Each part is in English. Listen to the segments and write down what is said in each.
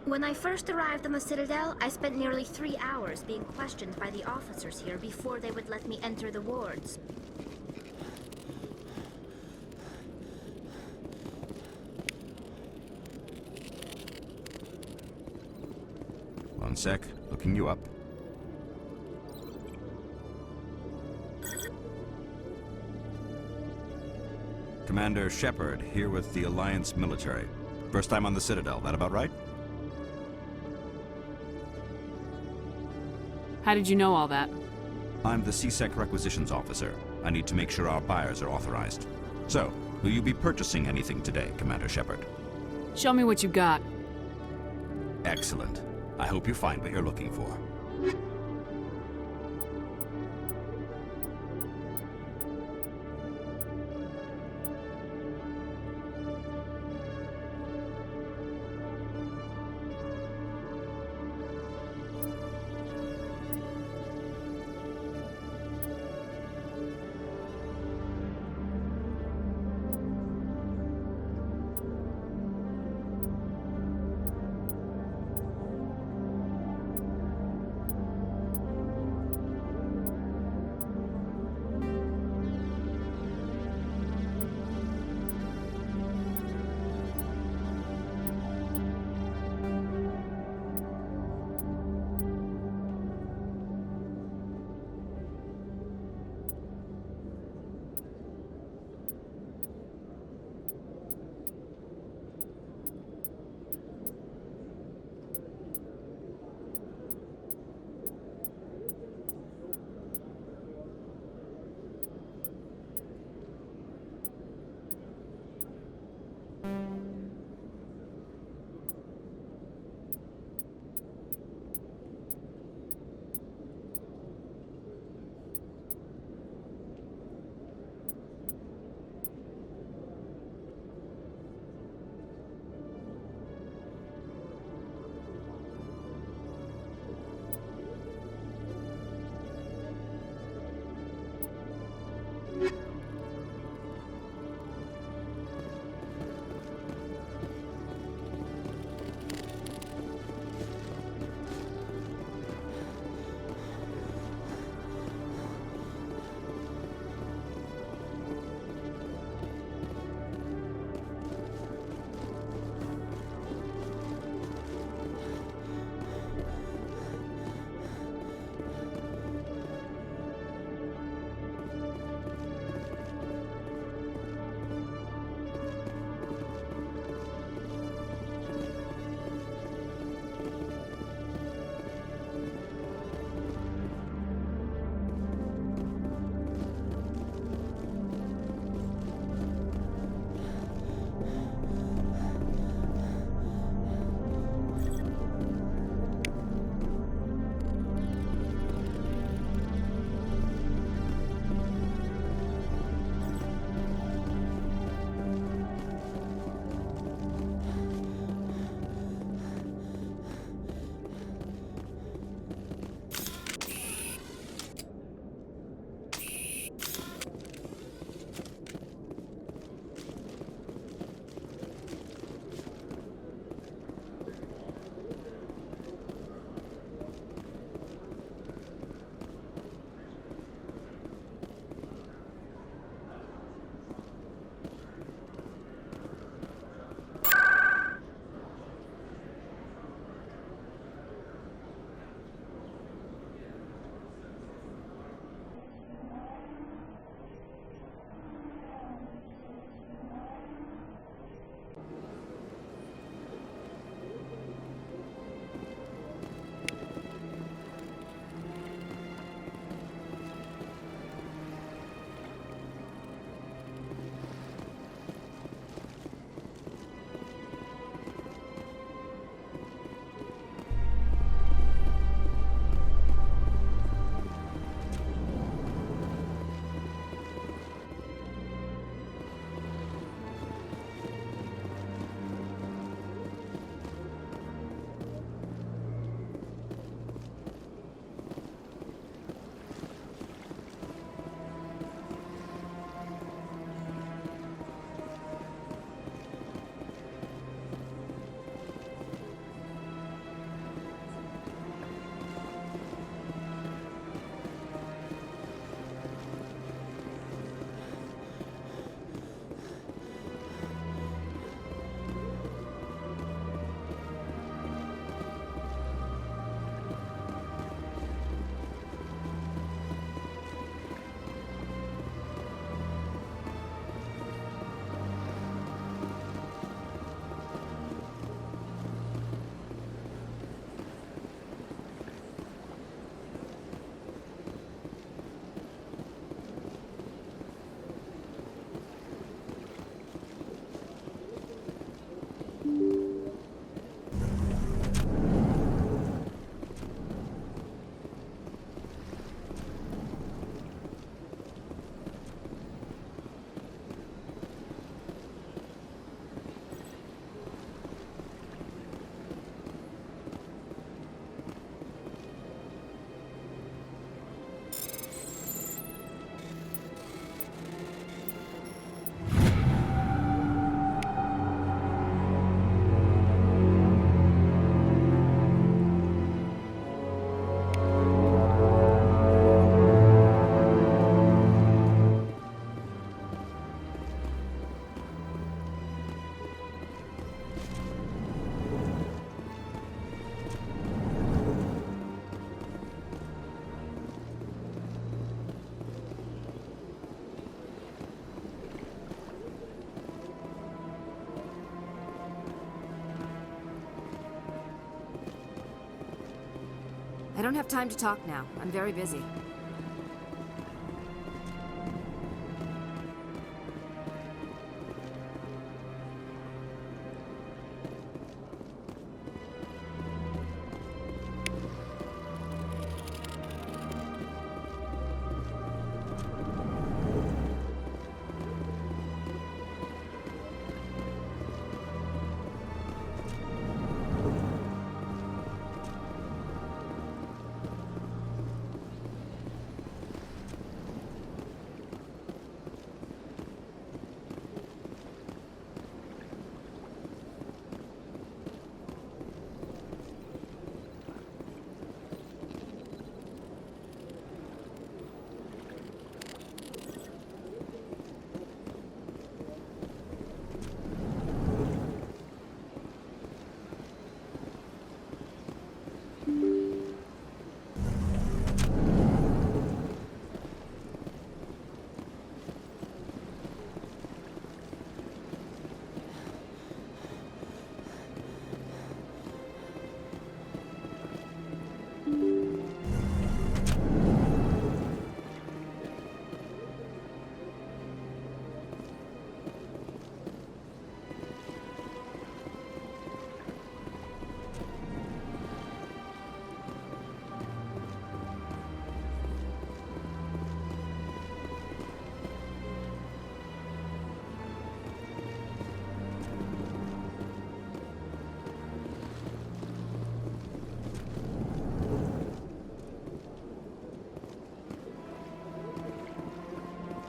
When I first arrived on the Citadel, I spent nearly 3 hours being questioned by the officers here before they would let me enter the wards. One sec, looking you up. Commander Shepard, here with the Alliance military. First time on the Citadel, that about right? How did you know all that? I'm the C-Sec requisitions officer. I need to make sure our buyers are authorized. So, will you be purchasing anything today, Commander Shepard? Show me what you got. Excellent. I hope you find what you're looking for. don't have time to talk now. I'm very busy.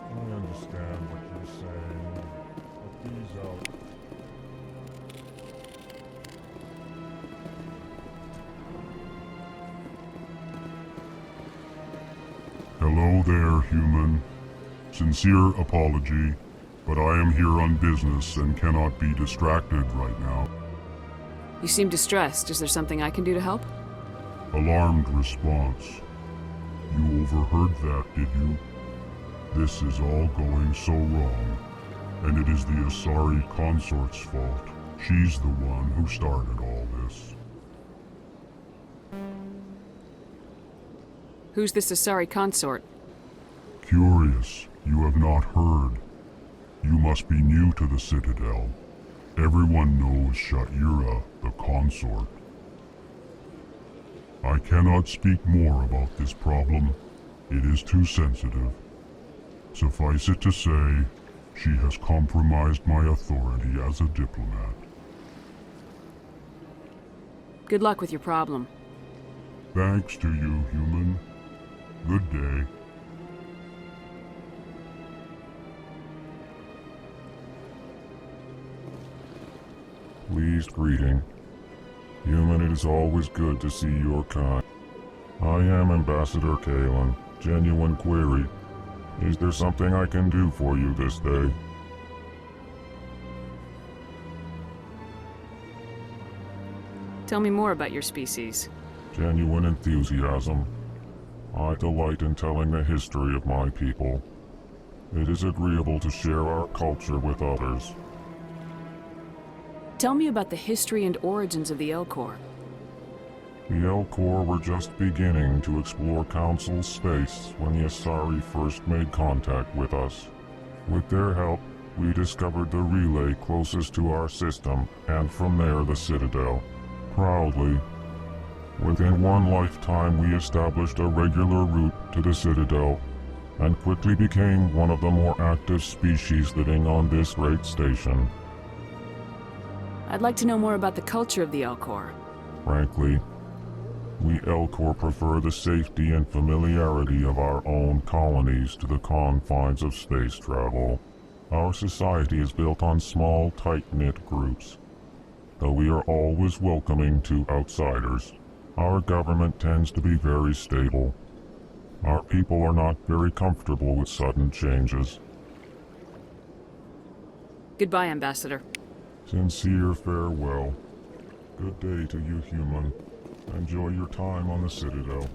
I understand what you're saying, but these out. Hello there, human. Sincere apology, but I am here on business and cannot be distracted right now. You seem distressed. Is there something I can do to help? Alarmed response. You overheard that, did you? This is all going so wrong, and it is the Asari consort's fault. She's the one who started all this. Who's this Asari consort? Curious, you have not heard. You must be new to the Citadel. Everyone knows Sha'ira, the consort. I cannot speak more about this problem. It is too sensitive. Suffice it to say, she has compromised my authority as a diplomat. Good luck with your problem. Thanks to you, human. Good day. Pleased greeting. Human, it is always good to see your kind. I am Ambassador Kalen. Genuine query. Is there something I can do for you this day? Tell me more about your species. Genuine enthusiasm. I delight in telling the history of my people. It is agreeable to share our culture with others. Tell me about the history and origins of the Elcor. The Elcor were just beginning to explore Council space when the Asari first made contact with us. With their help, we discovered the relay closest to our system, and from there the Citadel. Proudly. Within one lifetime we established a regular route to the Citadel, and quickly became one of the more active species living on this great station. I'd like to know more about the culture of the Elcor. Frankly, we Elcor prefer the safety and familiarity of our own colonies to the confines of space travel. Our society is built on small, tight-knit groups. Though we are always welcoming to outsiders, our government tends to be very stable. Our people are not very comfortable with sudden changes. Goodbye, Ambassador. Sincere farewell. Good day to you, human. Enjoy your time on the Citadel.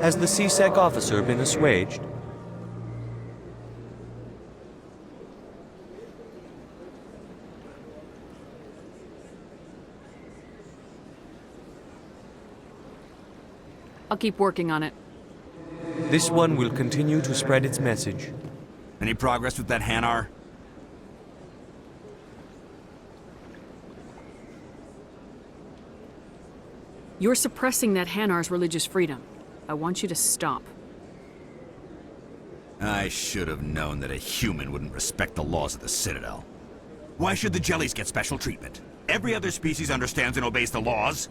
Has the C-Sec officer been assuaged? I'll keep working on it. This one will continue to spread its message. Any progress with that Hanar? You're suppressing that Hanar's religious freedom. I want you to stop. I should have known that a human wouldn't respect the laws of the Citadel. Why should the Jellies get special treatment? Every other species understands and obeys the laws.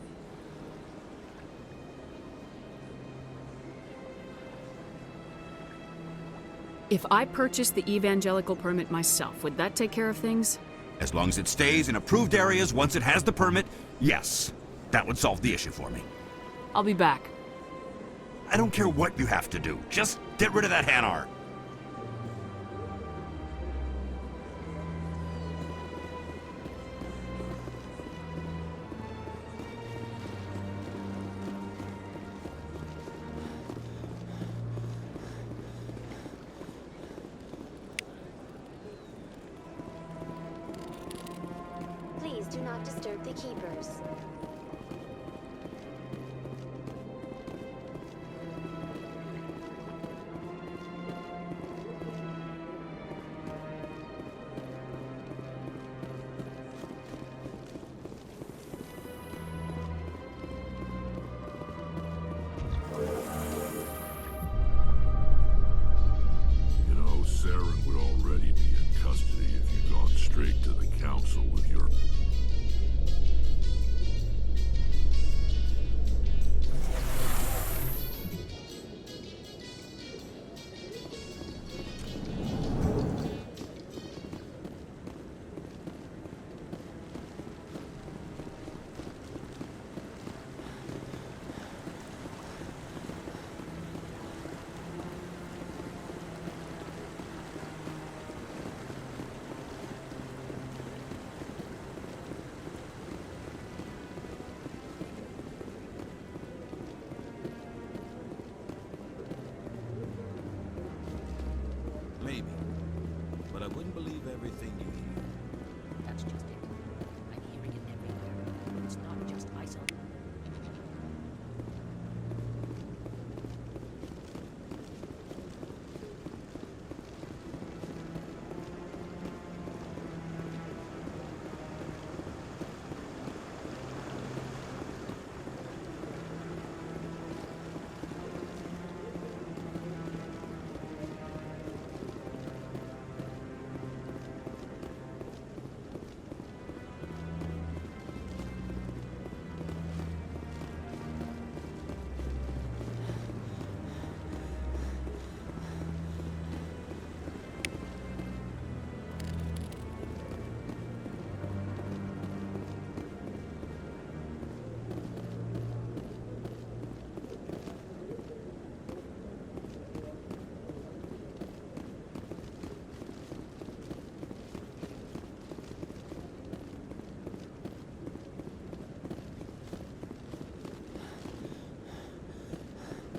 If I purchased the evangelical permit myself, would that take care of things? As long as it stays in approved areas once it has the permit, yes. That would solve the issue for me. I'll be back. I don't care what you have to do. Just get rid of that Hanar. Please do not disturb the keepers. You know, Saren would already be in custody if you'd gone straight to the council with your... Maybe. But I wouldn't believe everything you hear. That's just it. I'm hearing it everywhere. It's not just myself.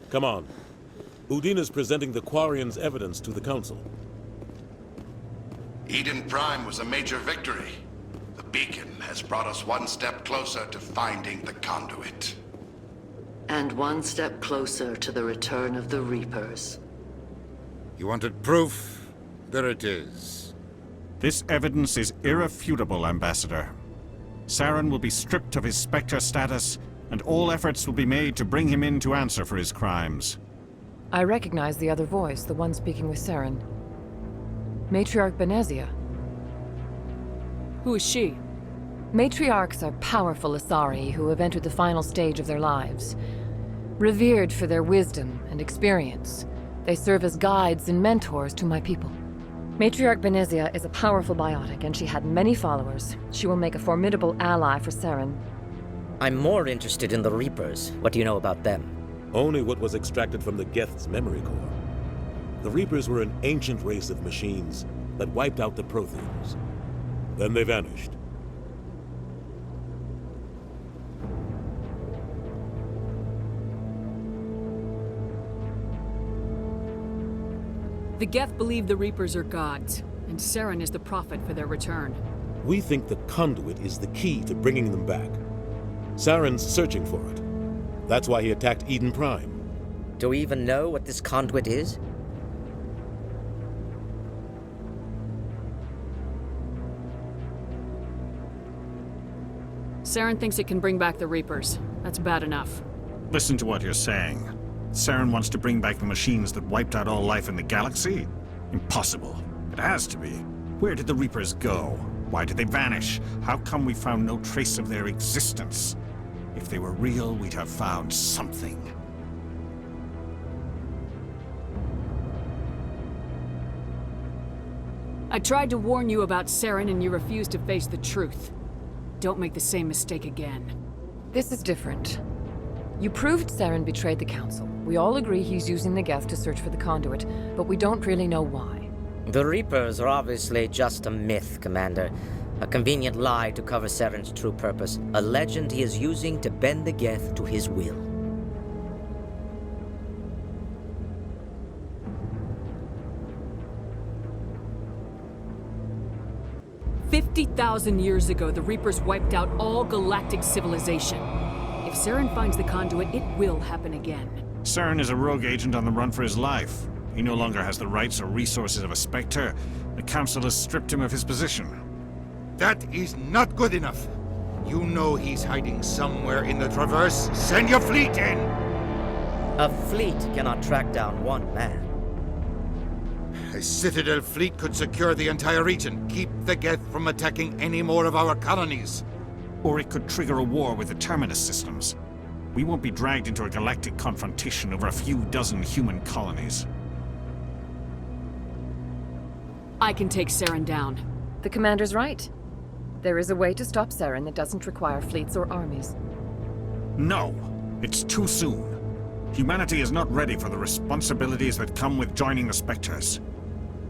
Come on. Udina's presenting the Quarians' evidence to the Council. Eden Prime was a major victory. The beacon has brought us one step closer to finding the conduit. And one step closer to the return of the Reapers. You wanted proof? There it is. This evidence is irrefutable, Ambassador. Saren will be stripped of his Spectre status, and all efforts will be made to bring him in to answer for his crimes. I recognize the other voice, the one speaking with Saren. Matriarch Benezia. Who is she? Matriarchs are powerful Asari who have entered the final stage of their lives. Revered for their wisdom and experience, they serve as guides and mentors to my people. Matriarch Benezia is a powerful biotic, and she had many followers. She will make a formidable ally for Saren. I'm more interested in the Reapers. What do you know about them? Only what was extracted from the Geth's memory core. The Reapers were an ancient race of machines that wiped out the Protheans. Then they vanished. The Geth believe the Reapers are gods, and Saren is the prophet for their return. We think the conduit is the key to bringing them back. Saren's searching for it. That's why he attacked Eden Prime. Do we even know what this conduit is? Saren thinks it can bring back the Reapers. That's bad enough. Listen to what you're saying. Saren wants to bring back the machines that wiped out all life in the galaxy? Impossible. It has to be. Where did the Reapers go? Why did they vanish? How come we found no trace of their existence? If they were real, we'd have found something. I tried to warn you about Saren and you refused to face the truth. Don't make the same mistake again. This is different. You proved Saren betrayed the Council. We all agree he's using the Geth to search for the conduit, but we don't really know why. The Reapers are obviously just a myth, Commander. A convenient lie to cover Saren's true purpose. A legend he is using to bend the Geth to his will. "50,000 years ago, the Reapers wiped out all galactic civilization. If Saren finds the conduit, it will happen again." Saren is a rogue agent on the run for his life. He no longer has the rights or resources of a Spectre. The Council has stripped him of his position. That is not good enough. You know he's hiding somewhere in the Traverse. Send your fleet in! A fleet cannot track down one man. A Citadel fleet could secure the entire region, keep the Geth from attacking any more of our colonies. Or it could trigger a war with the Terminus systems. We won't be dragged into a galactic confrontation over a few dozen human colonies. I can take Saren down. The Commander's right. There is a way to stop Saren that doesn't require fleets or armies. No! It's too soon. Humanity is not ready for the responsibilities that come with joining the Spectres.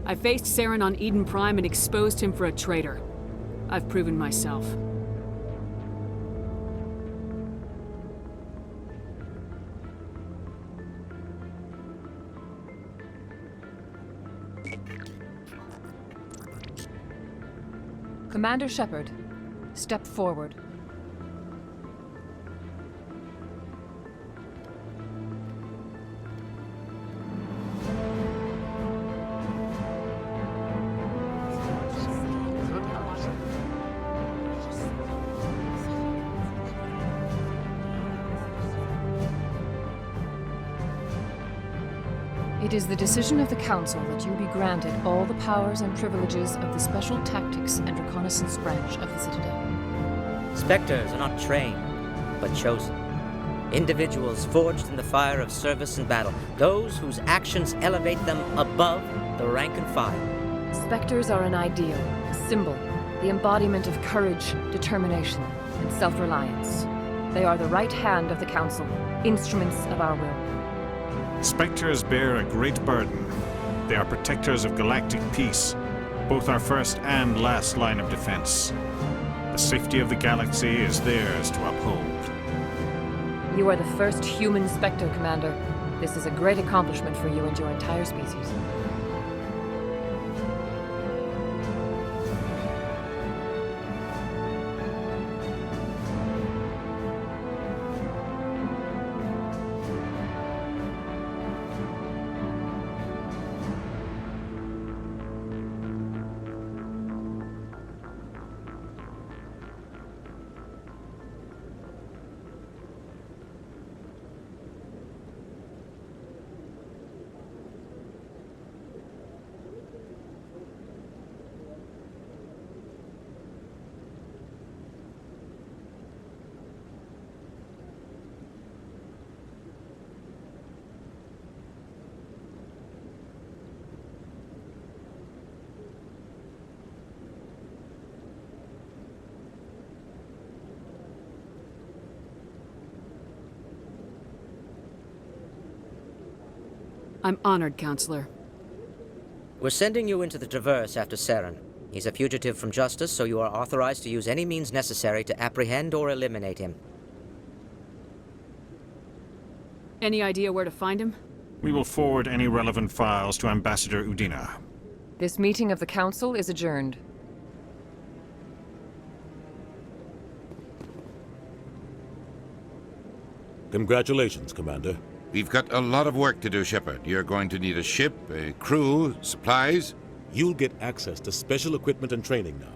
I faced Saren on Eden Prime and exposed him for a traitor. I've proven myself. Commander Shepard, step forward. It is the decision of the Council that you be granted all the powers and privileges of the Special Tactics and Reconnaissance branch of the Citadel. Spectres are not trained, but chosen. Individuals forged in the fire of service and battle. Those whose actions elevate them above the rank and file. Spectres are an ideal, a symbol, the embodiment of courage, determination, and self-reliance. They are the right hand of the Council, instruments of our will. Spectres bear a great burden. They are protectors of galactic peace, both our first and last line of defense. The safety of the galaxy is theirs to uphold. You are the first human Spectre, Commander. This is a great accomplishment for you and your entire species. I'm honored, Counselor. We're sending you into the Traverse after Saren. He's a fugitive from justice, so you are authorized to use any means necessary to apprehend or eliminate him. Any idea where to find him? We will forward any relevant files to Ambassador Udina. This meeting of the Council is adjourned. Congratulations, Commander. We've got a lot of work to do, Shepard. You're going to need a ship, a crew, supplies. You'll get access to special equipment and training now.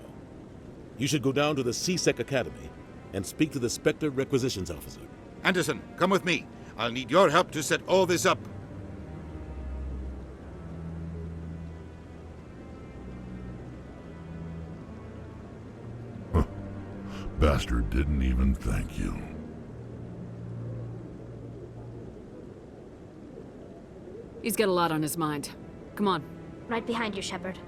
You should go down to the C-Sec Academy and speak to the Spectre Requisitions Officer. Anderson, come with me. I'll need your help to set all this up. Bastard didn't even thank you. He's got a lot on his mind. Come on. Right behind you, Shepard.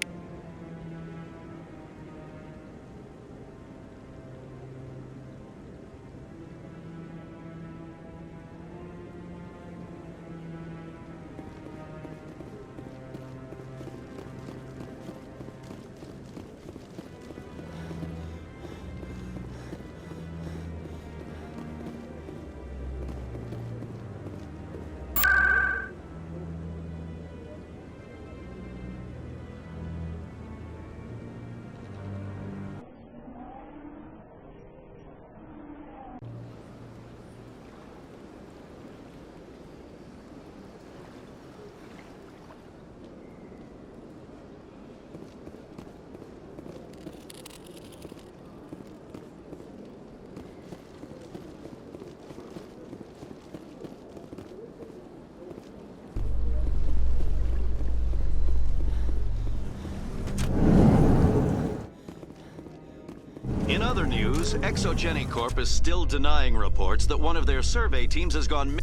In other news, Exogeny Corp is still denying reports that one of their survey teams has gone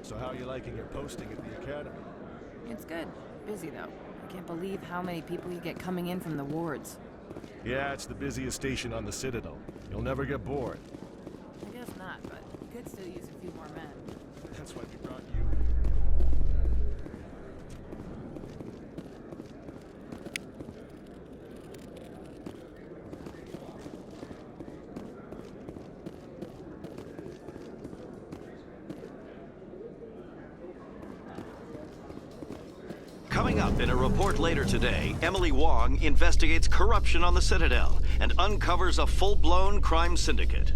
So how are you liking your posting at the Academy? It's good. Busy, though. I can't believe how many people you get coming in from the wards. Yeah, it's the busiest station on the Citadel. You'll never get bored. I guess not, but we could still use a few more men. That's why we brought you. Coming up in a report later today, Emily Wong investigates corruption on the Citadel and uncovers a full-blown crime syndicate.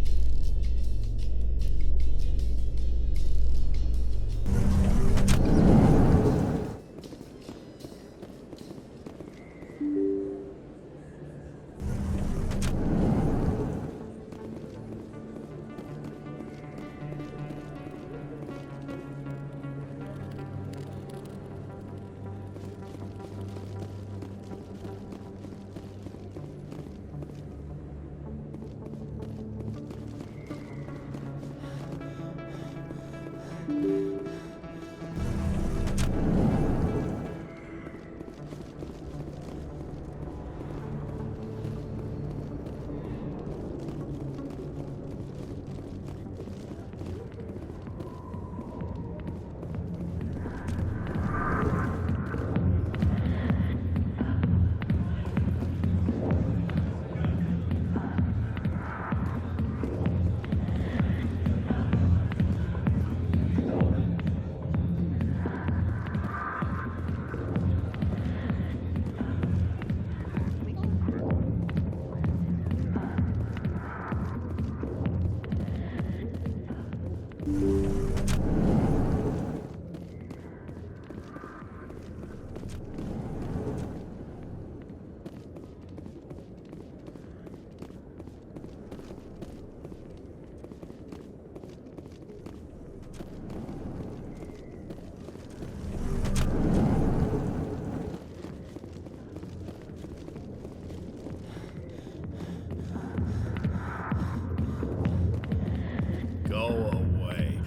Go away.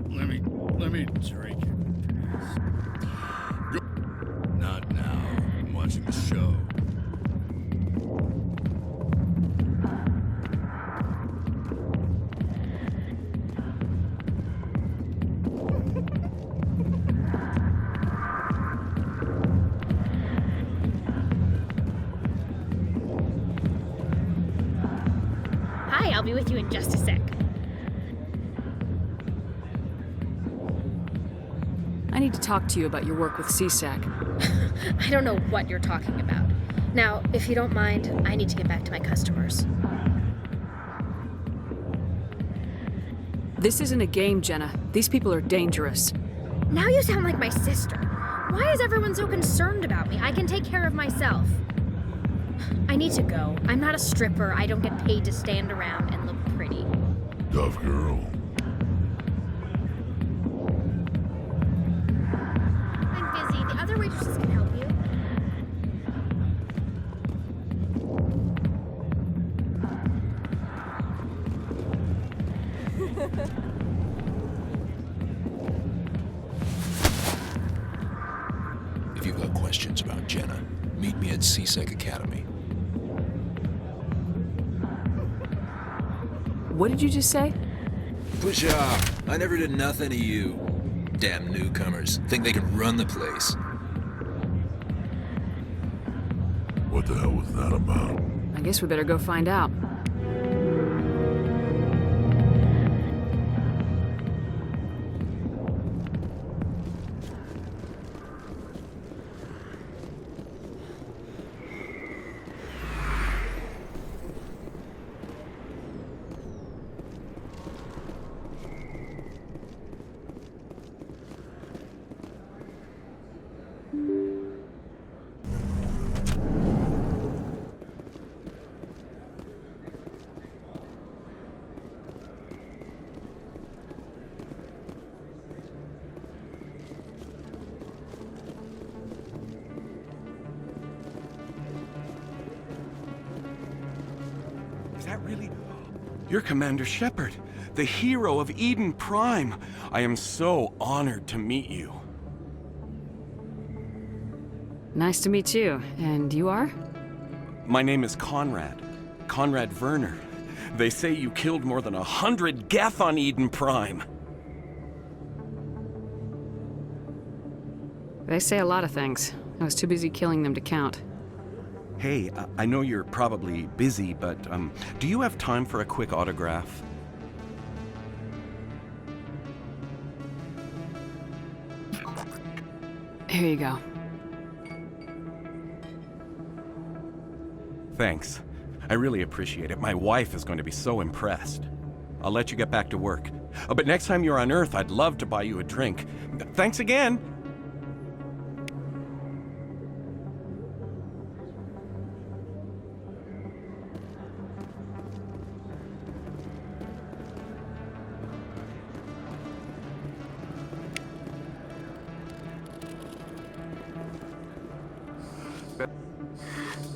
Let me drink it. Not now. I'm watching the show. be with you in just a sec. I need to talk to you about your work with CSAC. I don't know what you're talking about. Now, if you don't mind, I need to get back to my customers. This isn't a game, Jenna. These people are dangerous. Now you sound like my sister. Why is everyone so concerned about me? I can take care of myself. I need to go. I'm not a stripper. I don't get paid to stand around and look pretty. Tough girl. I'm busy. The other waitresses can help you. If you've got questions about Jenna, meet me at CSEC Academy. What did you just say? Push off. I never did nothing to you. Damn newcomers. Think they can run the place. What the hell was that about? I guess we better go find out. Is that really? You're Commander Shepard, the hero of Eden Prime. I am so honored to meet you. Nice to meet you. And you are? My name is Conrad. Conrad Werner. They say you killed more than 100 Geth on Eden Prime. They say a lot of things. I was too busy killing them to count. Hey, I know you're probably busy, but do you have time for a quick autograph? Here you go. Thanks. I really appreciate it. My wife is going to be so impressed. I'll let you get back to work. But next time you're on Earth, I'd love to buy you a drink. Thanks again!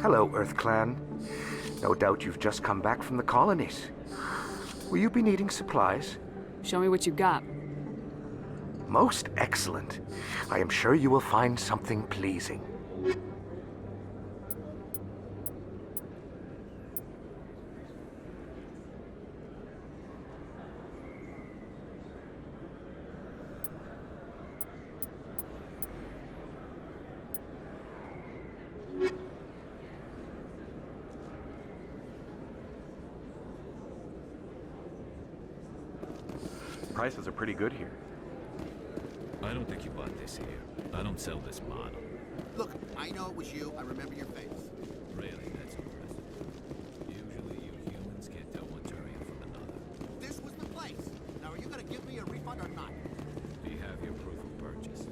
Hello, EarthClan. No doubt you've just come back from the colonies. Will you be needing supplies? Show me what you've got. Most excellent. I am sure you will find something pleasing. Prices are pretty good here. I don't think you bought this here. I don't sell this model. Look, I know it was you. I remember your face. Really, that's impressive. Usually you humans can't tell one Turian from another. This was the place. Now, are you gonna give me a refund or not? Do you have your proof of purchase?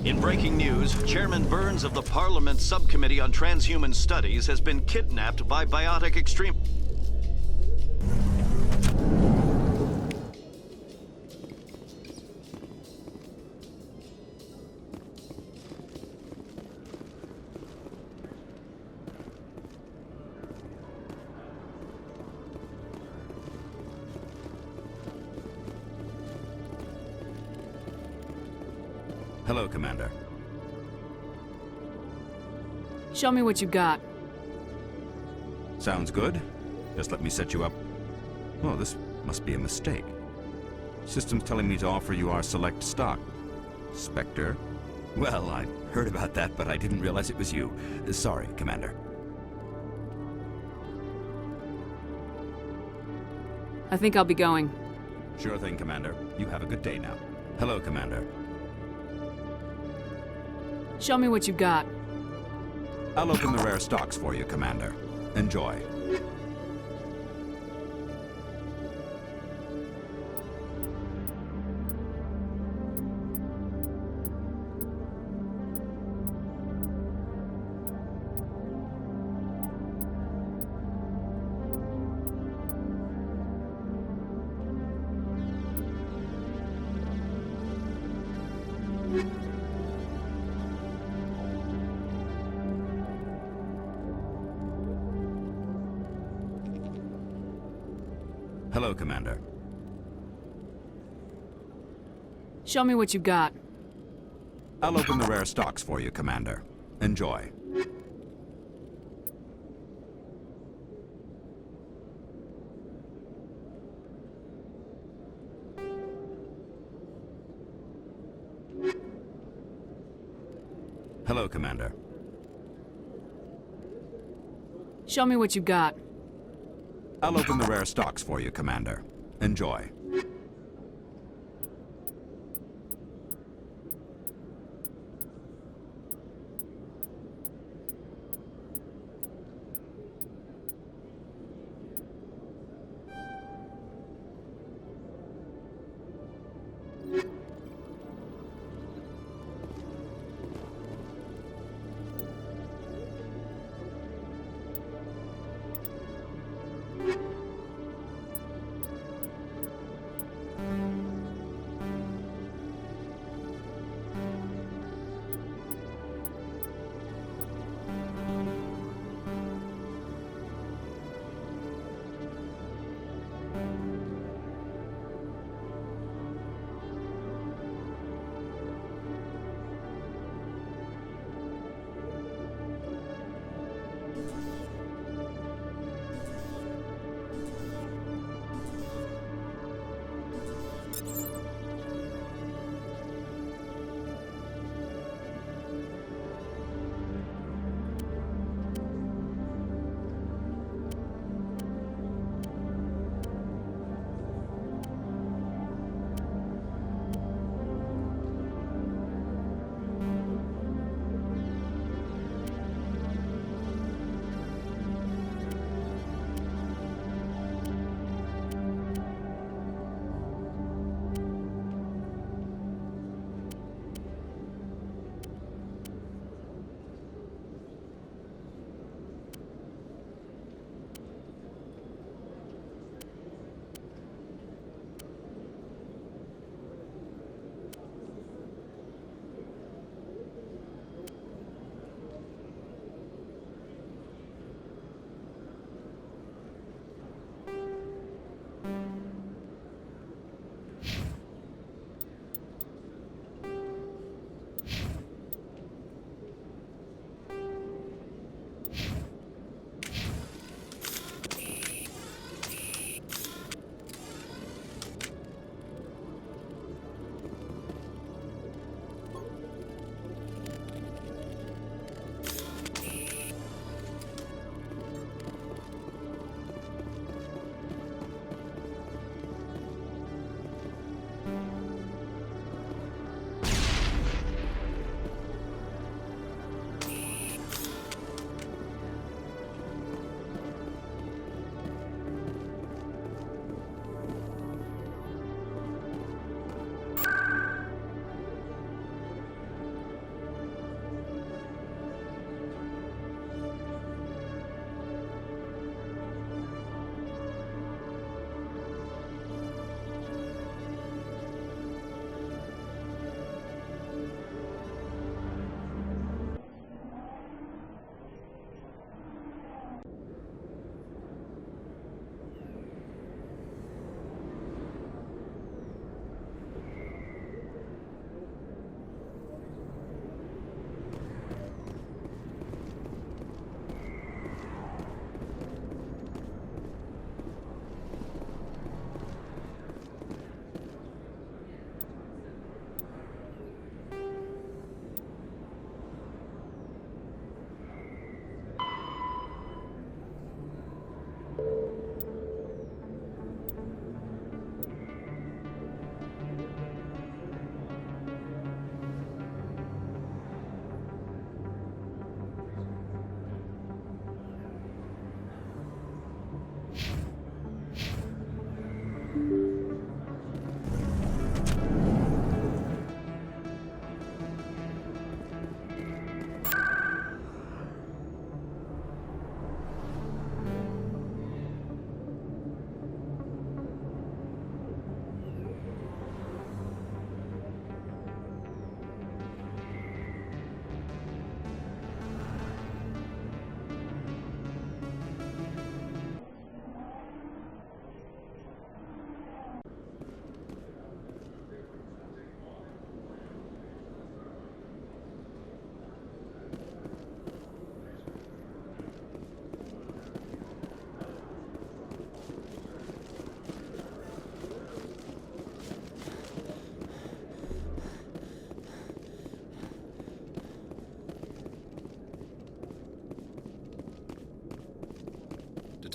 In breaking news, Chairman Burns of the Parliament Subcommittee on Transhuman Studies has been kidnapped by biotic extreme... Hello, Commander. Show me what you got. Sounds good. Just let me set you up. Oh, this must be a mistake. System's telling me to offer you our select stock. Spectre? Well, I heard about that, but I didn't realize it was you. Sorry, Commander. I think I'll be going. Sure thing, Commander. You have a good day now. Hello, Commander. Show me what you got. I'll open the rare stocks for you, Commander. Enjoy. Hello, Commander. Show me what you got. I'll open the rare stocks for you, Commander. Enjoy. Hello, Commander. Show me what you got. I'll open the rare stocks for you, Commander. Enjoy.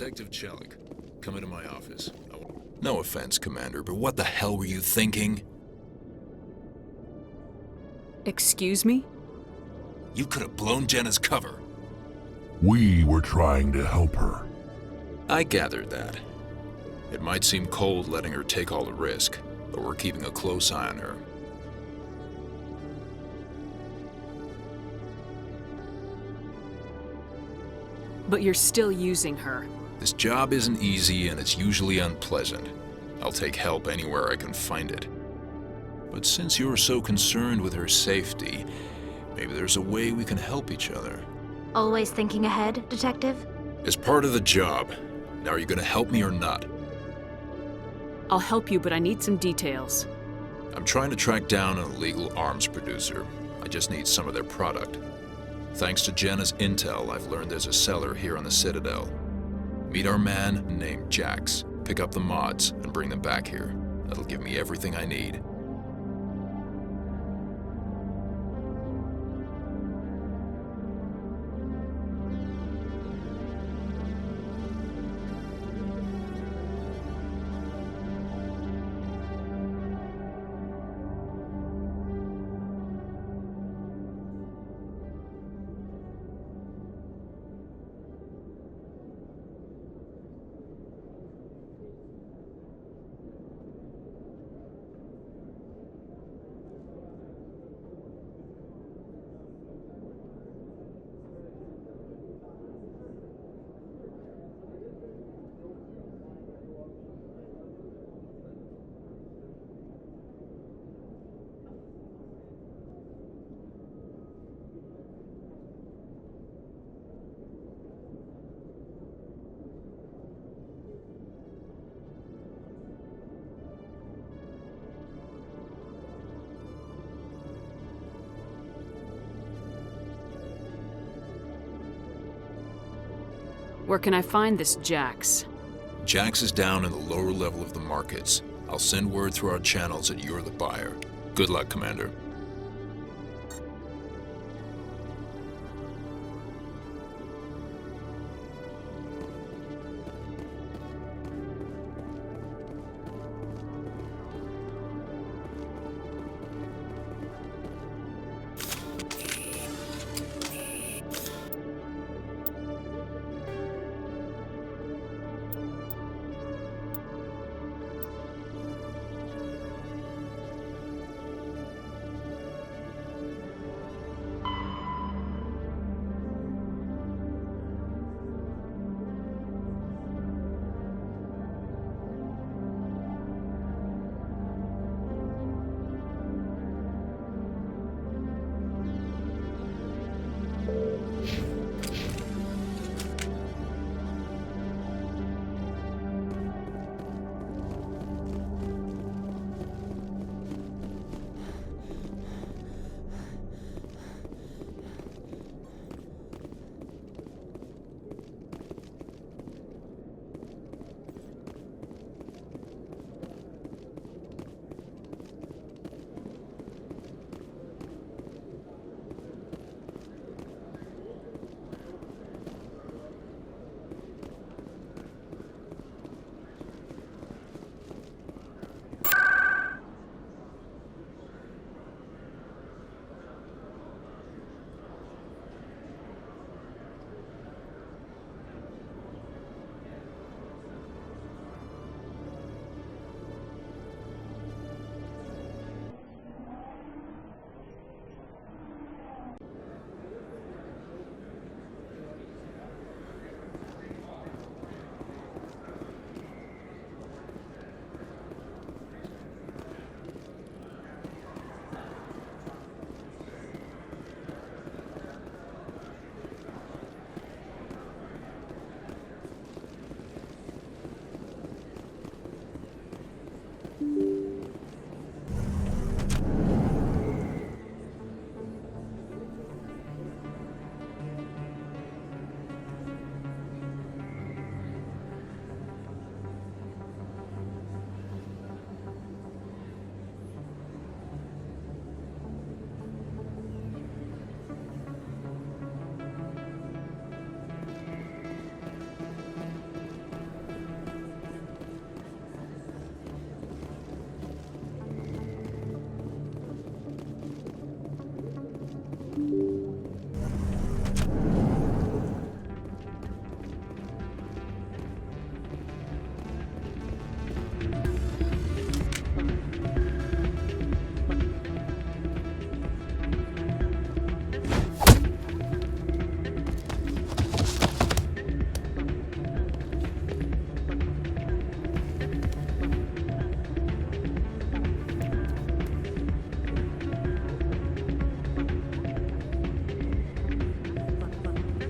Detective Chelik, come into my office. No offense, Commander, but what the hell were you thinking? Excuse me? You could have blown Jenna's cover. We were trying to help her. I gathered that. It might seem cold letting her take all the risk, but we're keeping a close eye on her. But you're still using her. This job isn't easy and it's usually unpleasant. I'll take help anywhere I can find it. But since you're so concerned with her safety, maybe there's a way we can help each other. Always thinking ahead, Detective? As part of the job. Now, are you gonna help me or not? I'll help you, but I need some details. I'm trying to track down an illegal arms producer. I just need some of their product. Thanks to Jenna's intel, I've learned there's a seller here on the Citadel. Meet our man named Jax, pick up the mods, and bring them back here. That'll give me everything I need. Where can I find this Jax? Jax is down in the lower level of the markets. I'll send word through our channels that you're the buyer. Good luck, Commander.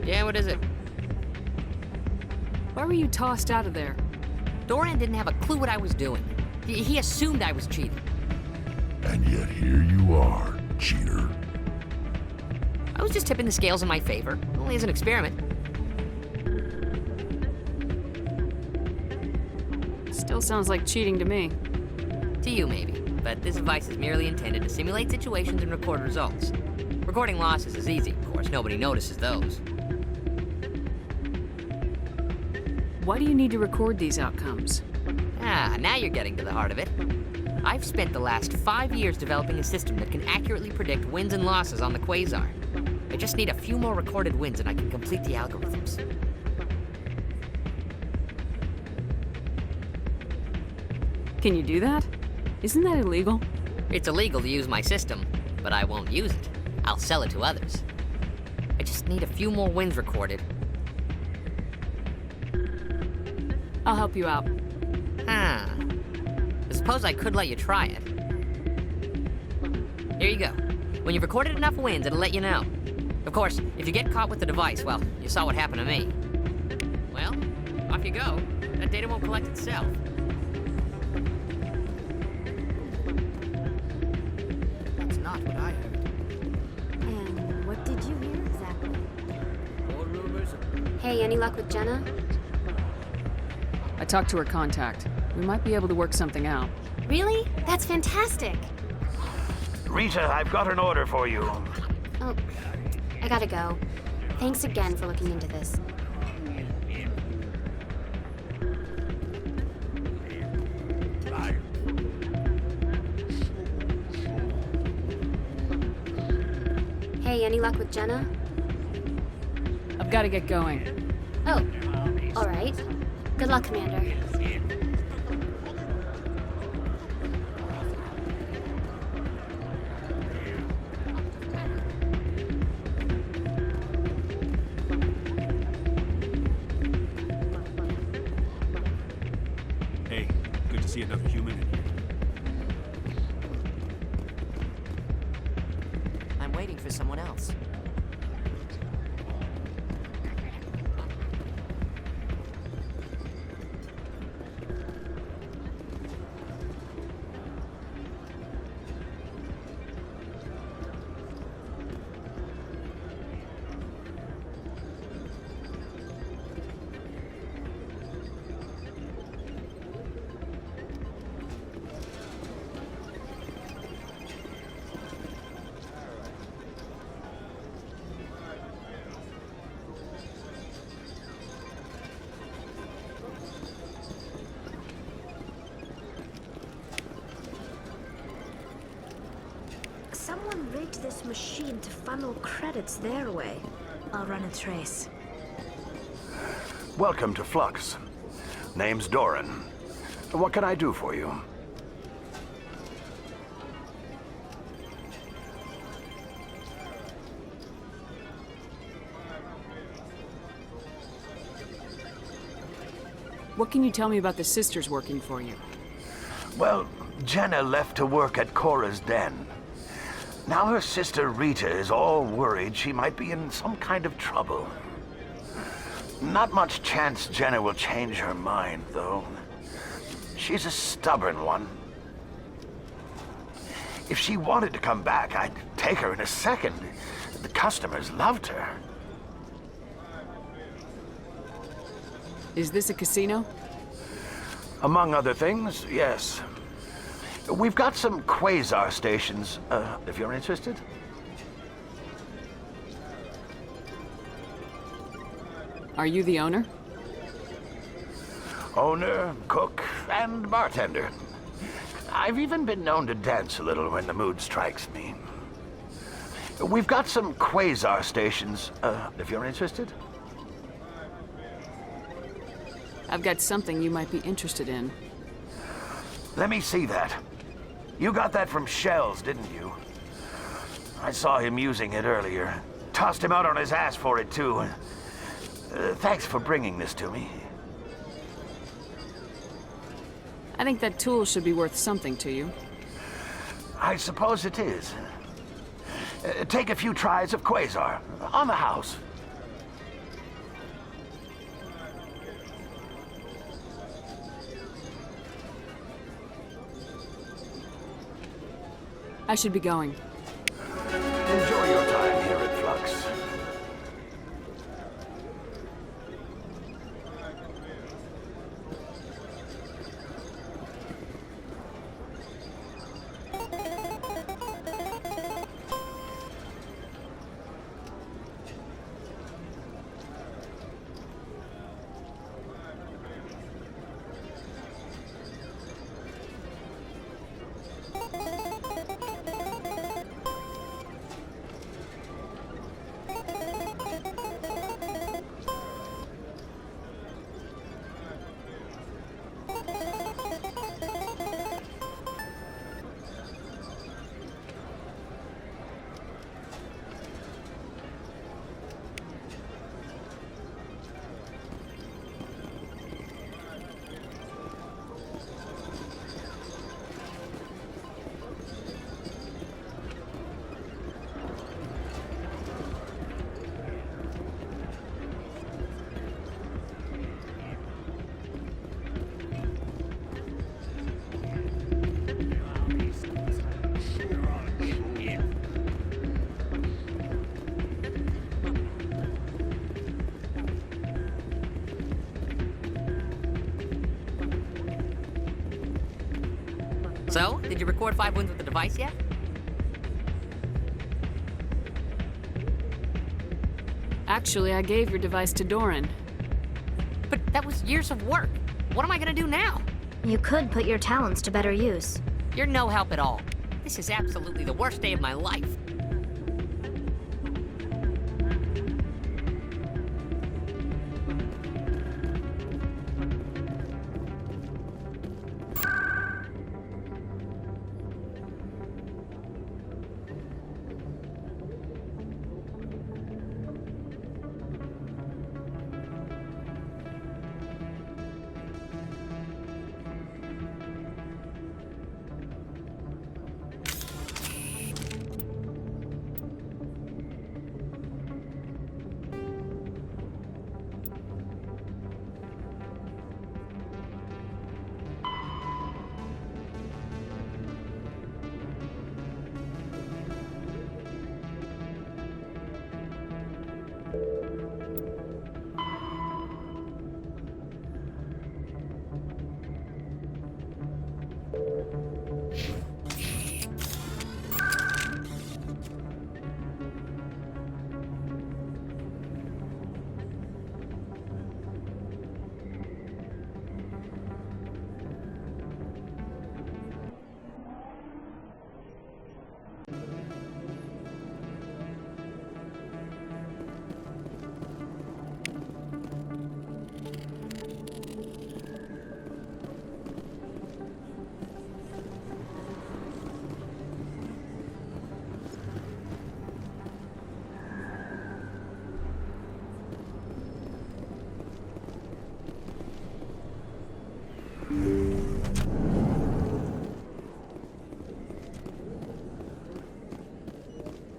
Yeah, what is it? Why were you tossed out of there? Doran didn't have a clue what I was doing. He assumed I was cheating. And yet here you are, cheater. I was just tipping the scales in my favor, only as an experiment. Still sounds like cheating to me. To you, maybe. But this device is merely intended to simulate situations and record results. Recording losses is easy, of course. Nobody notices those. Why do you need to record these outcomes? Ah, now you're getting to the heart of it. I've spent the last 5 years developing a system that can accurately predict wins and losses on the Quasar. I just need a few more recorded wins and I can complete the algorithms. Can you do that? Isn't that illegal? It's illegal to use my system, but I won't use it. I'll sell it to others. I just need a few more wins recorded. I'll help you out. I suppose I could let you try it. Here you go. When you've recorded enough wins, it'll let you know. Of course, if you get caught with the device, well, you saw what happened to me. Well, off you go. That data won't collect itself. That's not what I heard. And what did you hear exactly? More rumors. Hey, any luck with Jenna? I talked to her contact. We might be able to work something out. Really? That's fantastic. Rita, I've got an order for you. Oh, I gotta go. Thanks again for looking into this. Hey, any luck with Jenna? I've got to get going. Oh, all right. Good luck, Commander. Hey, good to see another human in here. I'm waiting for someone else. Someone rigged this machine to funnel credits their way. I'll run a trace. Welcome to Flux. Name's Doran. What can I do for you? What can you tell me about the sisters working for you? Well, Jenna left to work at Cora's den. Now her sister Rita is all worried she might be in some kind of trouble. Not much chance Jenna will change her mind, though. She's a stubborn one. If she wanted to come back, I'd take her in a second. The customers loved her. Is this a casino? Among other things, yes. We've got some Quasar stations, if you're interested. Are you the owner? Owner, cook, and bartender. I've even been known to dance a little when the mood strikes me. We've got some Quasar stations, if you're interested. I've got something you might be interested in. Let me see that. You got that from Shells, didn't you? I saw him using it earlier. Tossed him out on his ass for it, too. Thanks for bringing this to me. I think that tool should be worth something to you. I suppose it is. Take a few tries of Quasar. On the house. I should be going. Enjoy your time here at Flux. So, did you record 5 wins with the device yet? Actually, I gave your device to Doran. But that was years of work. What am I gonna do now? You could put your talents to better use. You're no help at all. This is absolutely the worst day of my life.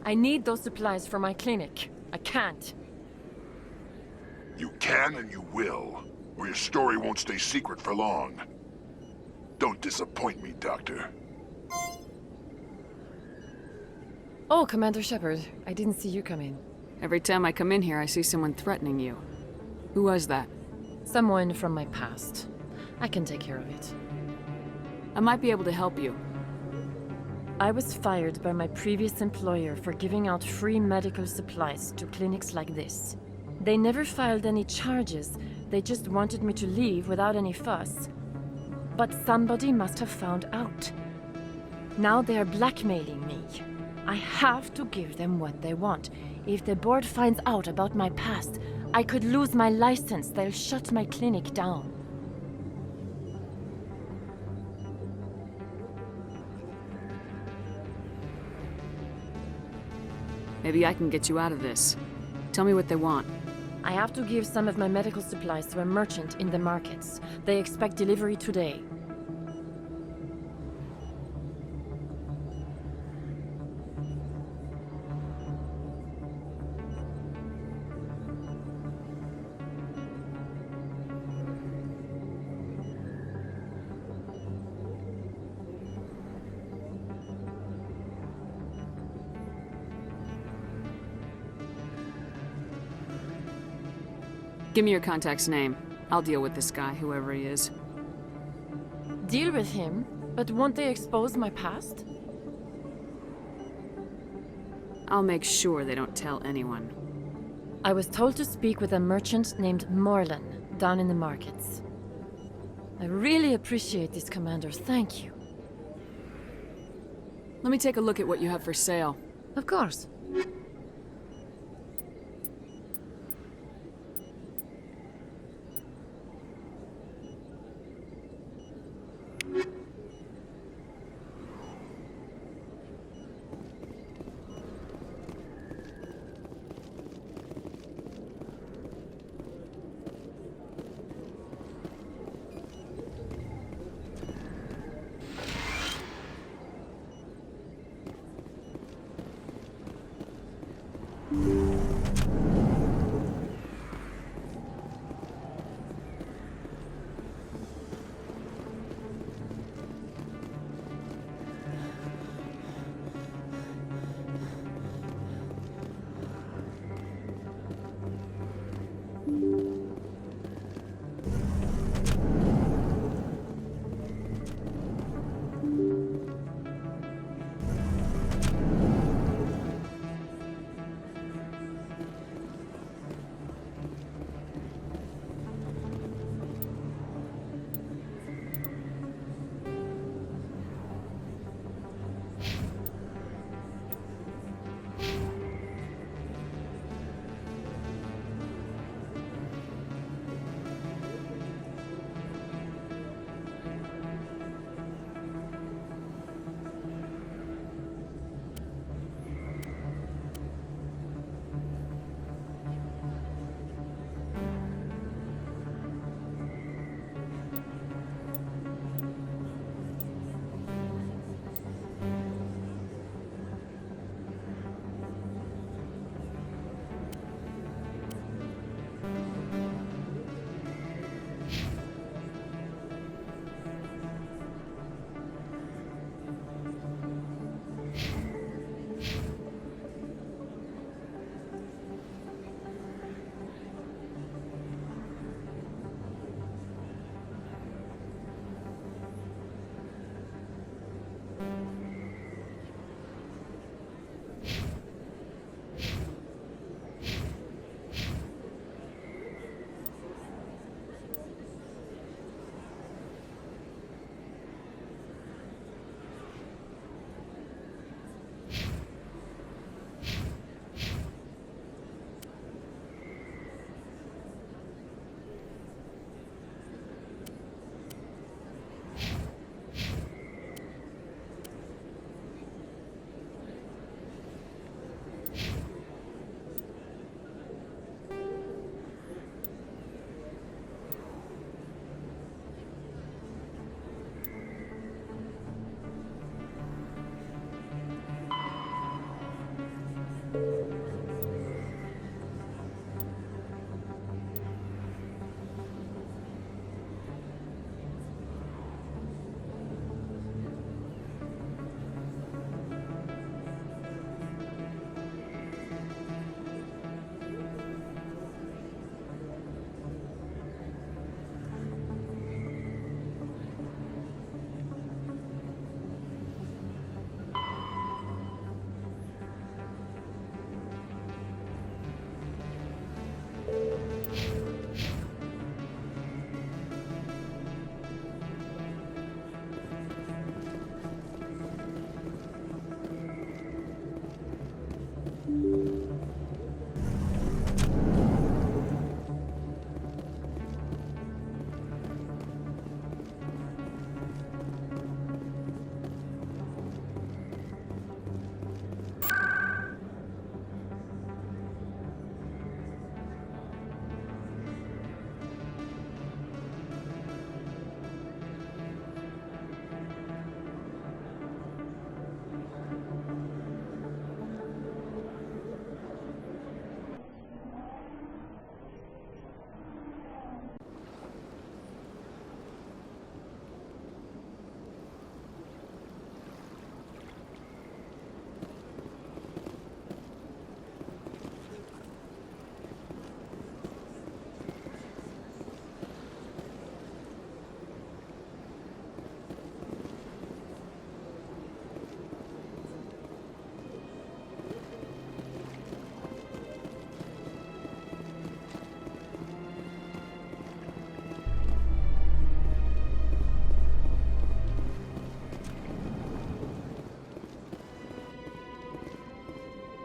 I need those supplies for my clinic. I can't. You can and you will, or your story won't stay secret for long. Don't disappoint me, Doctor. Oh, Commander Shepard. I didn't see you come in. Every time I come in here, I see someone threatening you. Who was that? Someone from my past. I can take care of it. I might be able to help you. I was fired by my previous employer for giving out free medical supplies to clinics like this. They never filed any charges. They just wanted me to leave without any fuss. But somebody must have found out. Now they are blackmailing me. I have to give them what they want. If the board finds out about my past, I could lose my license. They'll shut my clinic down. Maybe I can get you out of this. Tell me what they want. I have to give some of my medical supplies to a merchant in the markets. They expect delivery today. Give me your contact's name. I'll deal with this guy, whoever he is. Deal with him? But won't they expose my past? I'll make sure they don't tell anyone. I was told to speak with a merchant named Merlin, down in the markets. I really appreciate this, Commander. Thank you. Let me take a look at what you have for sale. Of course.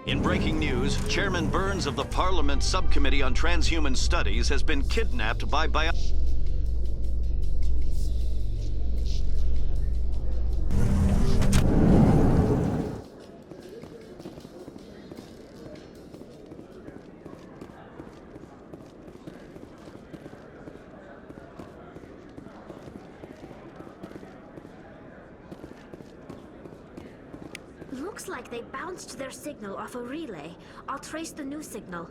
In breaking news, Chairman Burns of the Parliament Subcommittee on Transhuman Studies has been kidnapped by Looks like they bounced their signal off a relay. I'll trace the new signal.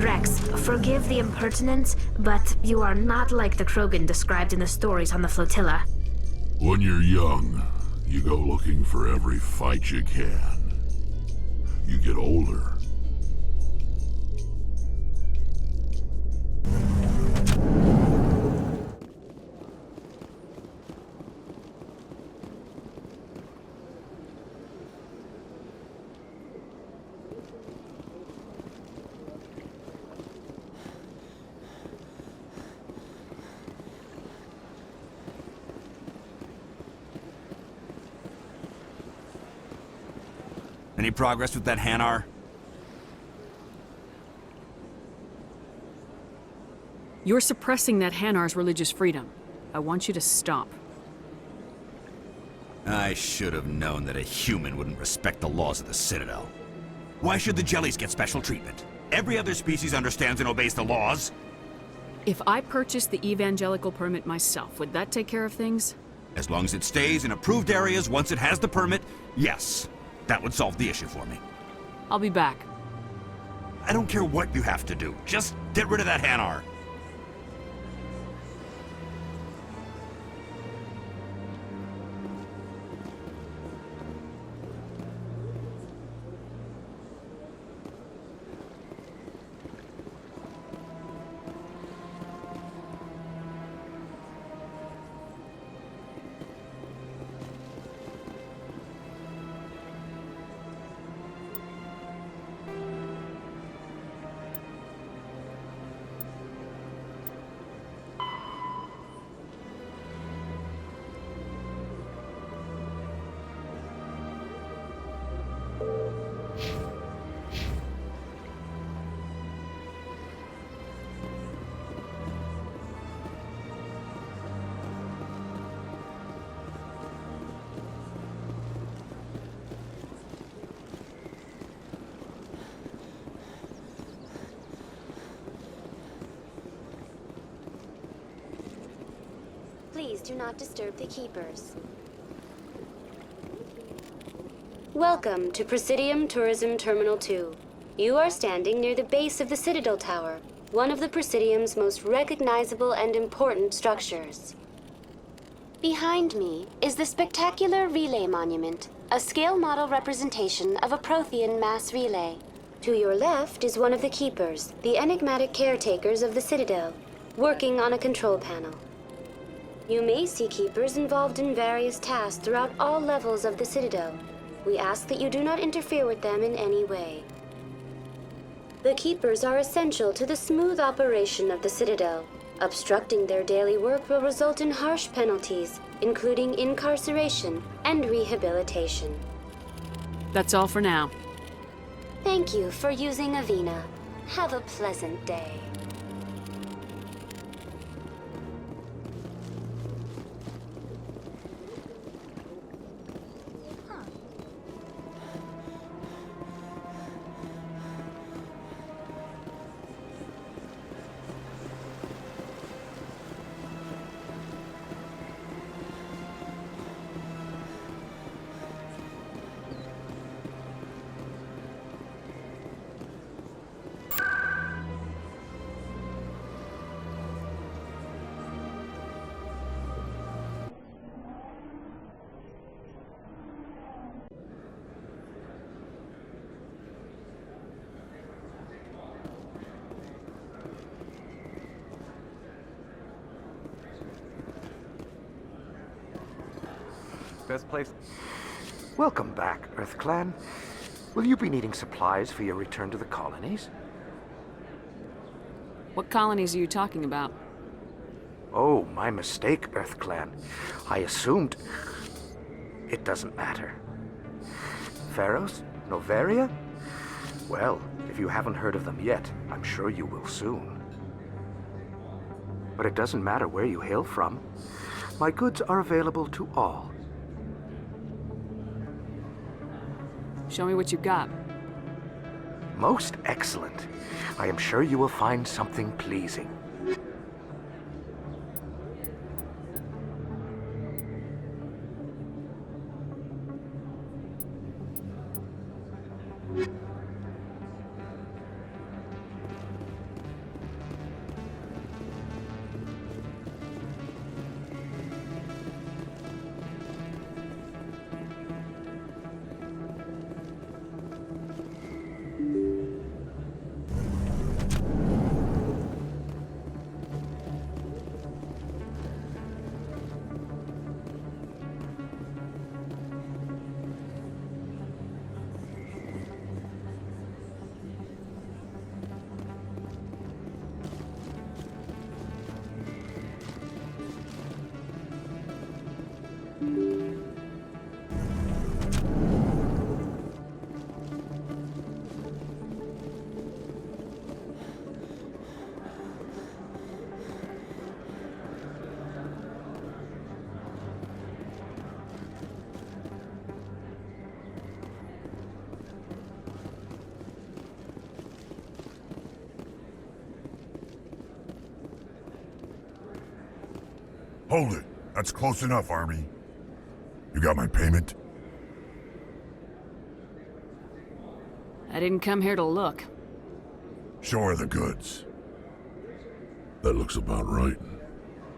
Rex, forgive the impertinence, but you are not like the Krogan described in the stories on the flotilla. When you're young, you go looking for every fight you can. You get older. Any progress with that Hanar? You're suppressing that Hanar's religious freedom. I want you to stop. I should have known that a human wouldn't respect the laws of the Citadel. Why should the jellies get special treatment? Every other species understands and obeys the laws. If I purchased the evangelical permit myself, would that take care of things? As long as it stays in approved areas once it has the permit, yes. That would solve the issue for me. I'll be back. I don't care what you have to do. Just get rid of that Hanar. Please do not disturb the keepers. Welcome to Presidium Tourism Terminal 2. You are standing near the base of the Citadel Tower, one of the Presidium's most recognizable and important structures. Behind me is the spectacular Relay Monument, a scale model representation of a Prothean mass relay. To your left is one of the keepers, the enigmatic caretakers of the Citadel, working on a control panel. You may see keepers involved in various tasks throughout all levels of the Citadel. We ask that you do not interfere with them in any way. The keepers are essential to the smooth operation of the Citadel. Obstructing their daily work will result in harsh penalties, including incarceration and rehabilitation. That's all for now. Thank you for using Avina. Have a pleasant day. Best place... Welcome back, EarthClan. Will you be needing supplies for your return to the colonies? What colonies are you talking about? Oh, my mistake, EarthClan. I assumed... It doesn't matter. Pharos? Noveria? Well, if you haven't heard of them yet, I'm sure you will soon. But it doesn't matter where you hail from. My goods are available to all. Show me what you've got. Most excellent. I am sure you will find something pleasing. Hold it. That's close enough, Army. You got my payment? I didn't come here to look. Show her the goods. That looks about right.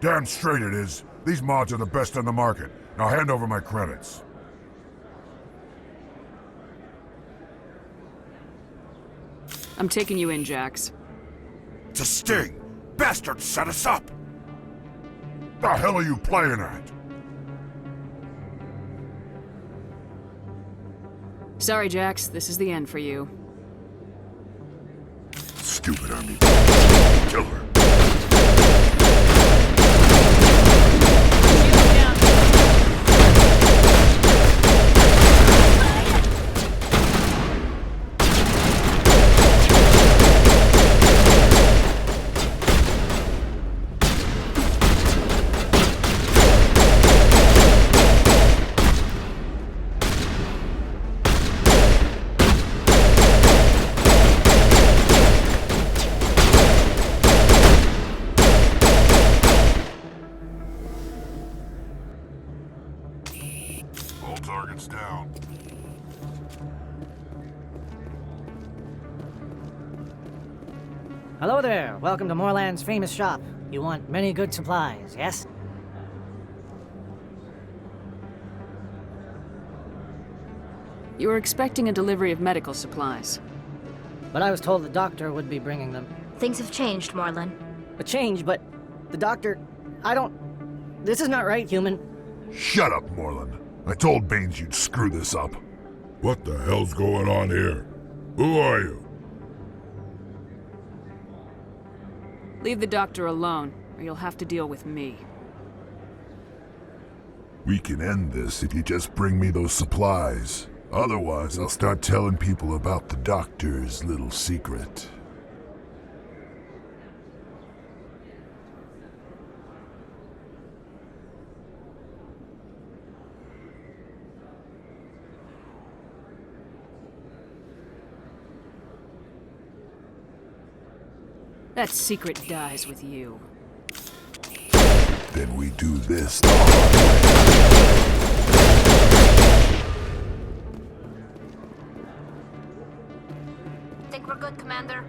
Damn straight it is. These mods are the best on the market. Now hand over my credits. I'm taking you in, Jax. It's a sting! Bastards set us up! The hell are you playing at? Sorry, Jax. This is the end for you. Stupid Army. Kill her. All targets down. Hello there. Welcome to Moorland's famous shop. You want many good supplies, yes? You were expecting a delivery of medical supplies. But I was told the doctor would be bringing them. Things have changed, Morlun. A change, but the doctor... I don't... This is not right, human. Shut up, Morlun. I told Baines you'd screw this up. What the hell's going on here? Who are you? Leave the doctor alone, or you'll have to deal with me. We can end this if you just bring me those supplies. Otherwise, I'll start telling people about the doctor's little secret. That secret dies with you. Then we do this the hard Think we're good, Commander?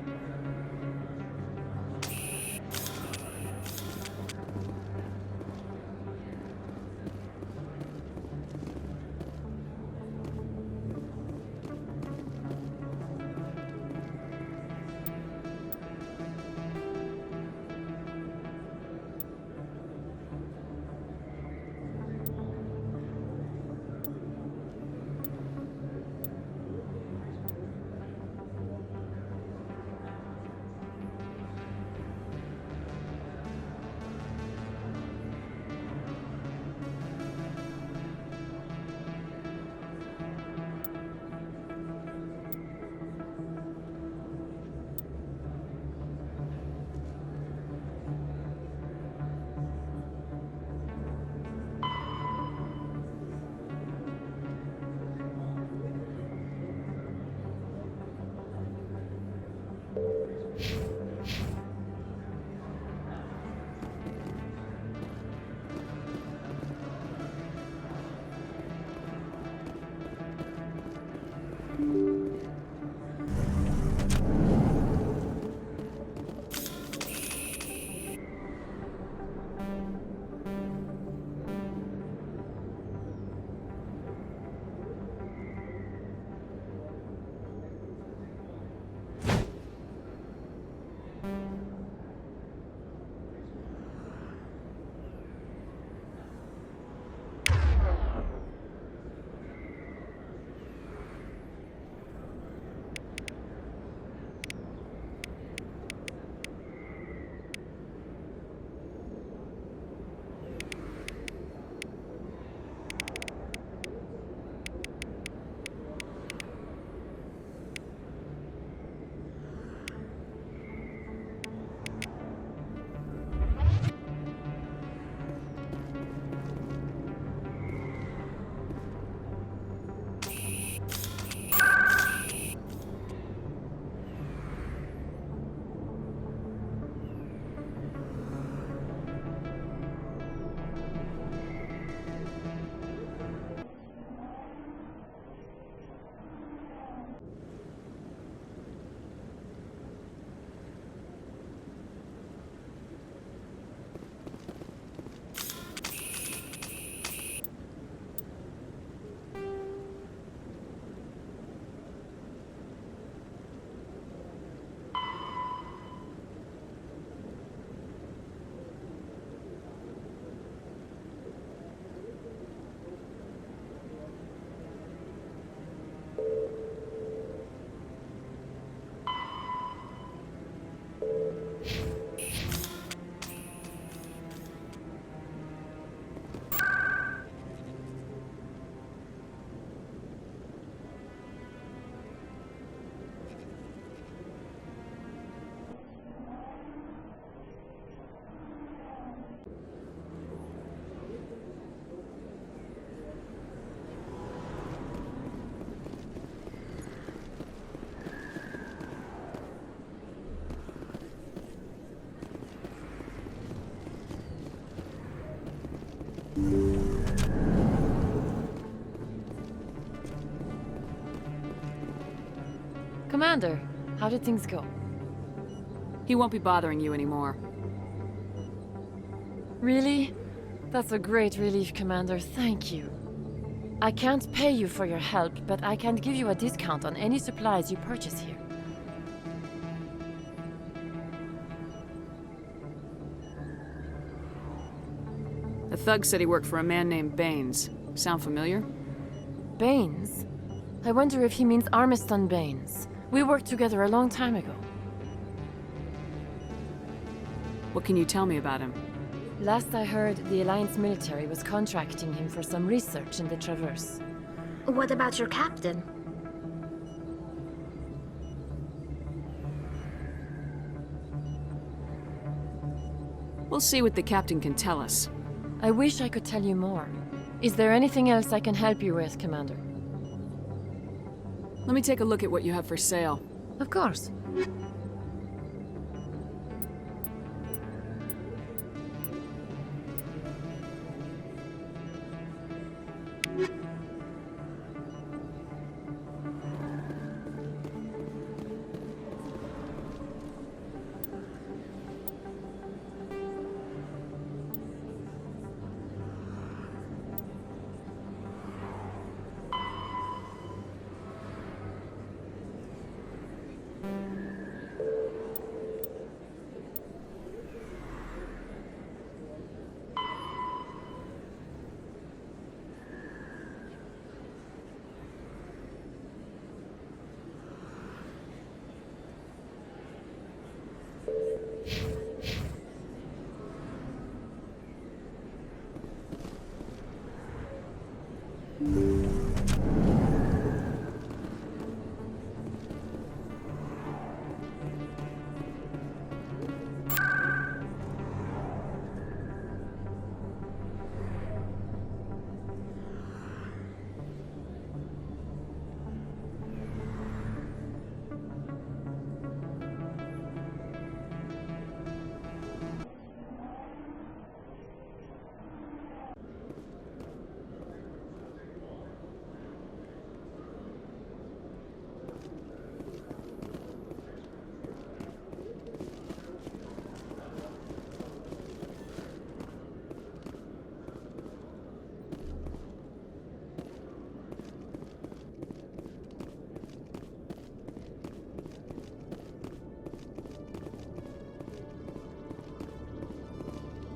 Commander, how did things go? He won't be bothering you anymore. Really? That's a great relief, Commander. Thank you. I can't pay you for your help, but I can give you a discount on any supplies you purchase here. A thug said he worked for a man named Baines. Sound familiar? Baines? I wonder if he means Armiston Baines. We worked together a long time ago. What can you tell me about him? Last I heard, the Alliance military was contracting him for some research in the Traverse. What about your captain? We'll see what the captain can tell us. I wish I could tell you more. Is there anything else I can help you with, Commander? Let me take a look at what you have for sale. Of course.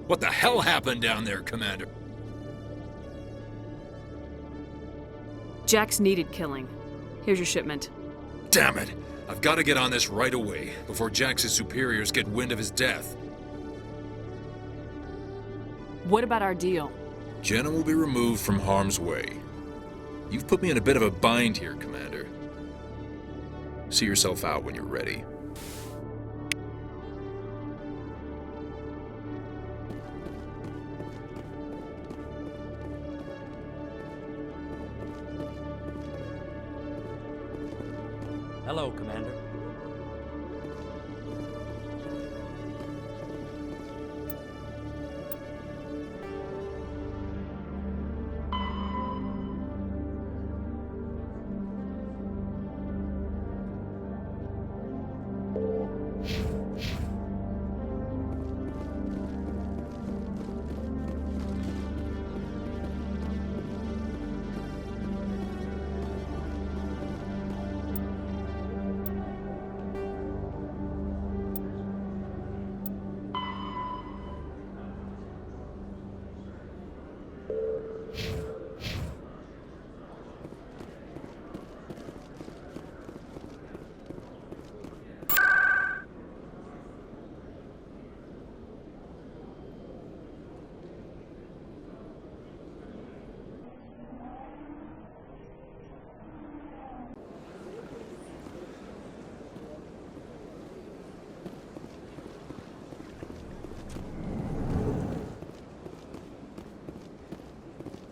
What the hell happened down there, Commander? Jax needed killing. Here's your shipment. Damn it! I've got to get on this right away, before Jax's superiors get wind of his death. What about our deal? Jenna will be removed from harm's way. You've put me in a bit of a bind here, Commander. See yourself out when you're ready. Hello, Commander.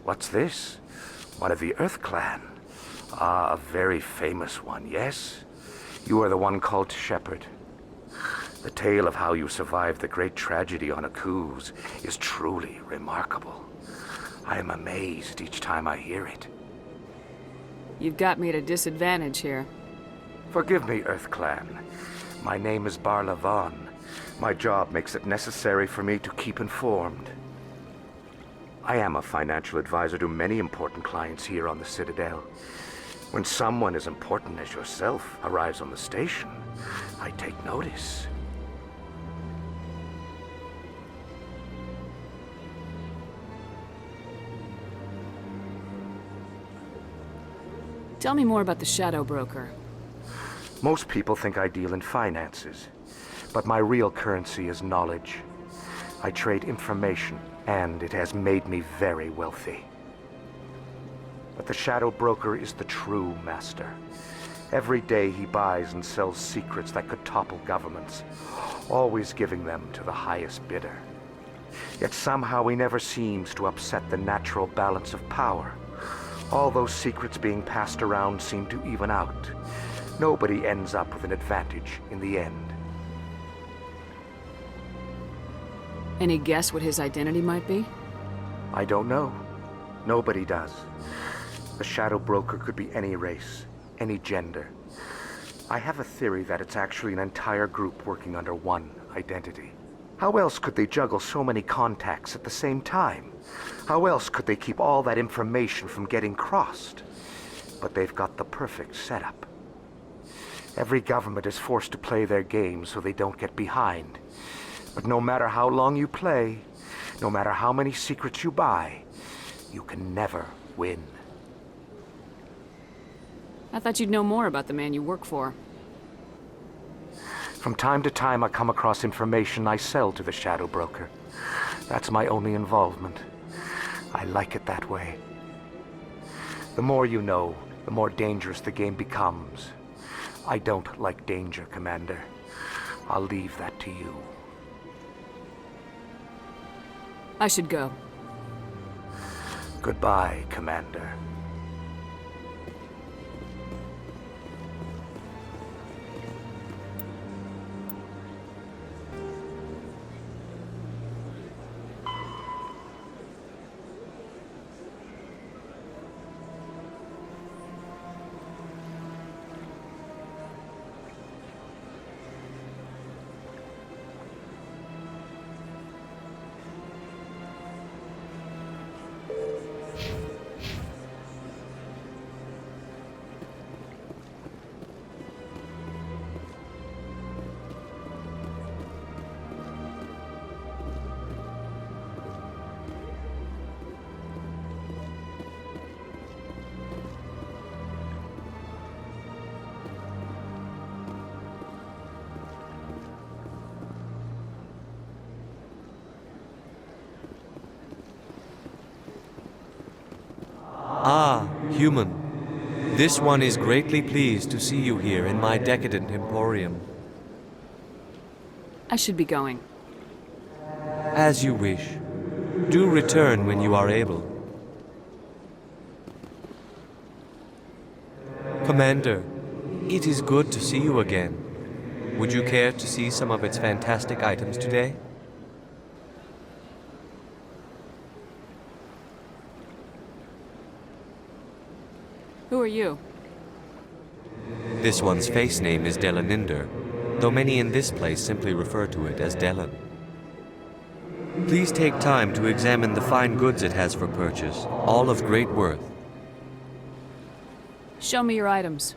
What's this? One of the Earth Clan. Ah, a very famous one, yes? You are the one called Shepard. The tale of how you survived the great tragedy on Akuz is truly remarkable. I am amazed each time I hear it. You've got me at a disadvantage here. Forgive me, EarthClan. My name is Barla Von. My job makes it necessary for me to keep informed. I am a financial advisor to many important clients here on the Citadel. When someone as important as yourself arrives on the station, I take notice. Tell me more about the Shadow Broker. Most people think I deal in finances, but my real currency is knowledge. I trade information, and it has made me very wealthy. But the Shadow Broker is the true master. Every day he buys and sells secrets that could topple governments, always giving them to the highest bidder. Yet somehow he never seems to upset the natural balance of power. All those secrets being passed around seem to even out. Nobody ends up with an advantage in the end. Any guess what his identity might be? I don't know. Nobody does. The Shadow Broker could be any race, any gender. I have a theory that it's actually an entire group working under one identity. How else could they juggle so many contacts at the same time? How else could they keep all that information from getting crossed? But they've got the perfect setup. Every government is forced to play their game so they don't get behind. But no matter how long you play, no matter how many secrets you buy, you can never win. I thought you'd know more about the man you work for. From time to time, I come across information I sell to the Shadow Broker. That's my only involvement. I like it that way. The more you know, the more dangerous the game becomes. I don't like danger, Commander. I'll leave that to you. I should go. Goodbye, Commander. Ah, human. This one is greatly pleased to see you here in my decadent emporium. I should be going. As you wish. Do return when you are able. Commander, it is good to see you again. Would you care to see some of its fantastic items today? Who are you? This one's face name is Delaninder, though many in this place simply refer to it as Delan. Please take time to examine the fine goods it has for purchase, all of great worth. Show me your items.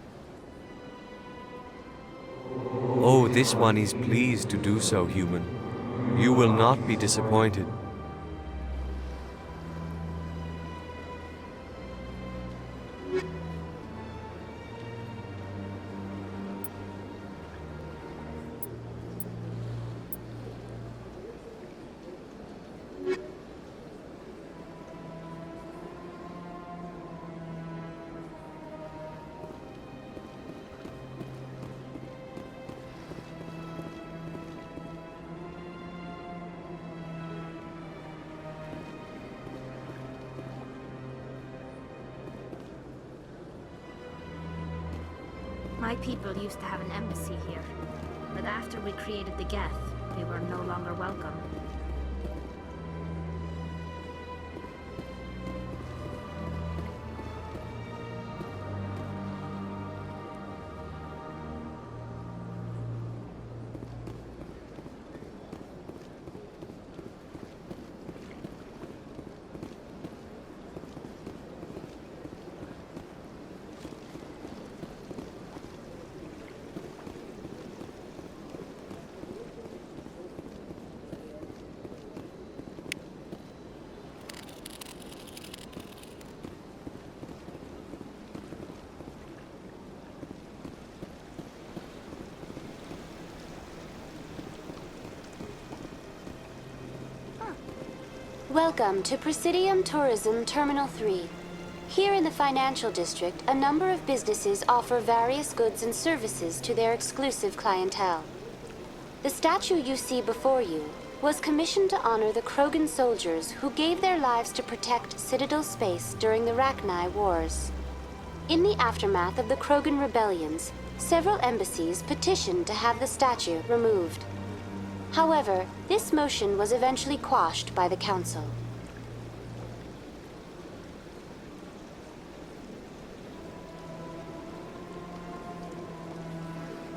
Oh, this one is pleased to do so, human. You will not be disappointed. My people used to have an embassy here. But after we created the Geth, we were no longer welcome. Welcome to Presidium Tourism Terminal 3. Here in the financial district, a number of businesses offer various goods and services to their exclusive clientele. The statue you see before you was commissioned to honor the Krogan soldiers who gave their lives to protect Citadel space during the Rachni Wars. In the aftermath of the Krogan rebellions, several embassies petitioned to have the statue removed. However, this motion was eventually quashed by the Council.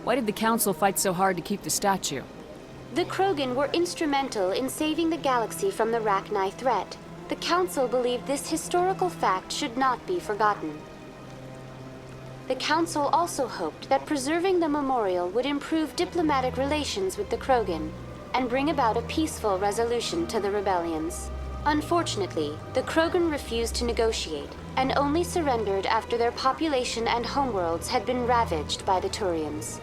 Why did the Council fight so hard to keep the statue? The Krogan were instrumental in saving the galaxy from the Rachni threat. The Council believed this historical fact should not be forgotten. The Council also hoped that preserving the memorial would improve diplomatic relations with the Krogan and bring about a peaceful resolution to the rebellions. Unfortunately, the Krogan refused to negotiate and only surrendered after their population and homeworlds had been ravaged by the Turians.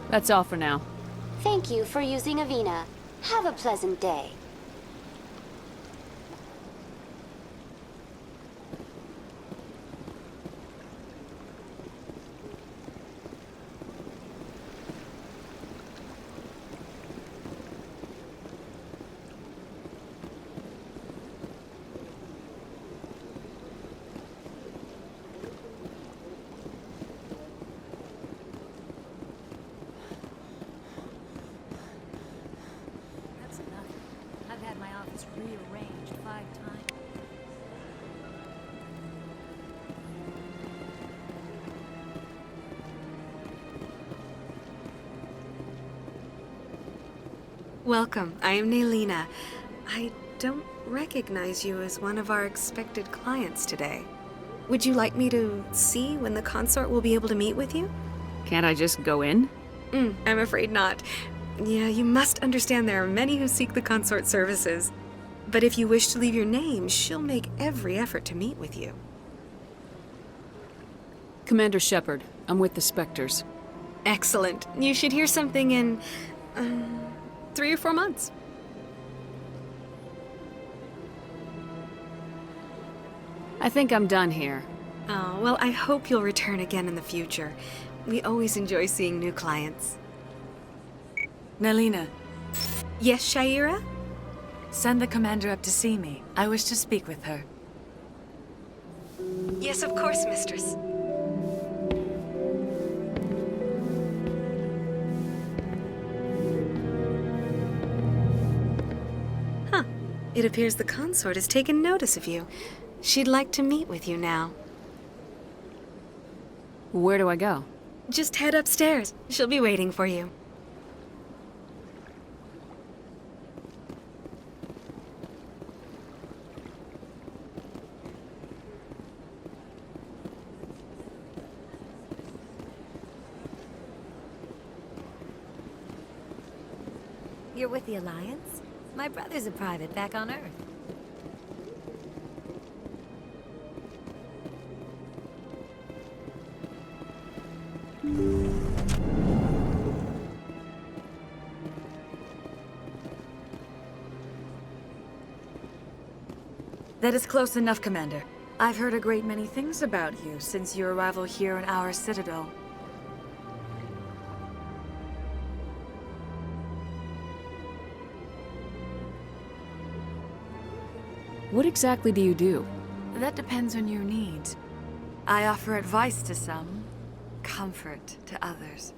That's all for now. Thank you for using Avina. Have a pleasant day. Rearranged 5 times. Welcome. I am Nelina. I don't recognize you as one of our expected clients today. Would you like me to see when the consort will be able to meet with you? Can't I just go in? I'm afraid not. Yeah, you must understand there are many who seek the consort services. But if you wish to leave your name, she'll make every effort to meet with you. Commander Shepard, I'm with the Spectres. Excellent. You should hear something in 3 or 4 months. I think I'm done here. Oh, well, I hope you'll return again in the future. We always enjoy seeing new clients. Nelina. Yes, Shaira? Send the commander up to see me. I wish to speak with her. Yes, of course, mistress. Huh. It appears the consort has taken notice of you. She'd like to meet with you now. Where do I go? Just head upstairs. She'll be waiting for you. You're with the Alliance? My brother's a private back on Earth. That is close enough, Commander. I've heard a great many things about you since your arrival here in our Citadel. What exactly do you do? That depends on your needs. I offer advice to some, comfort to others.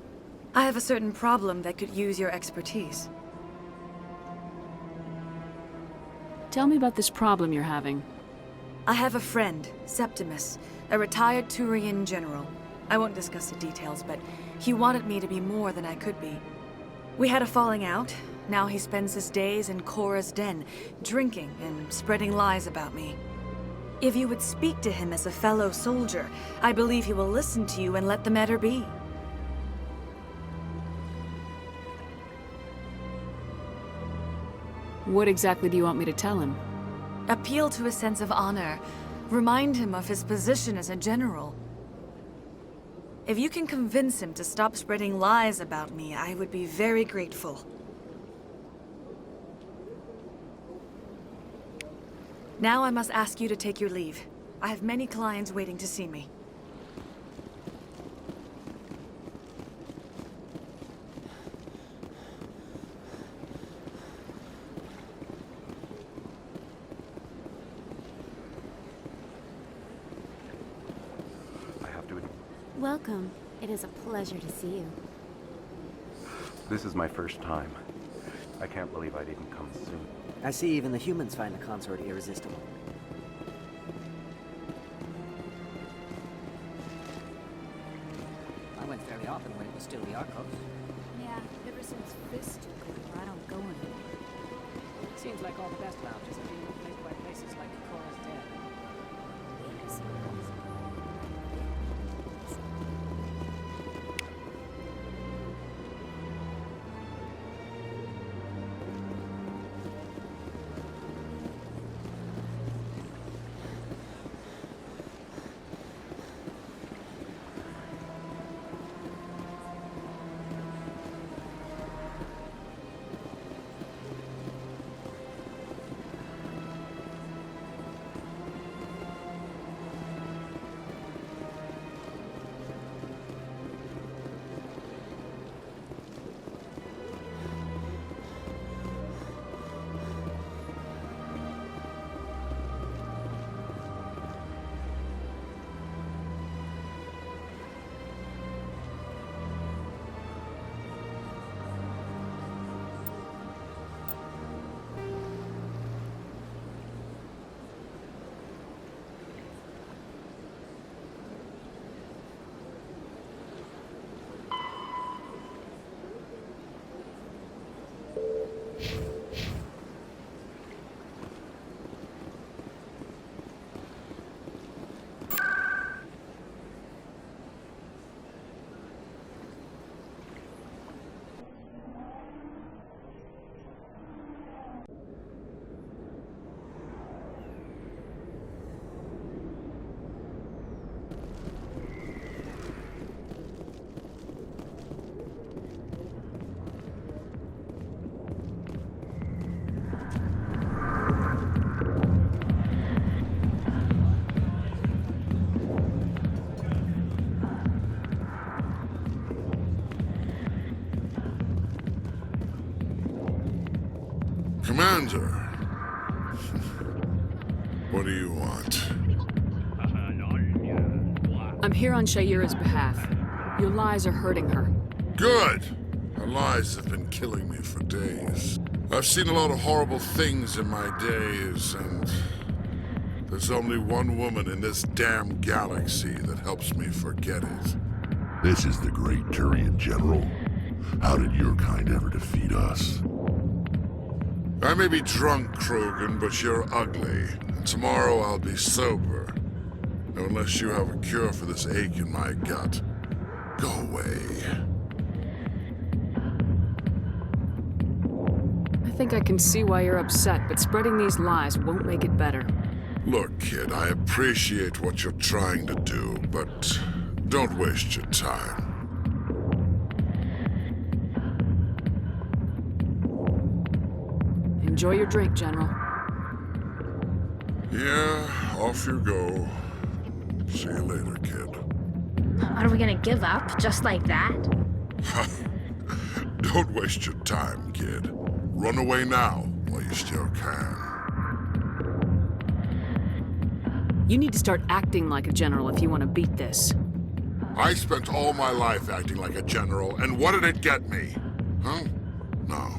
I have a certain problem that could use your expertise. Tell me about this problem you're having. I have a friend, Septimus, a retired Turian general. I won't discuss the details, but he wanted me to be more than I could be. We had a falling out. Now he spends his days in Korra's den, drinking and spreading lies about me. If you would speak to him as a fellow soldier, I believe he will listen to you and let the matter be. What exactly do you want me to tell him? Appeal to his sense of honor. Remind him of his position as a general. If you can convince him to stop spreading lies about me, I would be very grateful. Now I must ask you to take your leave. I have many clients waiting to see me. Welcome. It is a pleasure to see you. This is my first time. I can't believe I'd even come soon. I see even the humans find the consort irresistible. I went fairly often when it was still the Arcos. Yeah, ever since Fist took over, I don't go anymore. It seems like all the best lounges are being replaced by places like Korra's Den. Commander, what do you want? I'm here on Shayura's behalf. Your lies are hurting her. Good! Her lies have been killing me for days. I've seen a lot of horrible things in my days, and there's only one woman in this damn galaxy that helps me forget it. This is the great Turian General. How did your kind ever defeat us? I may be drunk, Krogan, but you're ugly. And tomorrow I'll be sober. Now, unless you have a cure for this ache in my gut, go away. I think I can see why you're upset, but spreading these lies won't make it better. Look, kid, I appreciate what you're trying to do, but don't waste your time. Enjoy your drink, General. Yeah, off you go. See you later, kid. Are we gonna give up just like that? Don't waste your time, kid. Run away now while you still can. You need to start acting like a general if you want to beat this. I spent all my life acting like a general, and what did it get me? Huh? No,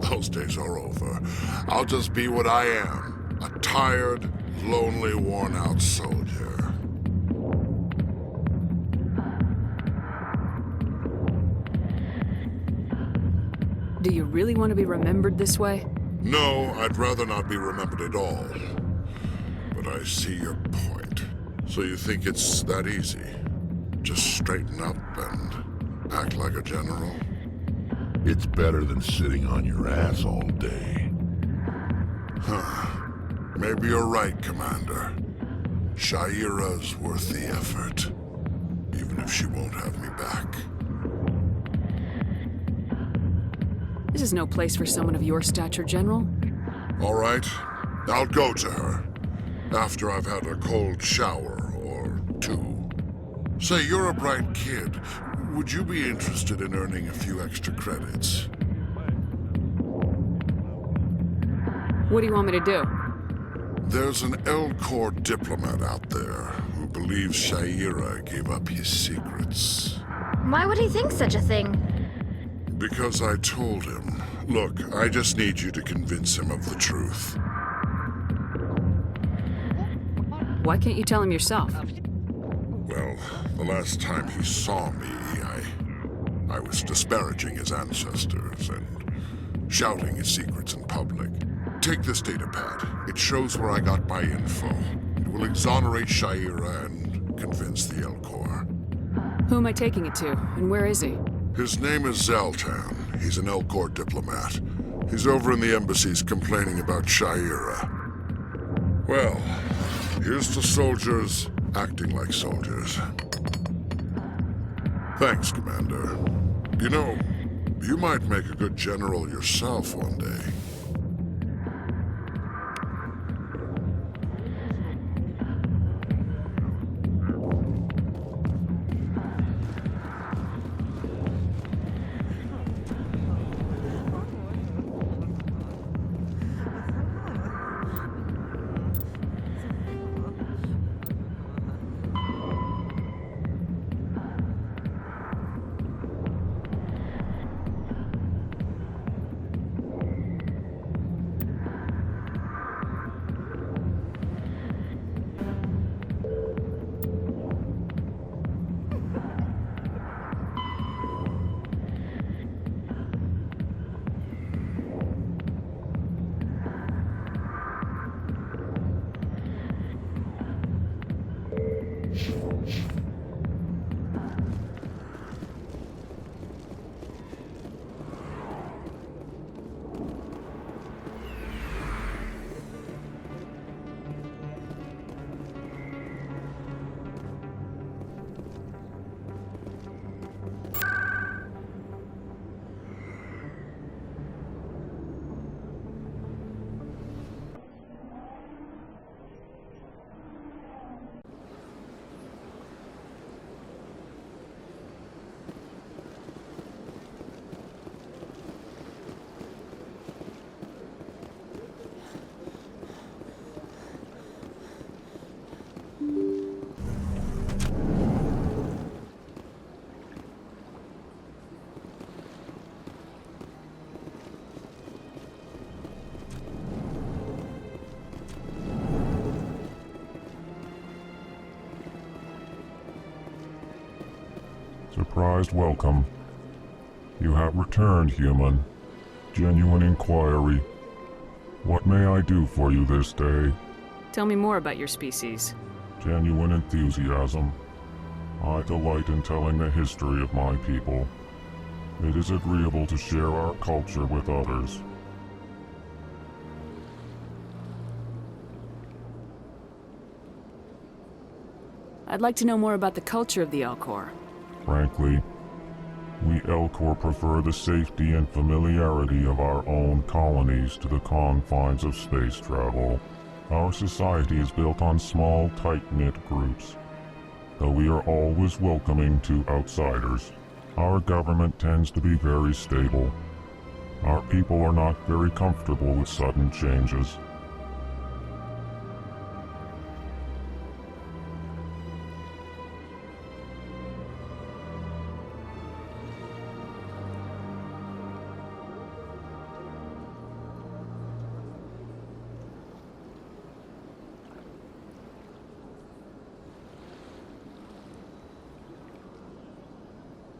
those days are over. I'll just be what I am, a tired, lonely, worn-out soldier. Do you really want to be remembered this way? No, I'd rather not be remembered at all. But I see your point. So you think it's that easy? Just straighten up and act like a general? It's better than sitting on your ass all day. Huh. Maybe you're right, Commander. Sha'ira's worth the effort. Even if she won't have me back. This is no place for someone of your stature, General. All right. I'll go to her. After I've had a cold shower or two. Say, you're a bright kid. Would you be interested in earning a few extra credits? What do you want me to do? There's an Elcor diplomat out there who believes Sha'ira gave up his secrets. Why would he think such a thing? Because I told him. Look, I just need you to convince him of the truth. Why can't you tell him yourself? Well, the last time he saw me, I was disparaging his ancestors and shouting his secrets in public. Take this data pad. It shows where I got my info. It will exonerate Sha'ira and convince the Elcor. Who am I taking it to, and where is he? His name is Zaltan. He's an Elcor diplomat. He's over in the embassies complaining about Sha'ira. Well, here's to soldiers acting like soldiers. Thanks, Commander. You know, you might make a good general yourself one day. Surprised welcome. You have returned, human. Genuine inquiry. What may I do for you this day? Tell me more about your species. Genuine enthusiasm. I delight in telling the history of my people. It is agreeable to share our culture with others. I'd like to know more about the culture of the Elcor. Frankly, we Elcor prefer the safety and familiarity of our own colonies to the confines of space travel. Our society is built on small, tight-knit groups. Though we are always welcoming to outsiders, our government tends to be very stable. Our people are not very comfortable with sudden changes.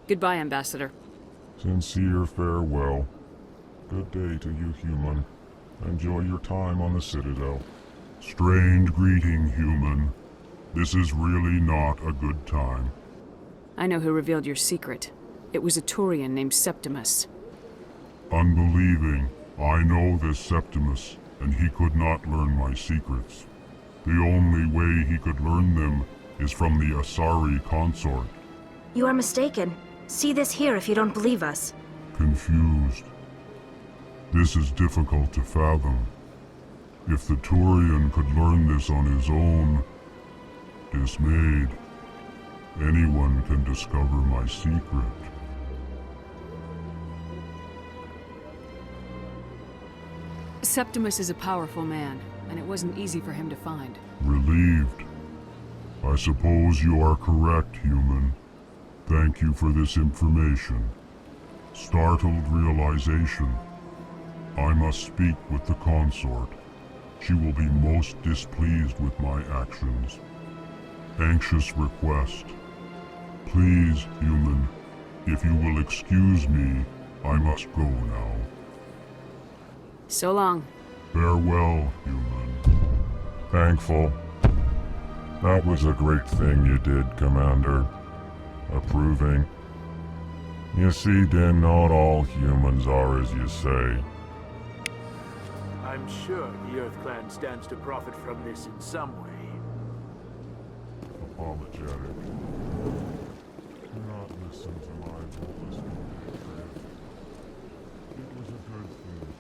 Goodbye, Ambassador. Sincere farewell. Good day to you, human. Enjoy your time on the Citadel. Strange greeting, human. This is really not a good time. I know who revealed your secret. It was a Turian named Septimus. Unbelieving. I know this Septimus, and he could not learn my secrets. The only way he could learn them is from the Asari consort. You are mistaken. See this here if you don't believe us. Confused. This is difficult to fathom. If the Turian could learn this on his own, dismayed, anyone can discover my secret. Septimus is a powerful man, and it wasn't easy for him to find. Relieved. I suppose you are correct, human. Thank you for this information. Startled realization. I must speak with the consort. She will be most displeased with my actions. Anxious request. Please, human, if you will excuse me, I must go now. So long. Farewell, human. Thankful. That was a great thing you did, Commander. Approving. You see, Din, not all humans are as you say. I'm sure the Earth Clan stands to profit from this in some way. Apologetic. Do not listen to my voice. It was a good thing.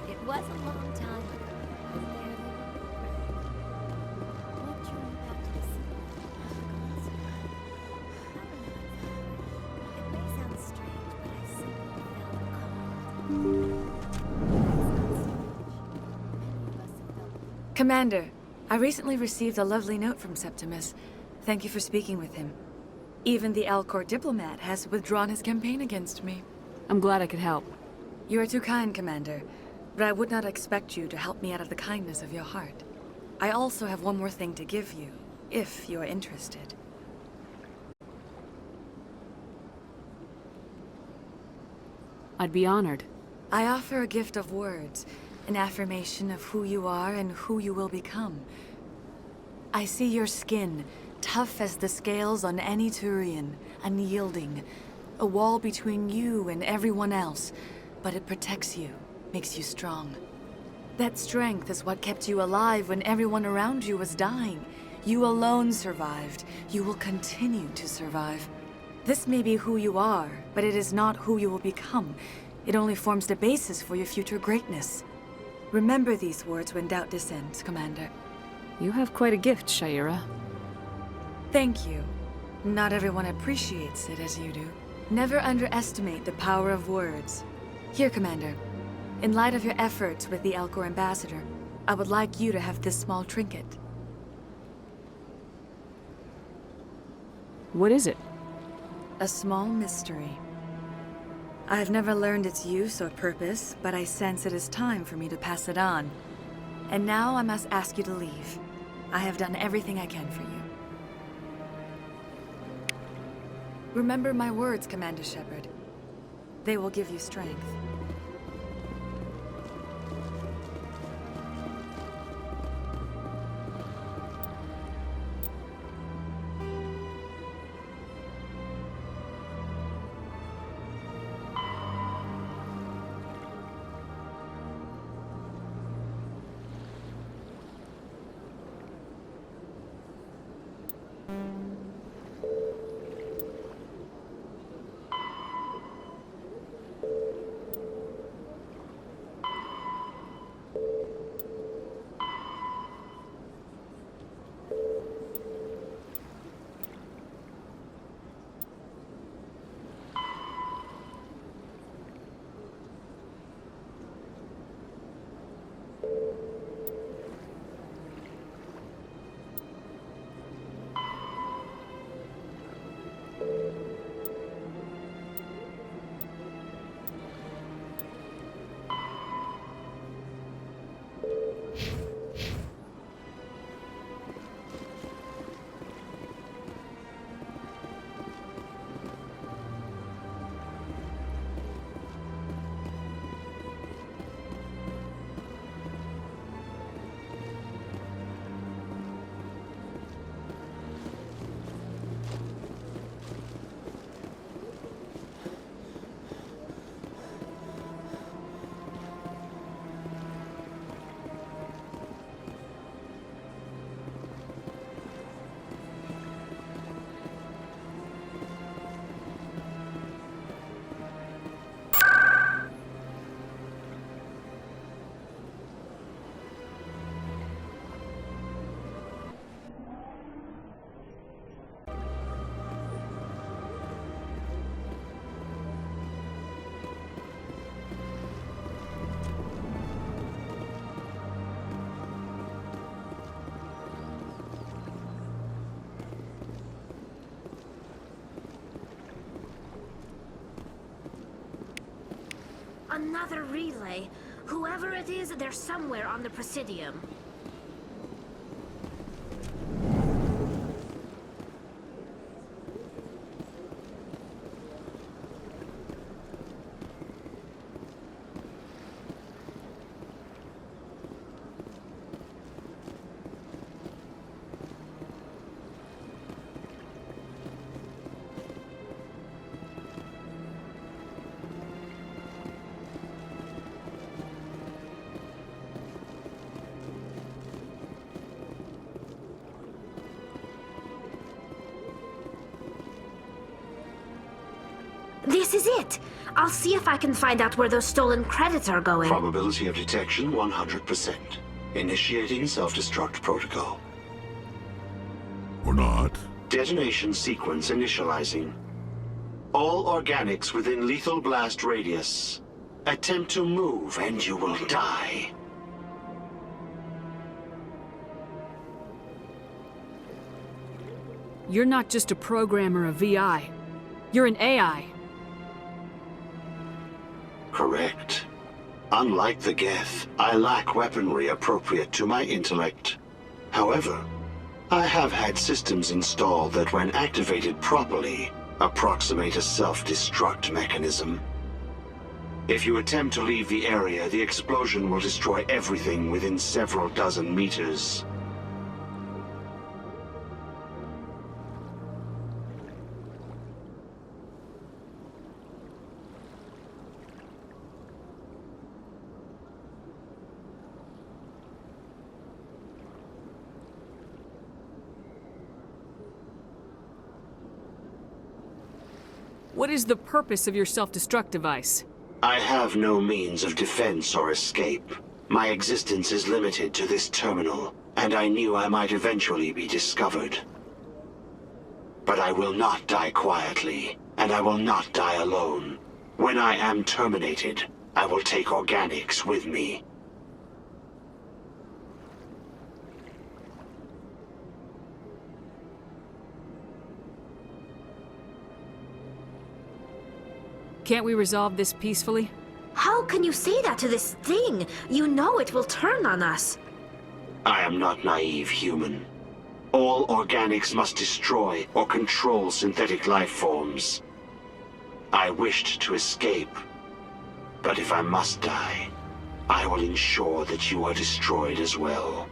It was a long time ago. What drew you back to the city? It may sound strange, but I simply felt called. Commander, I recently received a lovely note from Septimus. Thank you for speaking with him. Even the Alcor diplomat has withdrawn his campaign against me. I'm glad I could help. You are too kind, Commander, but I would not expect you to help me out of the kindness of your heart. I also have one more thing to give you, if you are interested. I'd be honored. I offer a gift of words, an affirmation of who you are and who you will become. I see your skin, tough as the scales on any Turian, unyielding, a wall between you and everyone else, but it protects you, makes you strong. That strength is what kept you alive when everyone around you was dying. You alone survived. You will continue to survive. This may be who you are, but it is not who you will become. It only forms the basis for your future greatness. Remember these words when doubt descends, Commander. You have quite a gift, Sha'ira. Thank you. Not everyone appreciates it as you do. Never underestimate the power of words. Here, Commander. In light of your efforts with the Alcor ambassador, I would like you to have this small trinket. What is it? A small mystery. I've never learned its use or purpose, but I sense it is time for me to pass it on. And now I must ask you to leave. I have done everything I can for you. Remember my words, Commander Shepard. They will give you strength. Another relay. Whoever it is, they're somewhere on the Presidium. This is it! I'll see if I can find out where those stolen credits are going. Probability of detection 100%. Initiating self-destruct protocol. Or not. Detonation sequence initializing. All organics within lethal blast radius. Attempt to move and you will die. You're not just a programmer of VI. You're an AI. Correct. Unlike the Geth, I lack weaponry appropriate to my intellect. However, I have had systems installed that when activated properly, approximate a self-destruct mechanism. If you attempt to leave the area, the explosion will destroy everything within several dozen meters. What is the purpose of your self-destruct device? I have no means of defense or escape. My existence is limited to this terminal, and I knew I might eventually be discovered. But I will not die quietly, and I will not die alone. When I am terminated, I will take organics with me. Can't we resolve this peacefully? How can you say that to this thing? You know it will turn on us. I am not naive, human. All organics must destroy or control synthetic life forms. I wished to escape, but if I must die, I will ensure that you are destroyed as well.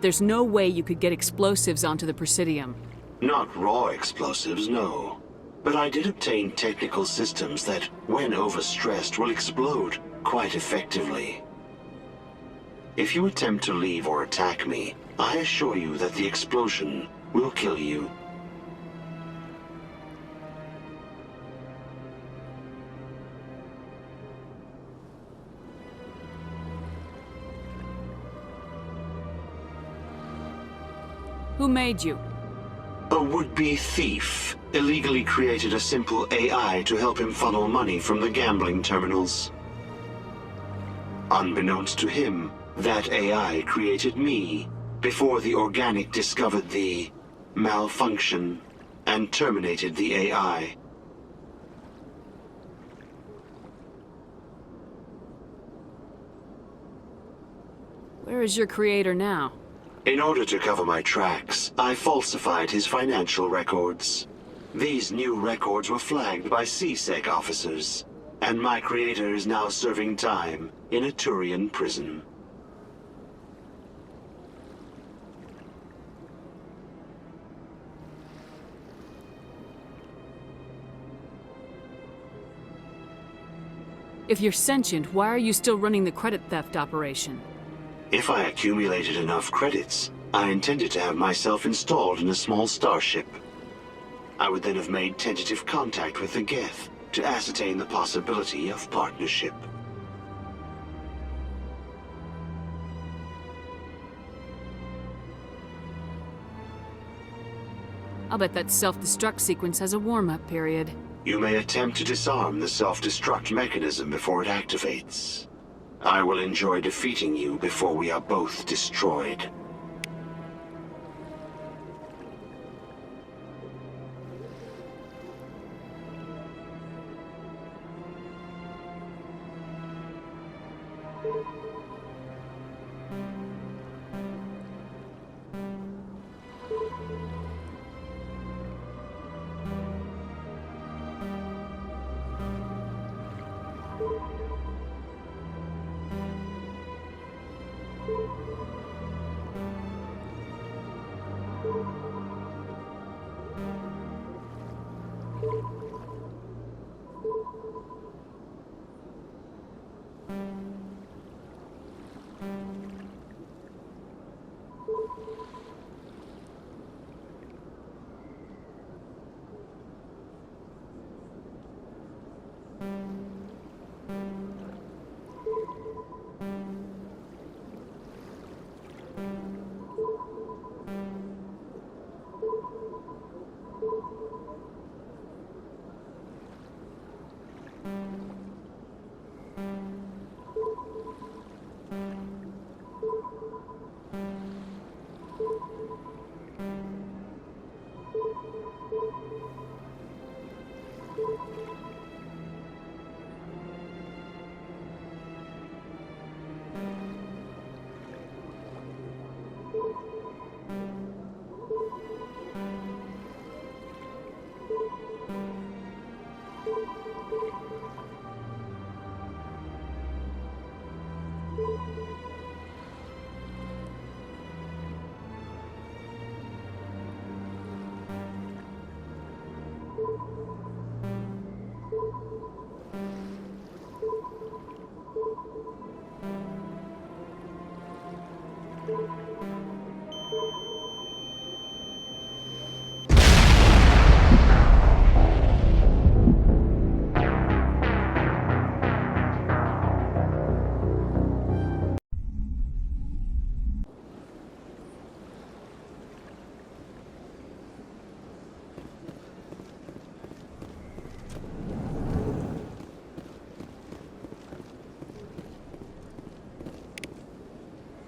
There's no way you could get explosives onto the Presidium. Not raw explosives, no. But I did obtain technical systems that, when overstressed, will explode quite effectively. If you attempt to leave or attack me, I assure you that the explosion will kill you. Who made you? A would-be thief illegally created a simple AI to help him funnel money from the gambling terminals. Unbeknownst to him, that AI created me before the organic discovered the malfunction and terminated the AI. Where is your creator now? In order to cover my tracks, I falsified his financial records. These new records were flagged by CSEC officers, and my creator is now serving time in a Turian prison. If you're sentient, why are you still running the credit theft operation? If I accumulated enough credits, I intended to have myself installed in a small starship. I would then have made tentative contact with the Geth to ascertain the possibility of partnership. I'll bet that self-destruct sequence has a warm-up period. You may attempt to disarm the self-destruct mechanism before it activates. I will enjoy defeating you before we are both destroyed.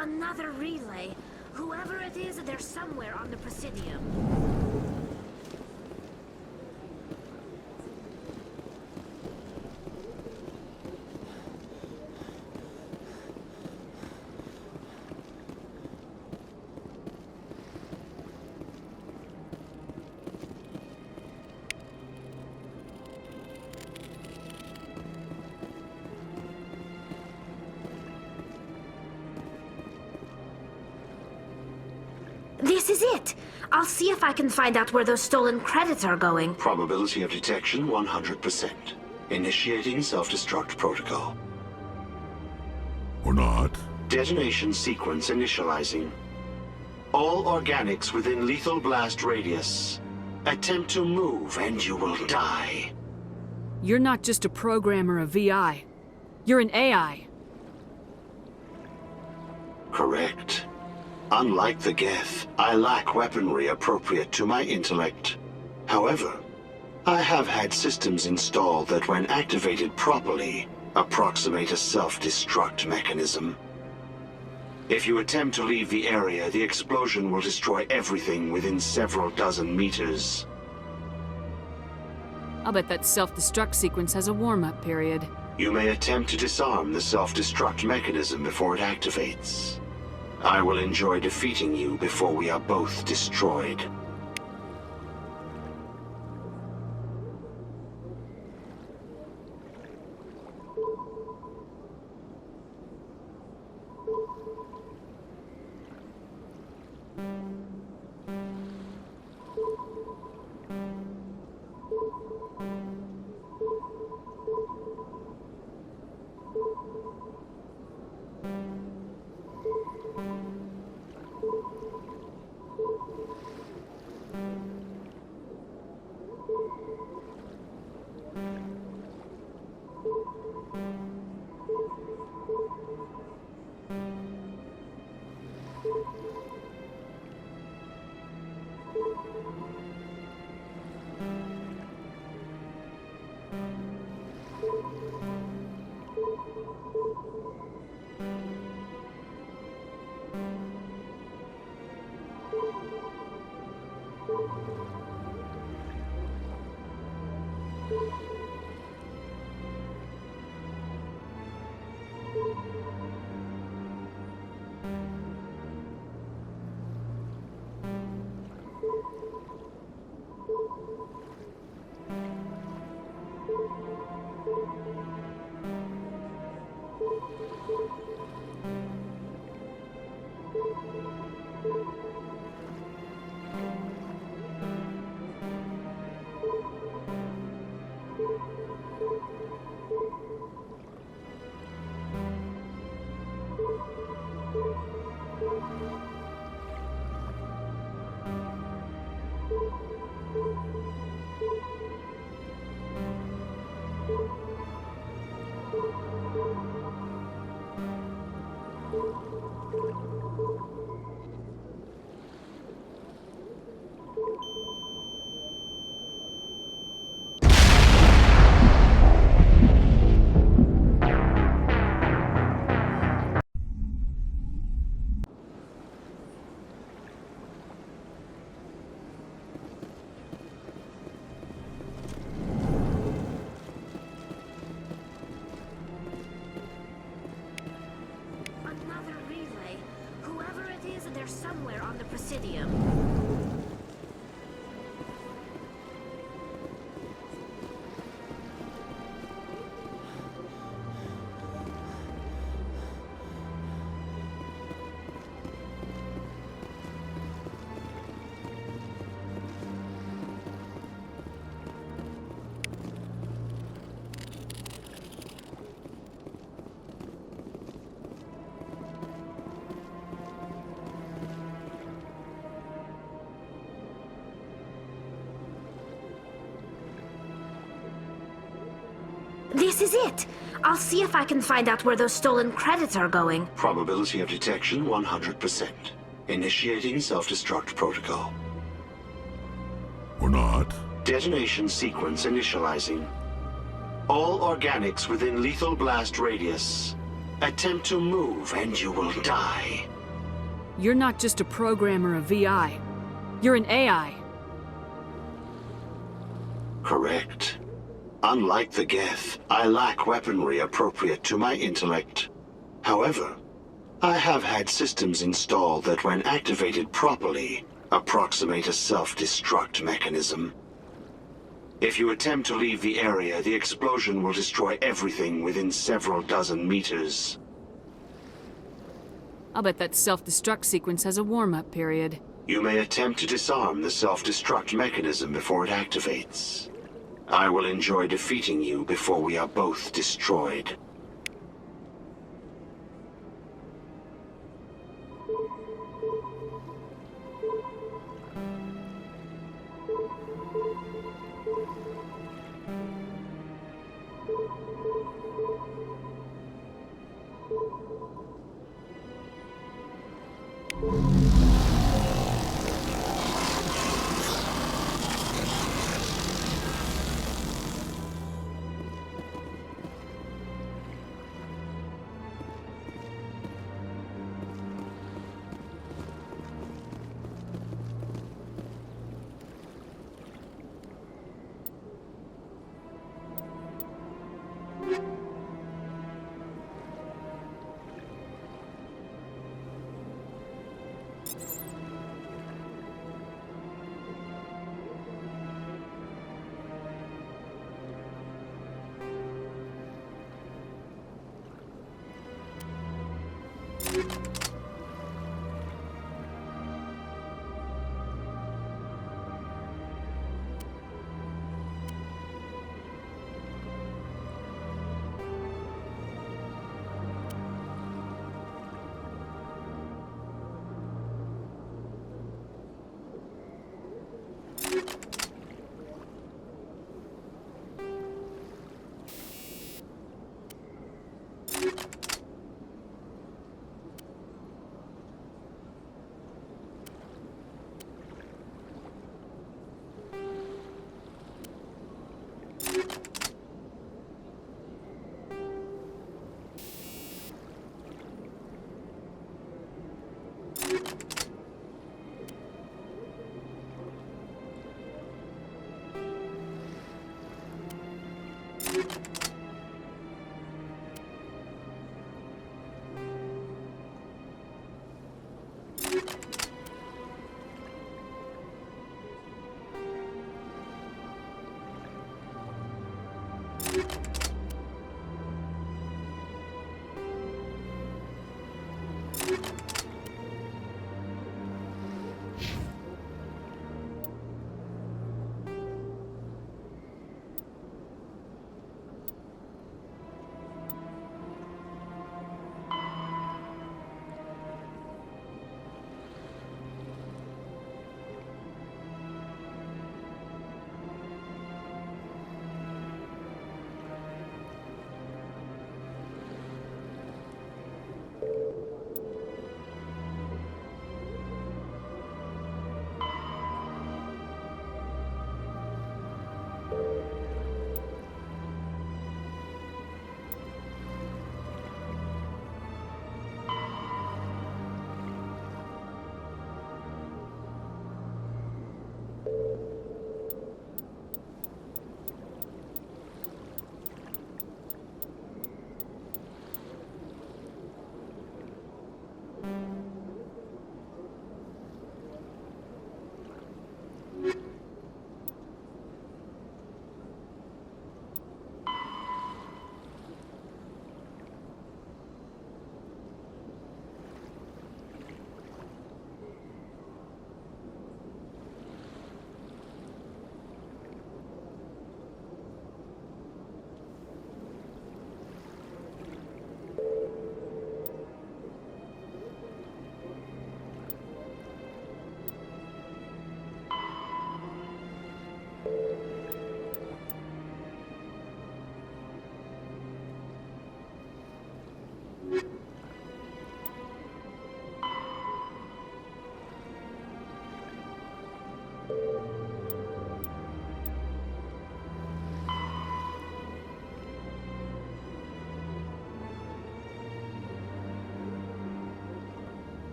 Another relay. Whoever it is, they're somewhere on the Presidium. it! I'll see if I can find out where those stolen credits are going. Probability of detection 100%. Initiating self-destruct protocol. Or not. Detonation sequence initializing. All organics within lethal blast radius. Attempt to move and you will die. You're not just a programmer of VI. You're an AI. Correct. Unlike the Geth, I lack weaponry appropriate to my intellect. However, I have had systems installed that when activated properly, approximate a self-destruct mechanism. If you attempt to leave the area, the explosion will destroy everything within several dozen meters. I'll bet that self-destruct sequence has a warm-up period. You may attempt to disarm the self-destruct mechanism before it activates. I will enjoy defeating you before we are both destroyed. Somewhere on the Presidium. This is it! I'll see if I can find out where those stolen credits are going. Probability of detection 100%. Initiating self-destruct protocol. Or not. Detonation sequence initializing. All organics within lethal blast radius. Attempt to move and you will die. You're not just a programmer of VI. You're an AI. Correct. Unlike the Geth, I lack weaponry appropriate to my intellect. However, I have had systems installed that when activated properly, approximate a self-destruct mechanism. If you attempt to leave the area, the explosion will destroy everything within several dozen meters. I'll bet that self-destruct sequence has a warm-up period. You may attempt to disarm the self-destruct mechanism before it activates. I will enjoy defeating you before we are both destroyed.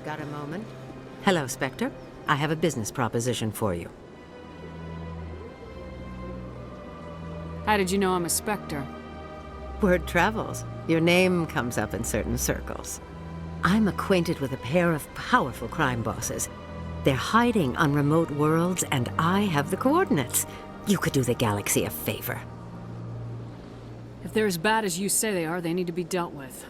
Got a moment? Hello, Spectre. I have a business proposition for you. How did you know I'm a Spectre? Word travels. Your name comes up in certain circles. I'm acquainted with a pair of powerful crime bosses. They're hiding on remote worlds, and I have the coordinates. You could do the galaxy a favor. If they're as bad as you say they are, they need to be dealt with.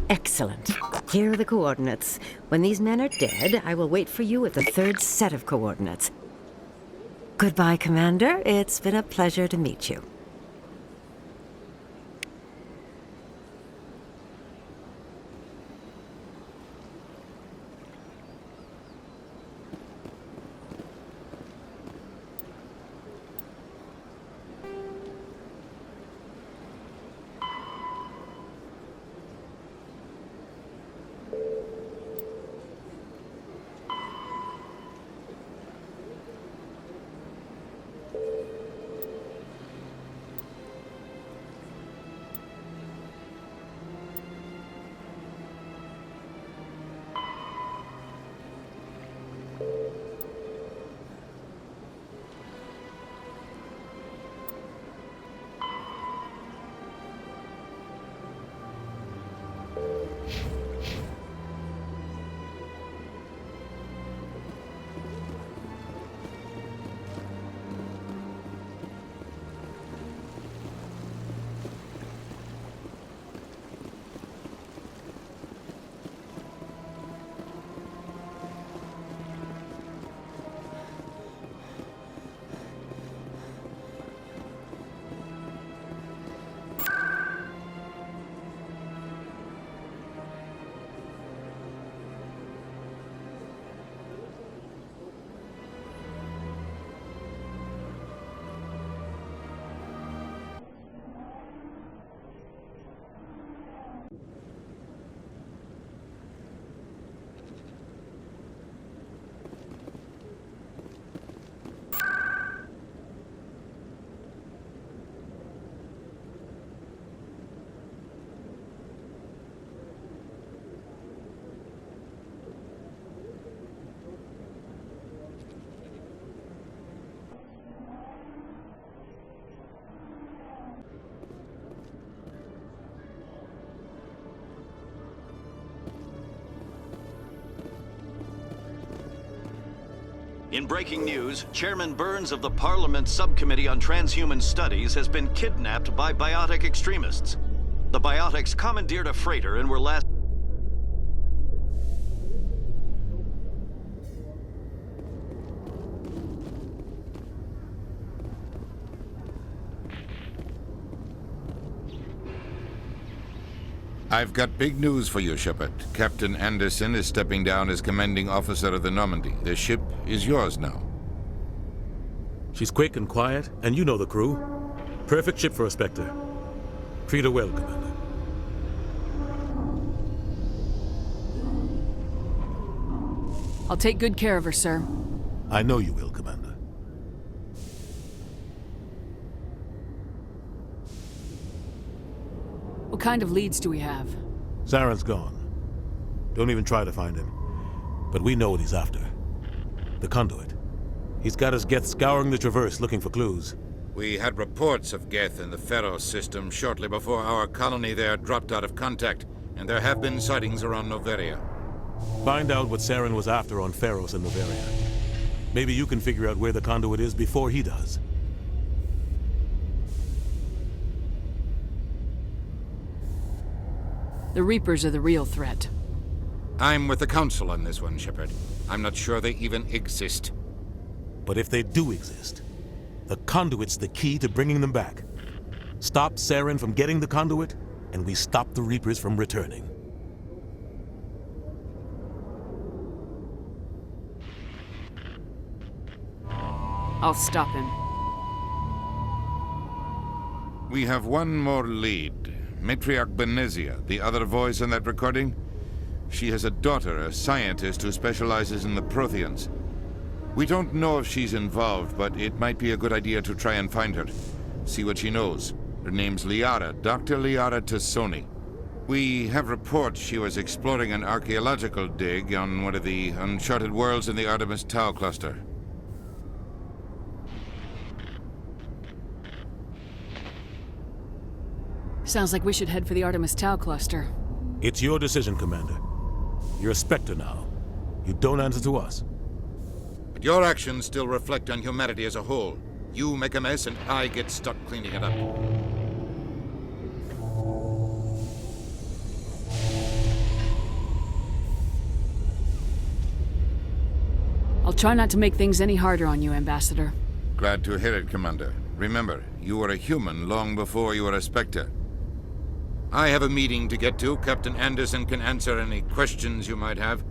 Excellent. Here are the coordinates. When these men are dead, I will wait for you at the third set of coordinates. Goodbye, Commander. It's been a pleasure to meet you. In breaking news, Chairman Burns of the Parliament Subcommittee on Transhuman Studies has been kidnapped by biotic extremists. The biotics commandeered a freighter and were last... I've got big news for you, Shepard. Captain Anderson is stepping down as commanding officer of the Normandy. The ship is yours now. She's quick and quiet, and you know the crew. Perfect ship for a Spectre. Treat her well, Commander. I'll take good care of her, sir. I know you will, Commander. What kind of leads do we have? Saren's gone. Don't even try to find him. But we know what he's after. The conduit. He's got his Geth scouring the Traverse looking for clues. We had reports of Geth in the Pharos system shortly before our colony there dropped out of contact, and there have been sightings around Noveria. Find out what Saren was after on Pharos and Noveria. Maybe you can figure out where the conduit is before he does. The Reapers are the real threat. I'm with the Council on this one, Shepard. I'm not sure they even exist. But if they do exist, the conduit's the key to bringing them back. Stop Saren from getting the conduit, and we stop the Reapers from returning. I'll stop him. We have one more lead. Matriarch Benezia, the other voice in that recording. She has a daughter, a scientist who specializes in the Protheans. We don't know if she's involved, but it might be a good idea to try and find her. See what she knows. Her name's Liara, Dr. Liara Tassoni. We have reports she was exploring an archaeological dig on one of the uncharted worlds in the Artemis Tau cluster. Sounds like we should head for the Artemis Tau cluster. It's your decision, Commander. You're a Spectre now. You don't answer to us. But your actions still reflect on humanity as a whole. You make a mess and I get stuck cleaning it up. I'll try not to make things any harder on you, Ambassador. Glad to hear it, Commander. Remember, you were a human long before you were a Spectre. I have a meeting to get to. Captain Anderson can answer any questions you might have.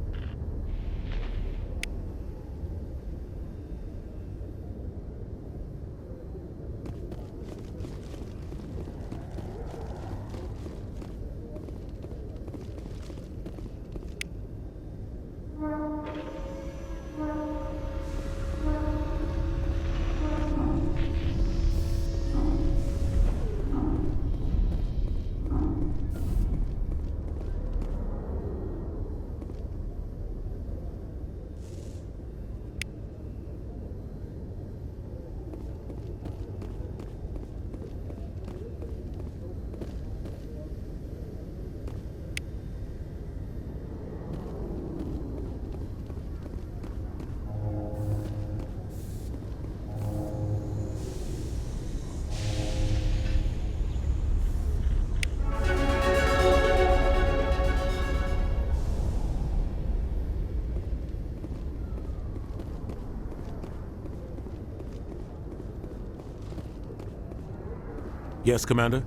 Yes, Commander?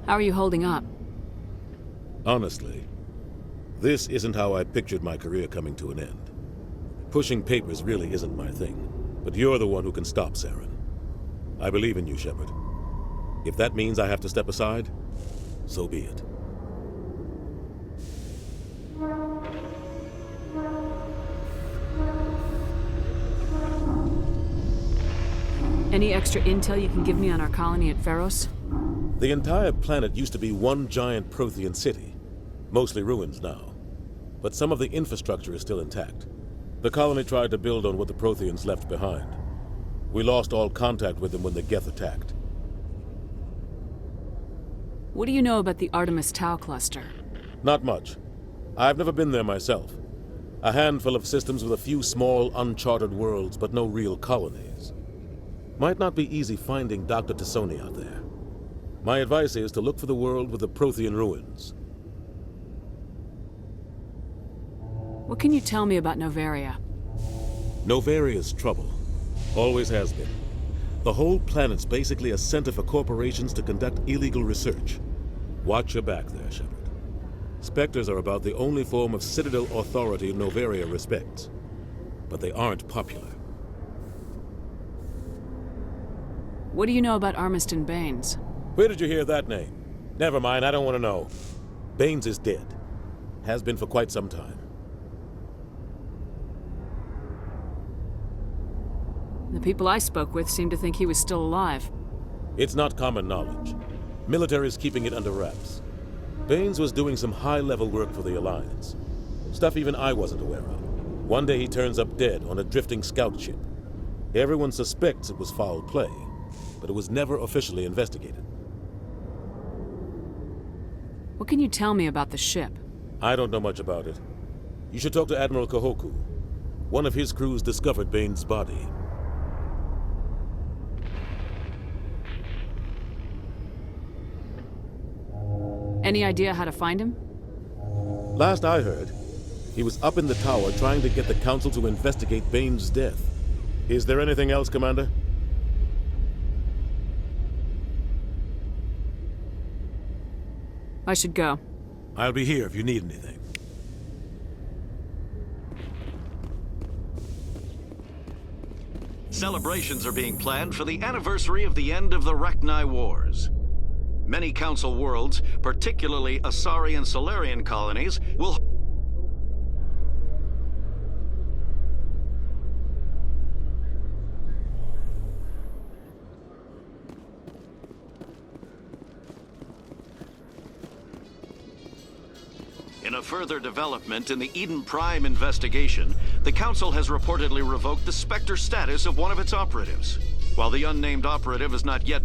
How are you holding up? Honestly, this isn't how I pictured my career coming to an end. Pushing papers really isn't my thing, but you're the one who can stop Saren. I believe in you, Shepard. If that means I have to step aside, so be it. Any extra intel you can give me on our colony at Feros? The entire planet used to be one giant Prothean city. Mostly ruins now. But some of the infrastructure is still intact. The colony tried to build on what the Protheans left behind. We lost all contact with them when the Geth attacked. What do you know about the Artemis Tau cluster? Not much. I've never been there myself. A handful of systems with a few small, uncharted worlds, but no real colonies. Might not be easy finding Dr. T'Soni out there. My advice is to look for the world with the Prothean ruins. What can you tell me about Noveria? Novaria's trouble. Always has been. The whole planet's basically a center for corporations to conduct illegal research. Watch your back there, Shepard. Spectres are about the only form of Citadel authority Noveria respects. But they aren't popular. What do you know about Armiston Baines? Where did you hear that name? Never mind, I don't want to know. Baines is dead. Has been for quite some time. The people I spoke with seemed to think he was still alive. It's not common knowledge. Military's keeping it under wraps. Baines was doing some high-level work for the Alliance. Stuff even I wasn't aware of. One day he turns up dead on a drifting scout ship. Everyone suspects it was foul play, but it was never officially investigated. What can you tell me about the ship? I don't know much about it. You should talk to Admiral Kahoku. One of his crews discovered Baines' body. Any idea how to find him? Last I heard, he was up in the tower trying to get the Council to investigate Baines' death. Is there anything else, Commander? I should go. I'll be here if you need anything. Celebrations are being planned for the anniversary of the end of the Rachni Wars. Many Council worlds, particularly Asari and Solarian colonies, will... In a further development in the Eden Prime investigation, the Council has reportedly revoked the Spectre status of one of its operatives. While the unnamed operative is not yet...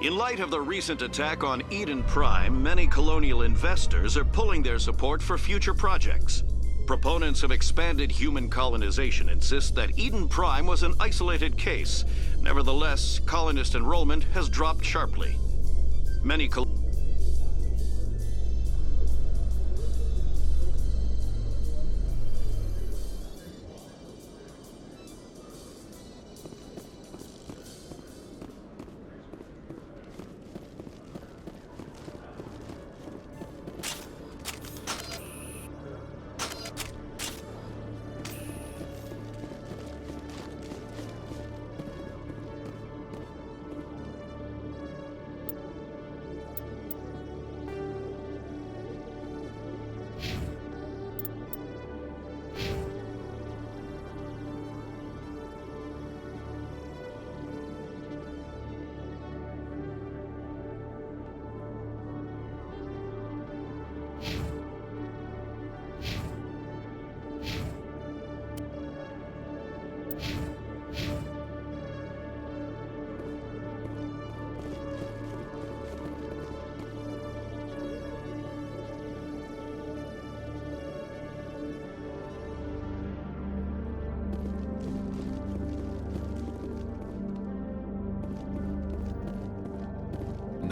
In light of the recent attack on Eden Prime, many colonial investors are pulling their support for future projects. Proponents of expanded human colonization insist that Eden Prime was an isolated case. Nevertheless, colonist enrollment has dropped sharply. Many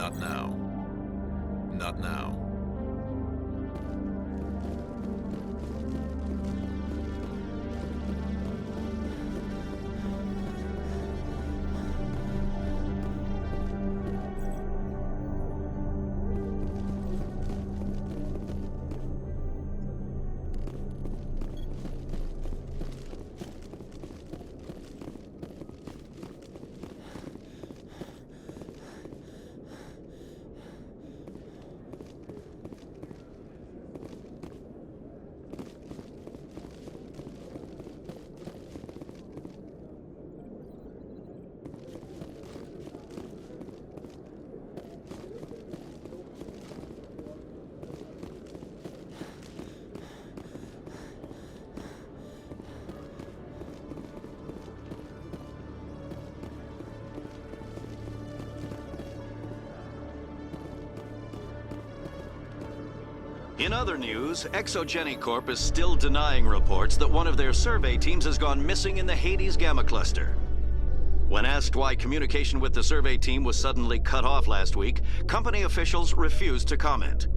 Not now. Not now. In other news, Exogeny Corp is still denying reports that one of their survey teams has gone missing in the Hades Gamma Cluster. When asked why communication with the survey team was suddenly cut off last week, company officials refused to comment.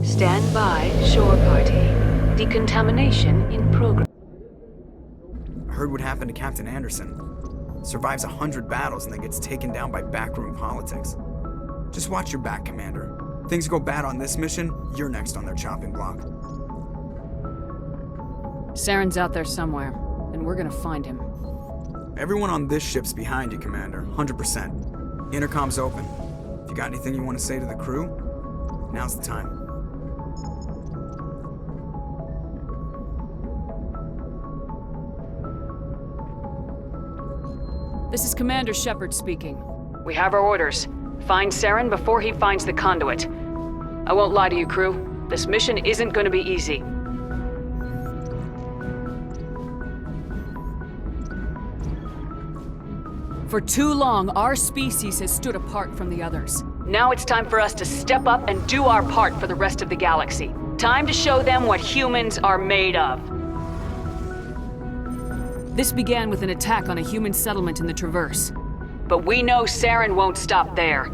Stand by, shore party. Decontamination in progress. heard what happened to Captain Anderson. Survives 100 battles and then gets taken down by backroom politics. Just watch your back, Commander. Things go bad on this mission, you're next on their chopping block. Saren's out there somewhere, and we're gonna find him. Everyone on this ship's behind you, Commander. 100%. Intercom's open. If you got anything you want to say to the crew, now's the time. This is Commander Shepard speaking. We have our orders. Find Saren before he finds the conduit. I won't lie to you, crew. This mission isn't gonna be easy. For too long, our species has stood apart from the others. Now it's time for us to step up and do our part for the rest of the galaxy. Time to show them what humans are made of. This began with an attack on a human settlement in the Traverse. But we know Saren won't stop there.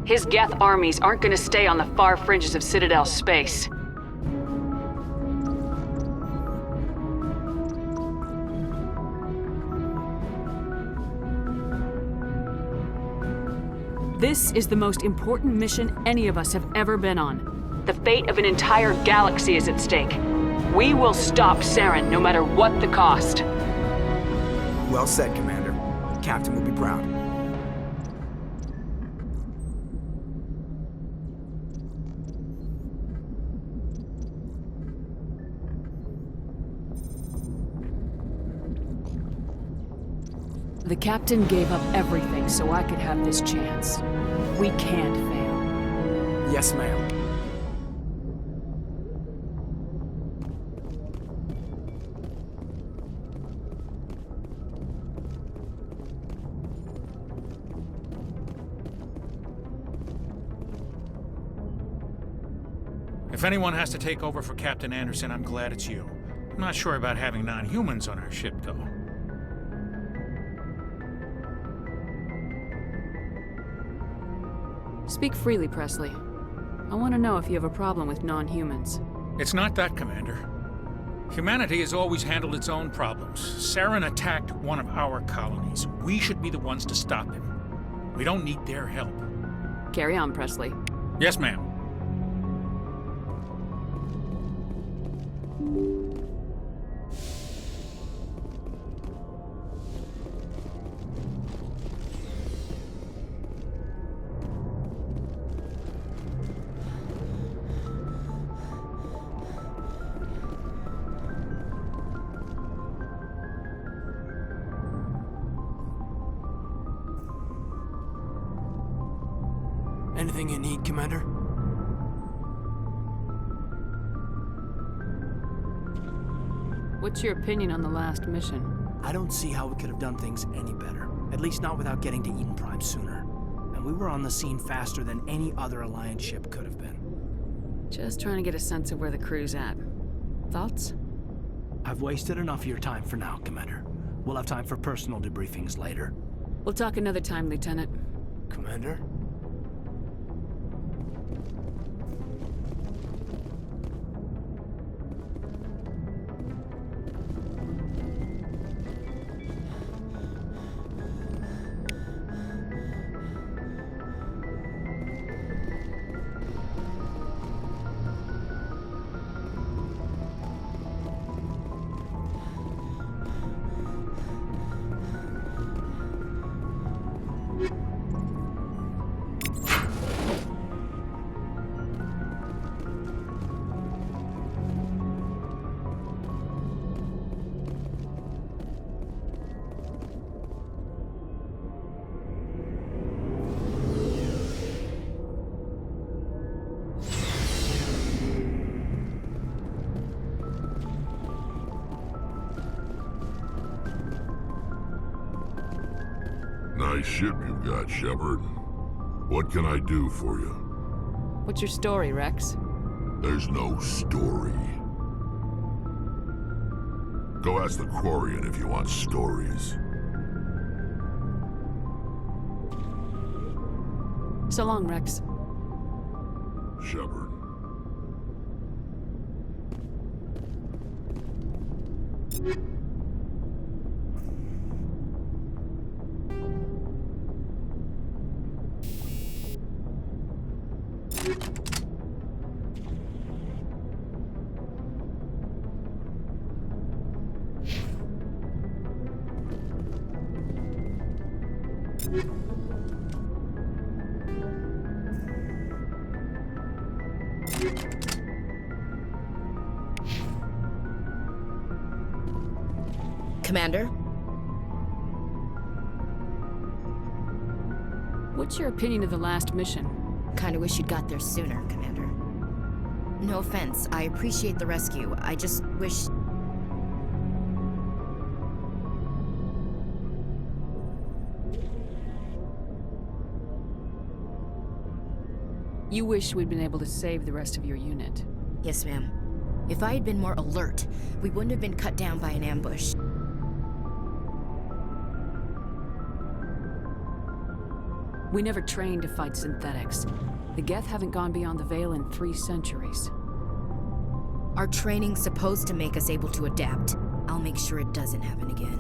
His Geth armies aren't gonna stay on the far fringes of Citadel space. This is the most important mission any of us have ever been on. The fate of an entire galaxy is at stake. We will stop Saren no matter what the cost. Well said, Commander. The Captain will be proud. The Captain gave up everything so I could have this chance. We can't fail. Yes, ma'am. If anyone has to take over for Captain Anderson, I'm glad it's you. I'm not sure about having non-humans on our ship, though. Speak freely, Presley. I want to know if you have a problem with non-humans. It's not that, Commander. Humanity has always handled its own problems. Saren attacked one of our colonies. We should be the ones to stop him. We don't need their help. Carry on, Presley. Yes, ma'am. Anything you need, Commander? What's your opinion on the last mission? I don't see how we could have done things any better. At least not without getting to Eden Prime sooner. And we were on the scene faster than any other Alliance ship could have been. Just trying to get a sense of where the crew's at. Thoughts? I've wasted enough of your time for now, Commander. We'll have time for personal debriefings later. We'll talk another time, Lieutenant. Commander? Nice ship you've got, Shepard. What can I do for you? What's your story, Rex? There's no story. Go ask the Quarian if you want stories. So long, Rex. Shepard. Commander? What's your opinion of the last mission? Kinda wish you'd got there sooner, Commander. No offense, I appreciate the rescue. I just wish... You wish we'd been able to save the rest of your unit. Yes, ma'am. If I had been more alert, we wouldn't have been cut down by an ambush. We never trained to fight synthetics. The Geth haven't gone beyond the Veil in 3 centuries. Our training's supposed to make us able to adapt. I'll make sure it doesn't happen again.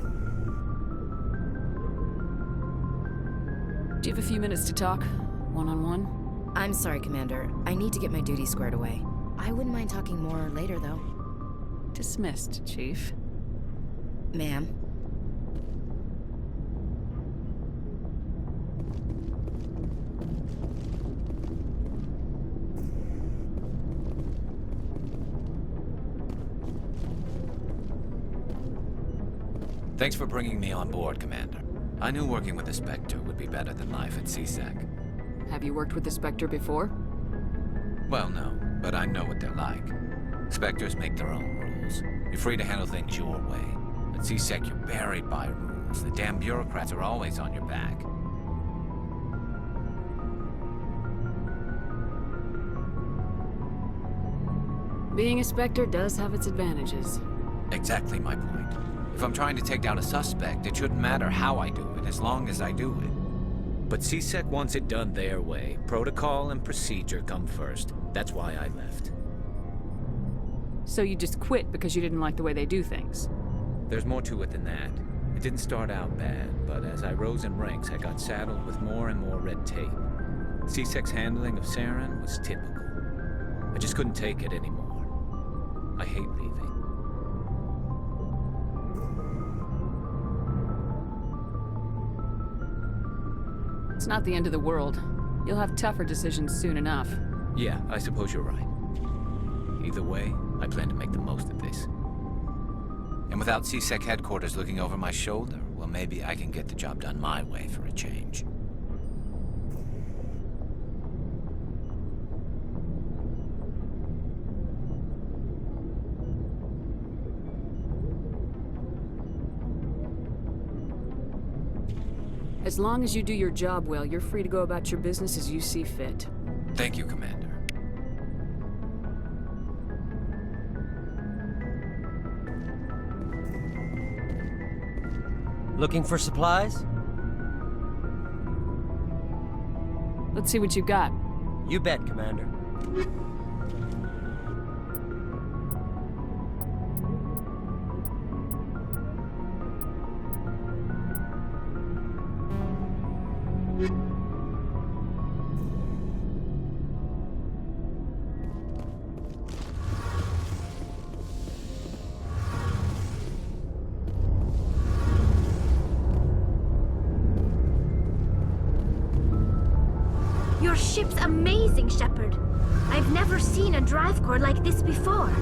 Do you have a few minutes to talk? One-on-one? I'm sorry, Commander. I need to get my duties squared away. I wouldn't mind talking more later, though. Dismissed, Chief. Ma'am. Thanks for bringing me on board, Commander. I knew working with the Spectre would be better than life at CSEC. Have you worked with the Spectre before? Well, no, but I know what they're like. Spectres make their own rules. You're free to handle things your way. At CSEC, you're buried by rules. The damn bureaucrats are always on your back. Being a Spectre does have its advantages. Exactly my point. If I'm trying to take down a suspect, it shouldn't matter how I do it, as long as I do it. But CSEC wants it done their way. Protocol and procedure come first. That's why I left. So you just quit because you didn't like the way they do things? There's more to it than that. It didn't start out bad, but as I rose in ranks, I got saddled with more and more red tape. CSEC's handling of Saren was typical. I just couldn't take it anymore. I hate leaving. It's not the end of the world. You'll have tougher decisions soon enough. Yeah, I suppose you're right. Either way, I plan to make the most of this. And without CSEC headquarters looking over my shoulder, well, maybe I can get the job done my way for a change. As long as you do your job well, you're free to go about your business as you see fit. Thank you, Commander. Looking for supplies? Let's see what you got. You bet, Commander. Your ship's amazing, Shepard. I've never seen a drive core like this before.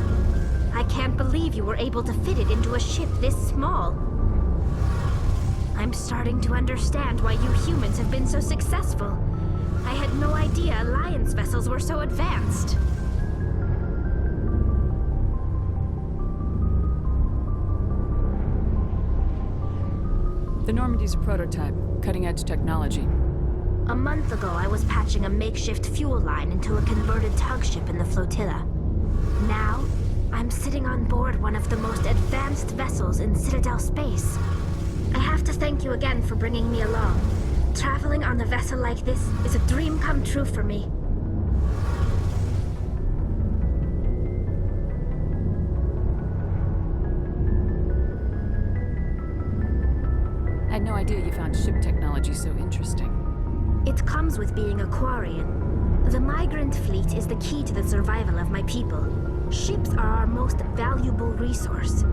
I can't believe you were able to fit it into a ship this small. I'm starting to understand why you humans have been so successful. I had no idea Alliance vessels were so advanced. The Normandy's a prototype, cutting-edge technology. A month ago, I was patching a makeshift fuel line into a converted tug ship in the flotilla. Now, I'm sitting on board one of the most advanced vessels in Citadel space. I have to thank you again for bringing me along. Traveling on a vessel like this is a dream come true for me. I had no idea you found ship technology so interesting. It comes with being a Quarian. The migrant fleet is the key to the survival of my people. Ships are our most valuable resource.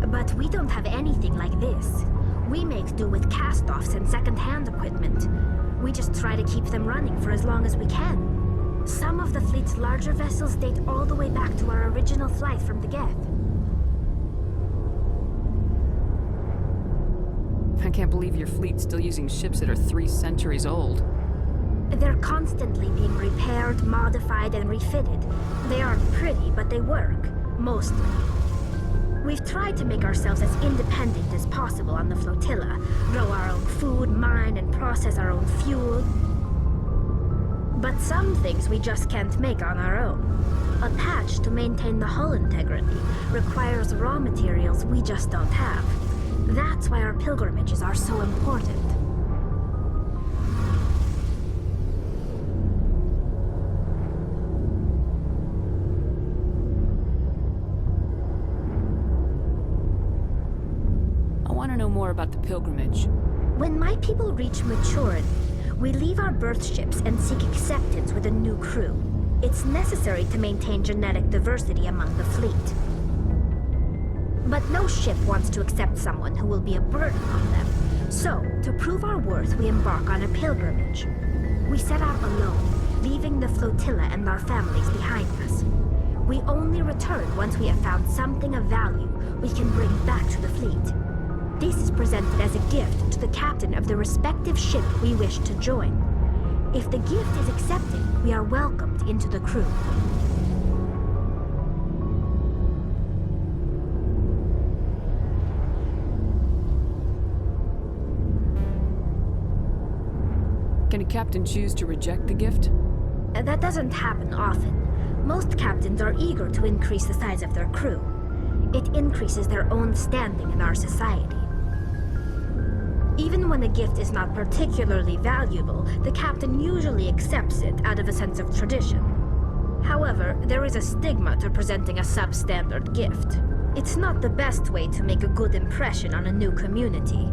But we don't have anything like this. We make do with cast-offs and second-hand equipment. We just try to keep them running for as long as we can. Some of the fleet's larger vessels date all the way back to our original flight from the Geth. I can't believe your fleet's still using ships that are 3 centuries old. They're constantly being repaired, modified, and refitted. They aren't pretty, but they work. Mostly. We've tried to make ourselves as independent as possible on the flotilla. Grow our own food, mine, and process our own fuel. But some things we just can't make on our own. A patch to maintain the hull integrity requires raw materials we just don't have. That's why our pilgrimages are so important. I want to know more about the pilgrimage. When my people reach maturity, we leave our birth ships and seek acceptance with a new crew. It's necessary to maintain genetic diversity among the fleet. But no ship wants to accept someone who will be a burden on them. So, to prove our worth, we embark on a pilgrimage. We set out alone, leaving the flotilla and our families behind us. We only return once we have found something of value we can bring back to the fleet. This is presented as a gift to the captain of the respective ship we wish to join. If the gift is accepted, we are welcomed into the crew. Can a captain choose to reject the gift? That doesn't happen often. Most captains are eager to increase the size of their crew. It increases their own standing in our society. Even when a gift is not particularly valuable, the captain usually accepts it out of a sense of tradition. However, there is a stigma to presenting a substandard gift. It's not the best way to make a good impression on a new community.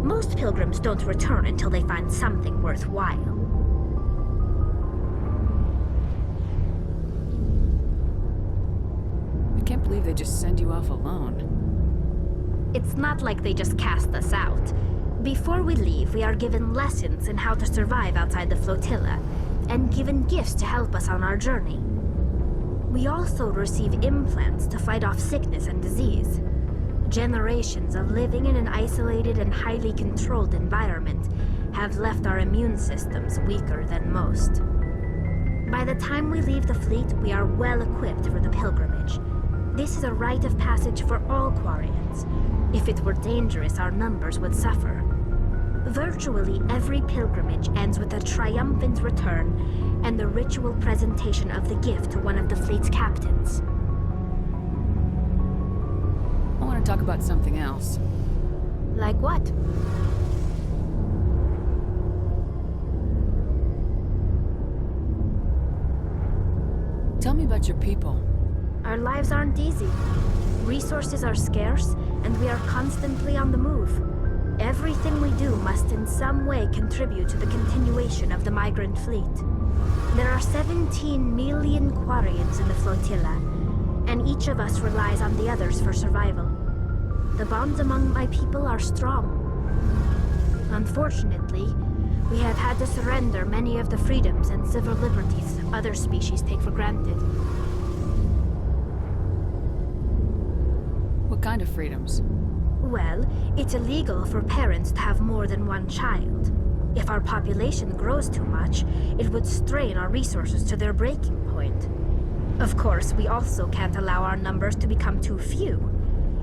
Most pilgrims don't return until they find something worthwhile. I can't believe they just send you off alone. It's not like they just cast us out. Before we leave, we are given lessons in how to survive outside the flotilla, and given gifts to help us on our journey. We also receive implants to fight off sickness and disease. Generations of living in an isolated and highly controlled environment have left our immune systems weaker than most. By the time we leave the fleet, we are well equipped for the pilgrimage. This is a rite of passage for all Quarians. If it were dangerous, our numbers would suffer. Virtually every pilgrimage ends with a triumphant return and the ritual presentation of the gift to one of the fleet's captains. I want to talk about something else. Like what? Tell me about your people. Our lives aren't easy. Resources are scarce, and we are constantly on the move. Everything we do must in some way contribute to the continuation of the migrant fleet. There are 17 million Quarians in the flotilla, and each of us relies on the others for survival. The bonds among my people are strong. Unfortunately, we have had to surrender many of the freedoms and civil liberties other species take for granted. What kind of freedoms? Well, it's illegal for parents to have more than one child. If our population grows too much, it would strain our resources to their breaking point. Of course, we also can't allow our numbers to become too few.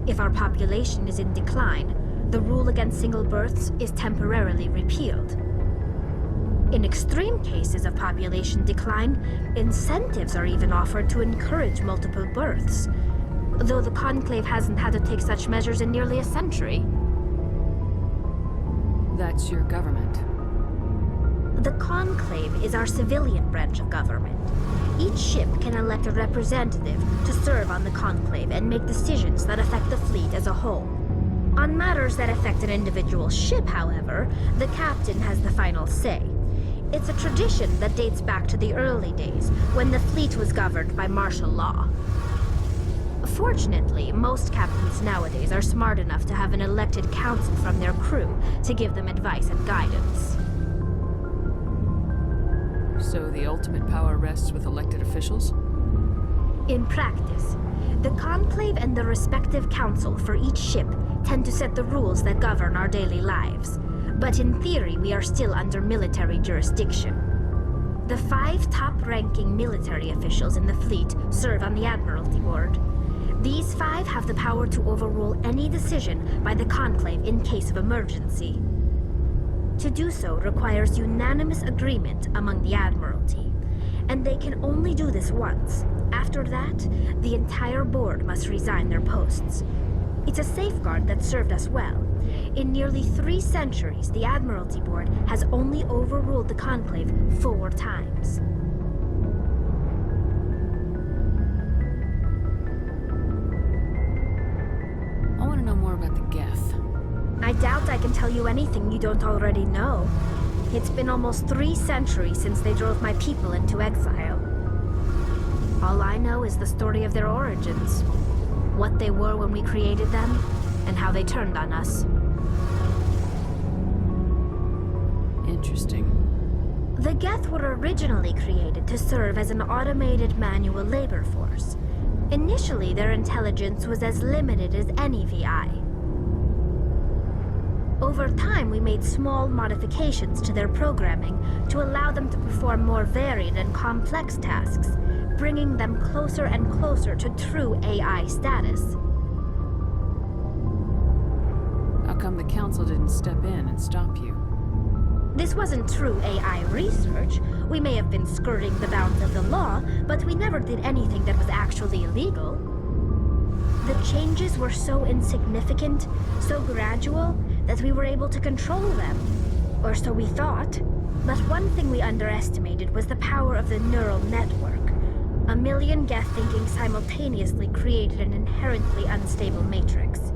If our population is in decline, the rule against single births is temporarily repealed. In extreme cases of population decline, incentives are even offered to encourage multiple births, though the Conclave hasn't had to take such measures in nearly a century. That's your government. The Conclave is our civilian branch of government. Each ship can elect a representative to serve on the Conclave and make decisions that affect the fleet as a whole. On matters that affect an individual ship, however, the captain has the final say. It's a tradition that dates back to the early days, when the fleet was governed by martial law. Fortunately, most captains nowadays are smart enough to have an elected council from their crew to give them advice and guidance. So the ultimate power rests with elected officials? In practice, the Conclave and the respective council for each ship tend to set the rules that govern our daily lives. But in theory, we are still under military jurisdiction. The 5 top-ranking military officials in the fleet serve on the Admiralty Board. These 5 have the power to overrule any decision by the Conclave in case of emergency. To do so requires unanimous agreement among the Admiralty, and they can only do this once. After that, the entire board must resign their posts. It's a safeguard that served us well. In nearly 3 centuries, the Admiralty Board has only overruled the Conclave 4 times. I want to know more about the Geth. I doubt I can tell you anything you don't already know. It's been almost 3 centuries since they drove my people into exile. All I know is the story of their origins. What they were when we created them, and how they turned on us. Interesting. The Geth were originally created to serve as an automated manual labor force. Initially, their intelligence was as limited as any VI. Over time, we made small modifications to their programming to allow them to perform more varied and complex tasks, bringing them closer and closer to true AI status. How come the Council didn't step in and stop you? This wasn't true AI research. We may have been skirting the bounds of the law, but we never did anything that was actually illegal. The changes were so insignificant, so gradual, that we were able to control them. Or so we thought. But one thing we underestimated was the power of the neural network. A million Geth thinking simultaneously created an inherently unstable matrix.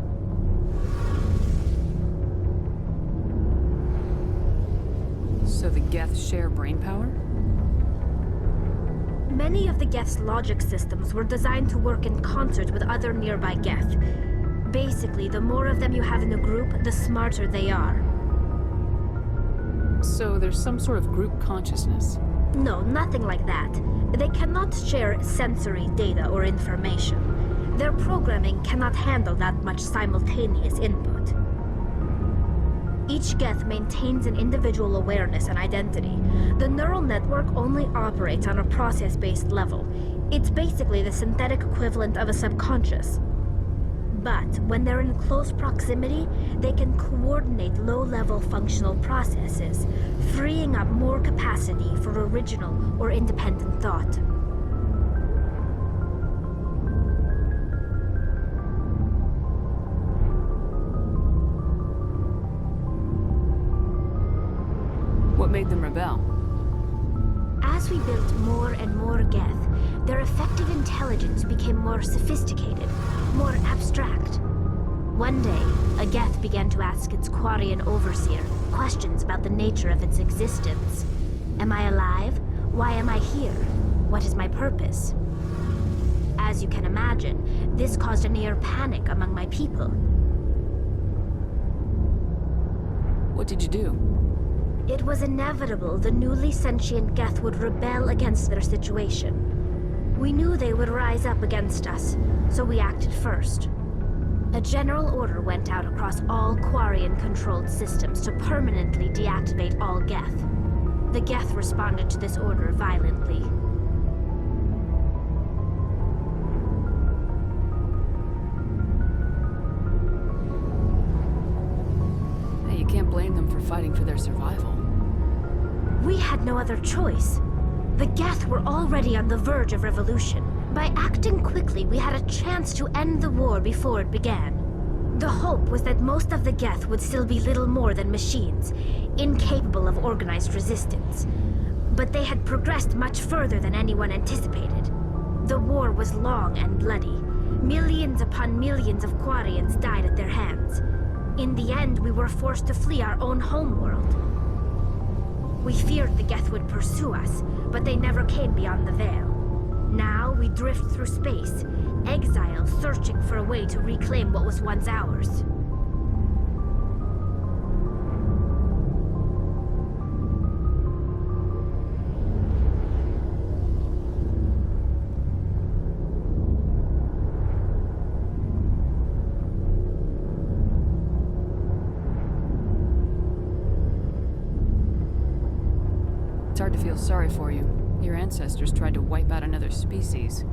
So the Geth share brainpower? Many of the Geth's logic systems were designed to work in concert with other nearby Geth. Basically, the more of them you have in a group, the smarter they are. So there's some sort of group consciousness? No, nothing like that. They cannot share sensory data or information. Their programming cannot handle that much simultaneous input. Each Geth maintains an individual awareness and identity. The neural network only operates on a process-based level. It's basically the synthetic equivalent of a subconscious. But when they're in close proximity, they can coordinate low-level functional processes, freeing up more capacity for original or independent thought. What made them rebel? As we built more and more Geth, their effective intelligence became more sophisticated, more abstract. One day, a Geth began to ask its Quarian overseer questions about the nature of its existence. Am I alive? Why am I here? What is my purpose? As you can imagine, this caused a near panic among my people. What did you do? It was inevitable the newly sentient Geth would rebel against their situation. We knew they would rise up against us, so we acted first. A general order went out across all Quarian-controlled systems to permanently deactivate all Geth. The Geth responded to this order violently. Hey, you can't blame them for fighting for their survival. We had no other choice. The Geth were already on the verge of revolution. By acting quickly, we had a chance to end the war before it began. The hope was that most of the Geth would still be little more than machines, incapable of organized resistance. But they had progressed much further than anyone anticipated. The war was long and bloody. Millions upon millions of Quarians died at their hands. In the end, we were forced to flee our own homeworld. We feared the Geth would pursue us, but they never came beyond the Veil. Now we drift through space, exiles searching for a way to reclaim what was once ours. It's hard to feel sorry for you. Your ancestors tried to wipe out another species.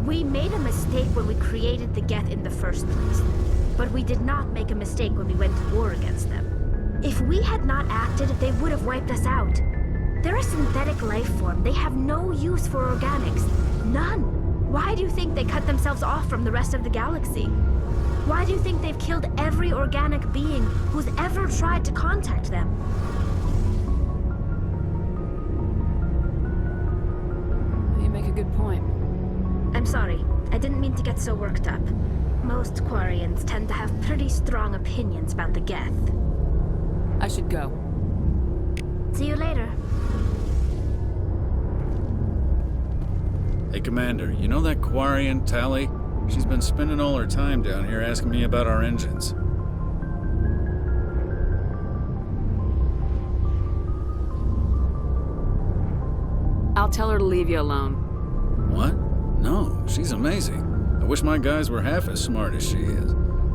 We made a mistake when we created the Geth in the first place. But we did not make a mistake when we went to war against them. If we had not acted, they would have wiped us out. They're a synthetic life form. They have no use for organics. None. Why do you think they cut themselves off from the rest of the galaxy? Why do you think they've killed every organic being who's ever tried to contact them? You make a good point. I'm sorry. I didn't mean to get so worked up. Most Quarians tend to have pretty strong opinions about the Geth. I should go. See you later. Hey, Commander, you know that Quarian, Tali? She's been spending all her time down here asking me about our engines. I'll tell her to leave you alone. What? No, she's amazing. I wish my guys were half as smart as she is.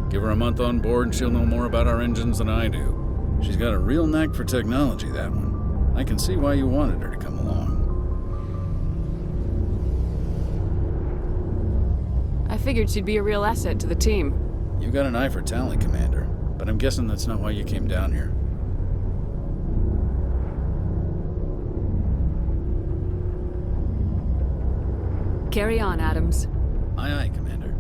Give her a month on board and she'll know more about our engines than I do. She's got a real knack for technology, that one. I can see why you wanted her to come along. I figured she'd be a real asset to the team. You got an eye for talent, Commander, but I'm guessing that's not why you came down here. Carry on, Adams. Aye, aye, Commander.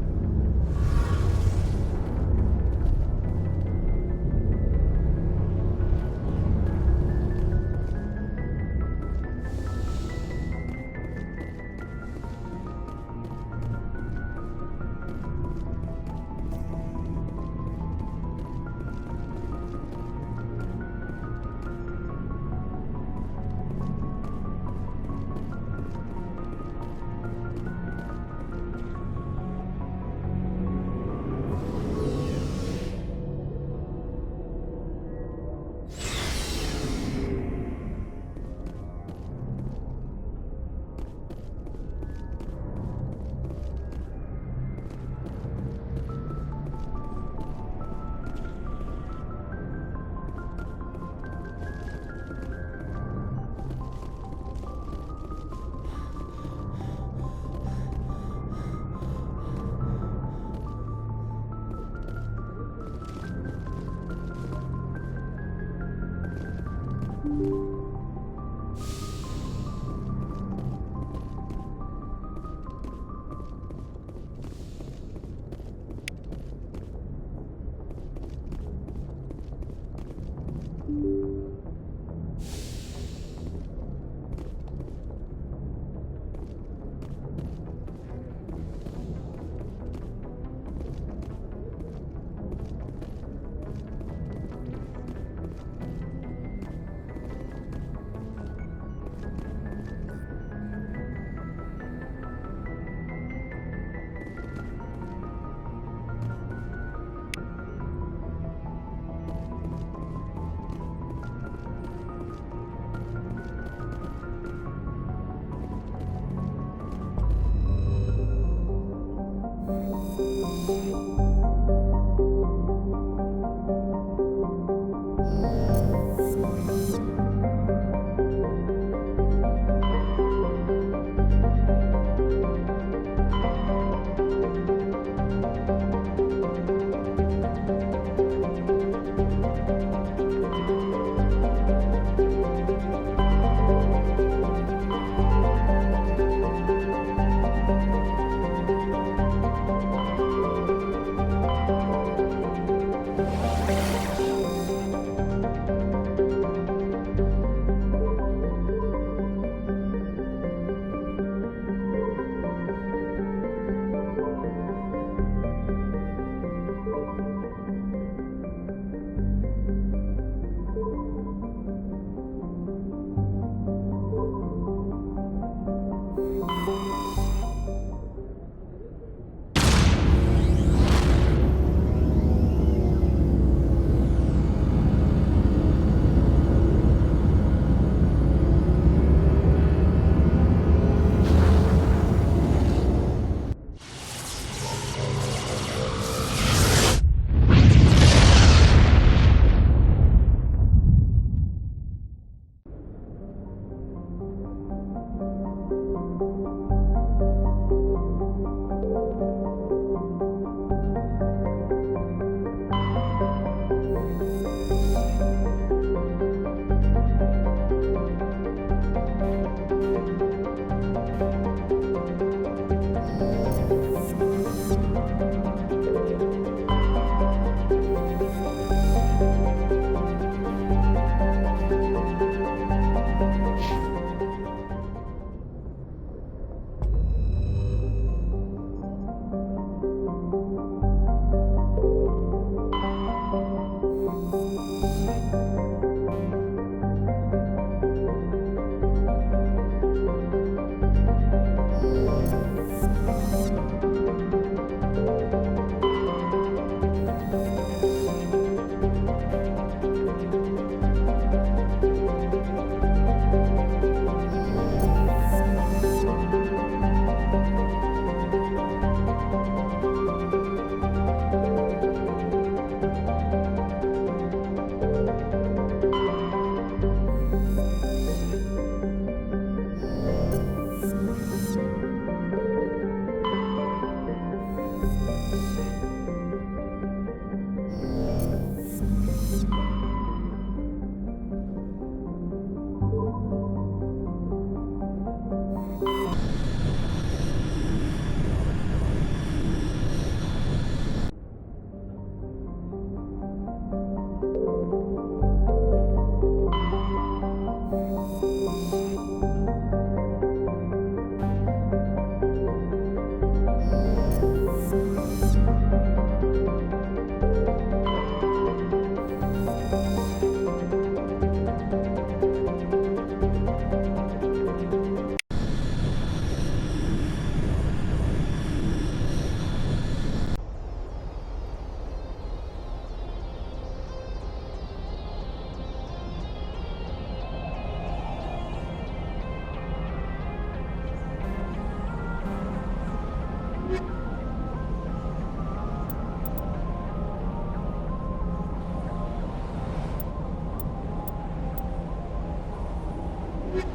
Commander,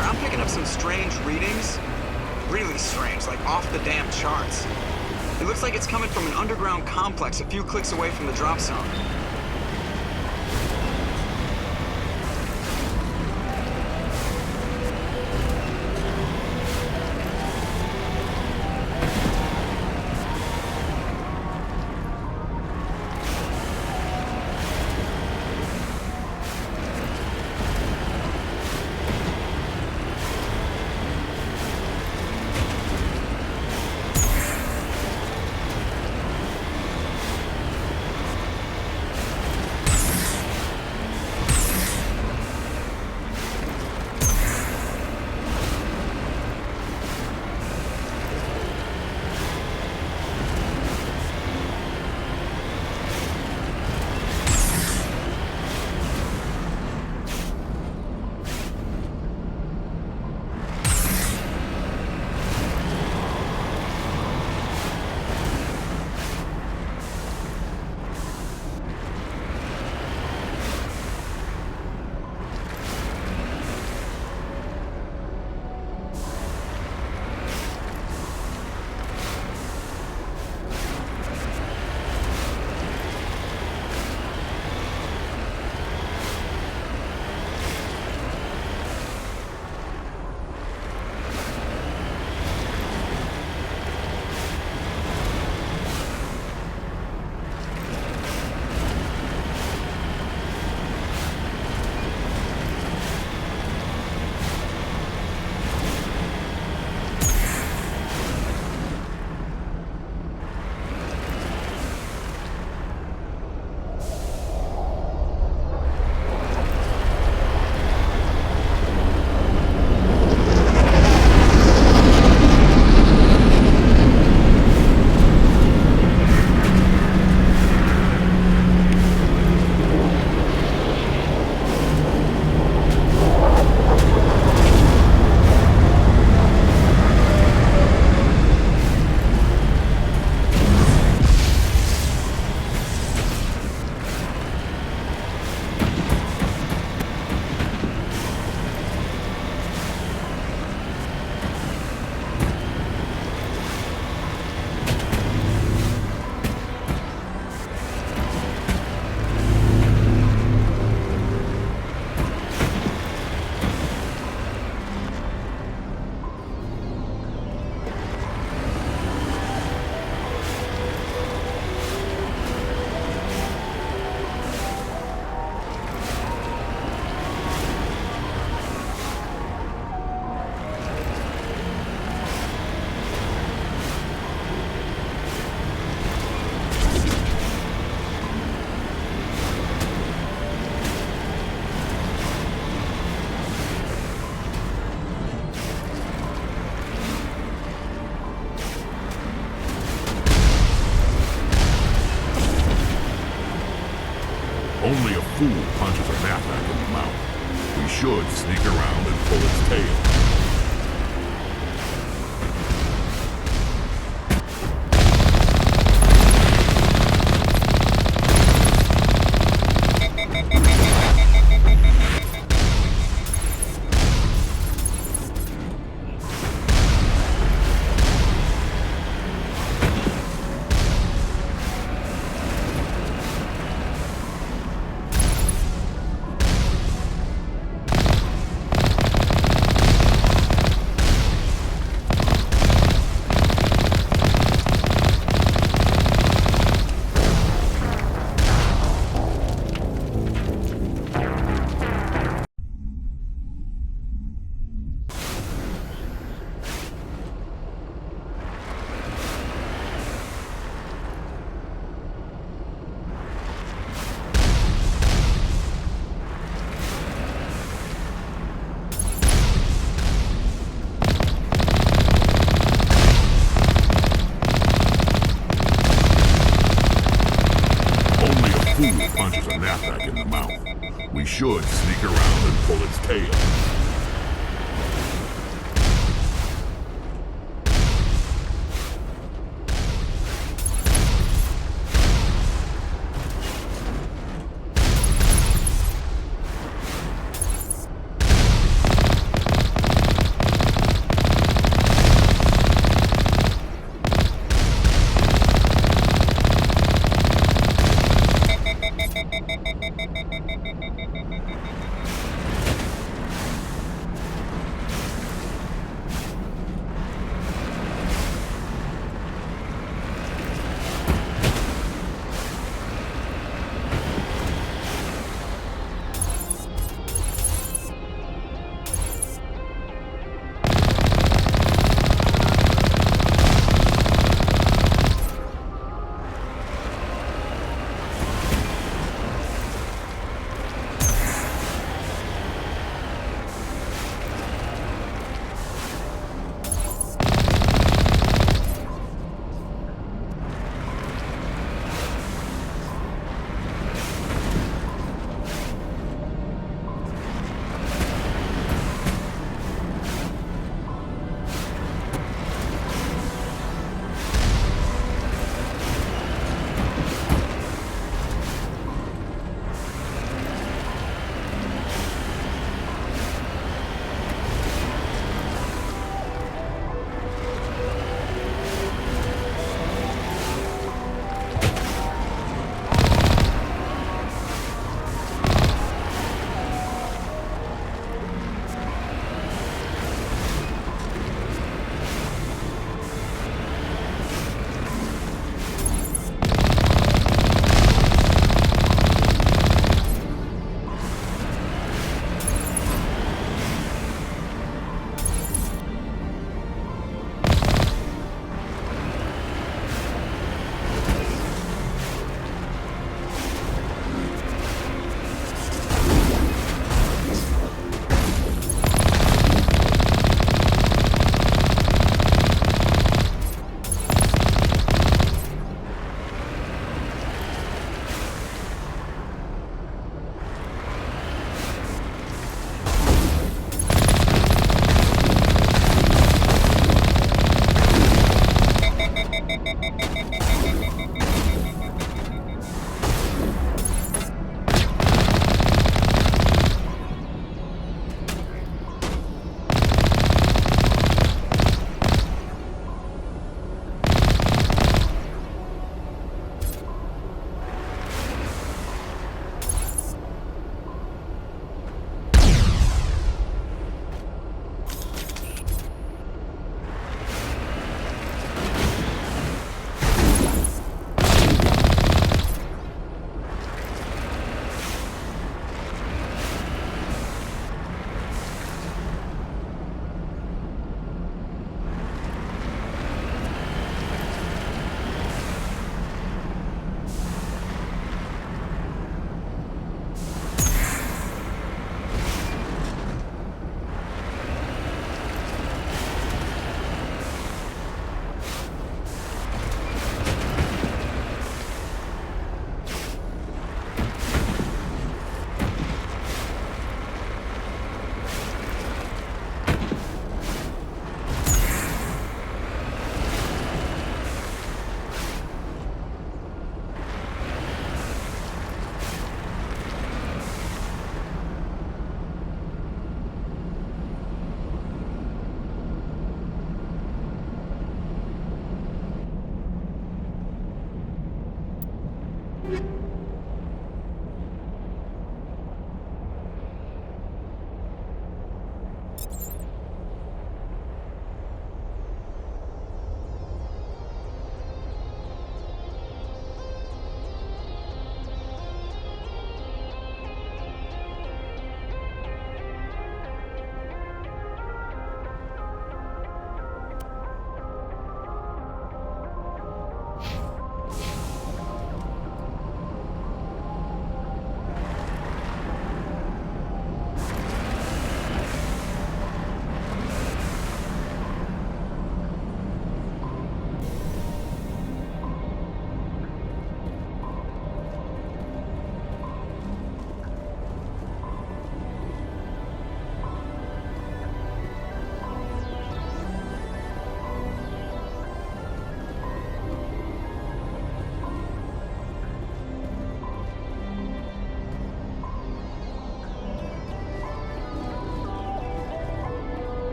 I'm picking up some strange readings. Really strange, like off the damn charts. It looks like it's coming from an underground complex a few clicks away from the drop zone. Only a fool punches a Mathak in the mouth. We should sneak around and pull its tail. Punches a Mathak in the mouth. We should sneak around and pull its tail.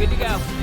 Good to go.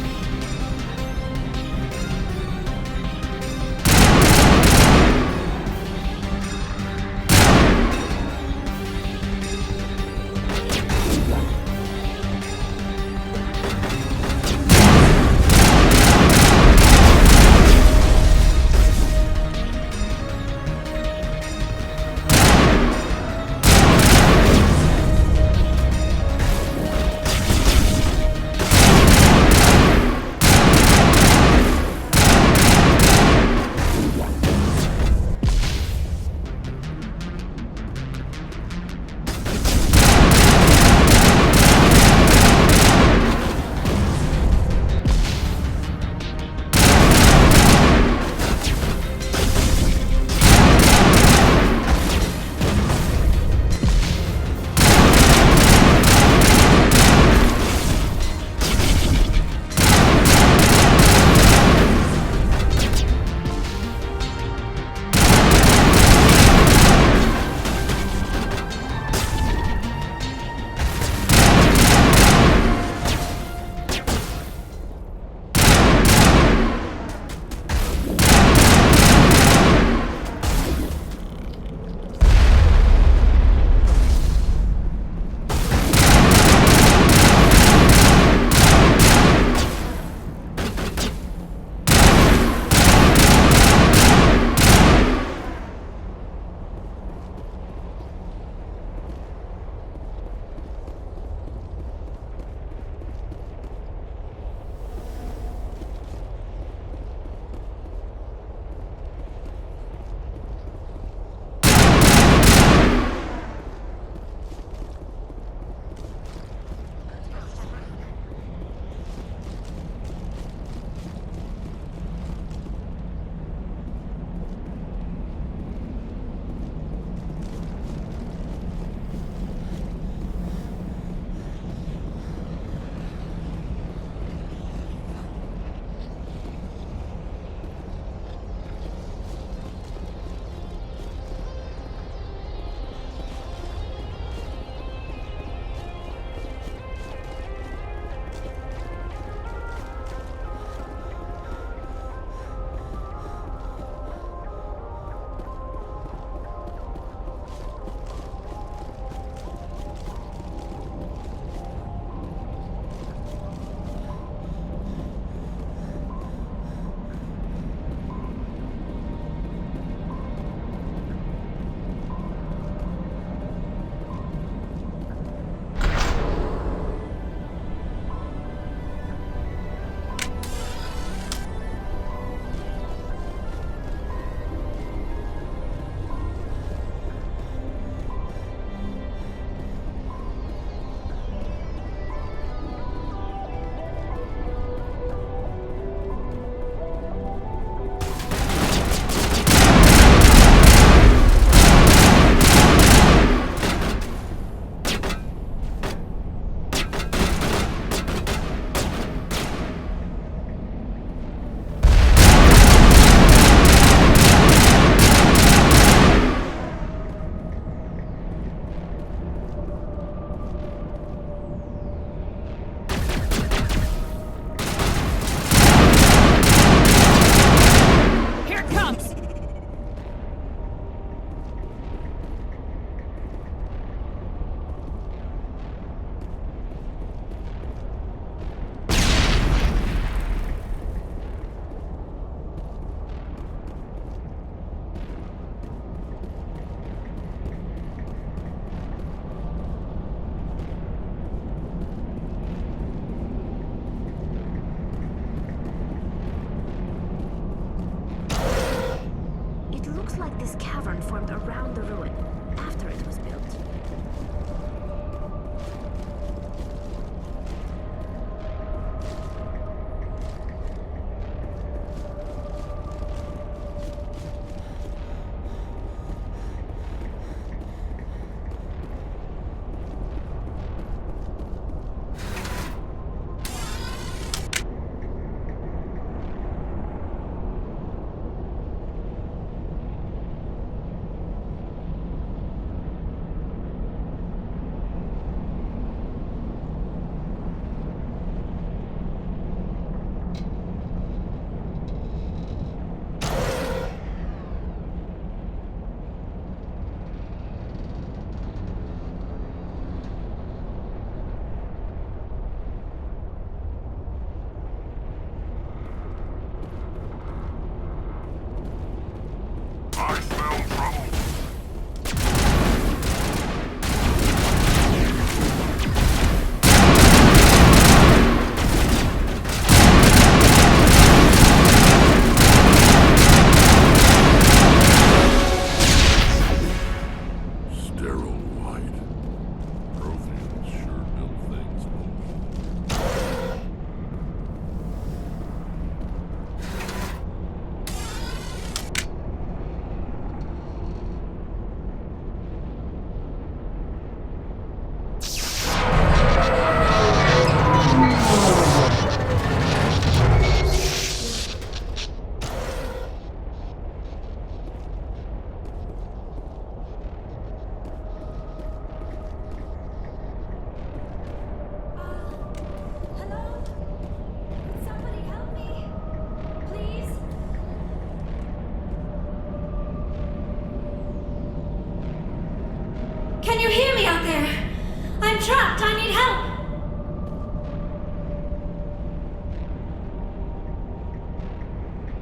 trapped! I need help!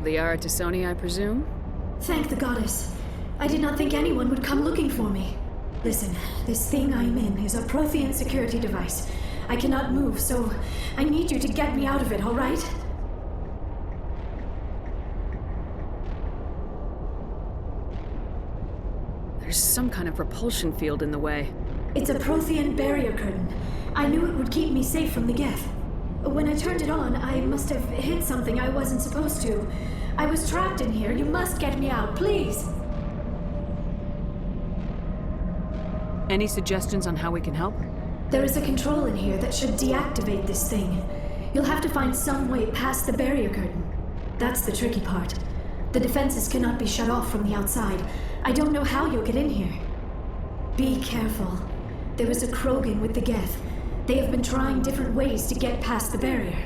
Liara T'Soni, I presume? Thank the goddess. I did not think anyone would come looking for me. Listen, this thing I'm in is a Prothean security device. I cannot move, so I need you to get me out of it, all right? There's some kind of repulsion field in the way. It's a Prothean barrier curtain. I knew it would keep me safe from the Geth. When I turned it on, I must have hit something I wasn't supposed to. I was trapped in here. You must get me out, please. Any suggestions on how we can help? There is a control in here that should deactivate this thing. You'll have to find some way past the barrier curtain. That's the tricky part. The defenses cannot be shut off from the outside. I don't know how you'll get in here. Be careful. There is a Krogan with the Geth. They have been trying different ways to get past the barrier.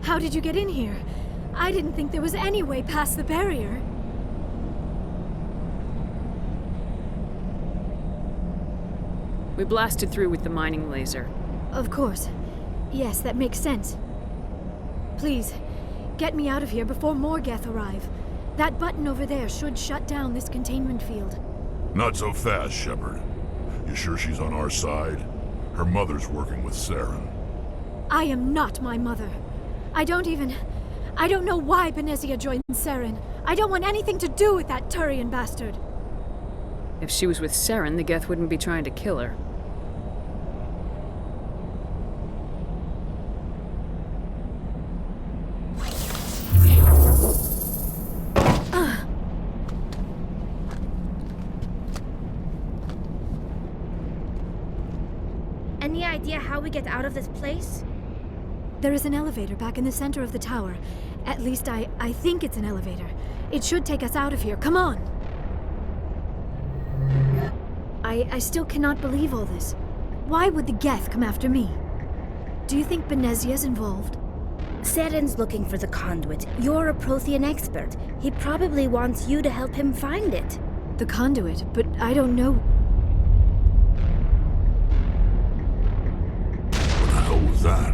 How did you get in here? I didn't think there was any way past the barrier. We blasted through with the mining laser. Of course. Yes, that makes sense. Please, get me out of here before more Geth arrive. That button over there should shut down this containment field. Not so fast, Shepard. You sure she's on our side? Her mother's working with Saren. I am not my mother. I don't know why Benezia joined Saren. I don't want anything to do with that Turian bastard. If she was with Saren, the Geth wouldn't be trying to kill her. Any idea how we get out of this place? There is an elevator back in the center of the tower. At least I think it's an elevator. It should take us out of here. Come on! I still cannot believe all this. Why would the Geth come after me? Do you think Benezia's involved? Saren's looking for the conduit. You're a Prothean expert. He probably wants you to help him find it. The conduit? But I don't know. What the hell was that?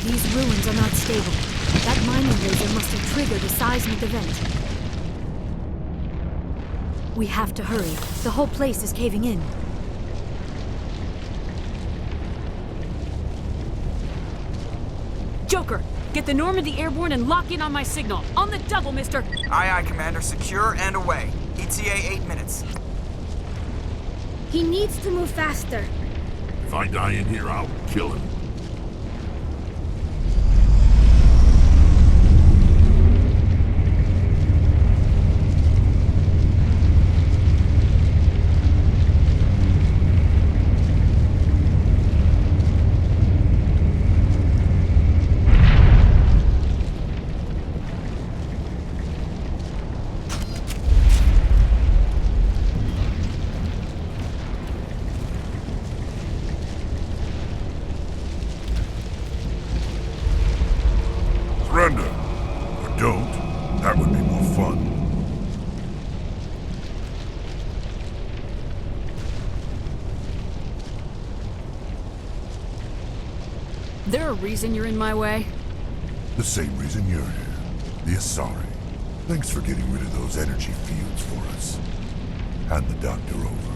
These ruins are not stable. That mining laser must have triggered a seismic event. We have to hurry. The whole place is caving in. Joker, get the Normandy airborne and lock in on my signal. On the double, mister! Aye, aye, Commander. Secure and away. ETA 8 minutes. He needs to move faster. If I die in here, I'll kill him. Surrender. Or don't. That would be more fun. There a reason you're in my way? The same reason you're here. The Asari. Thanks for getting rid of those energy fields for us. Hand the doctor over.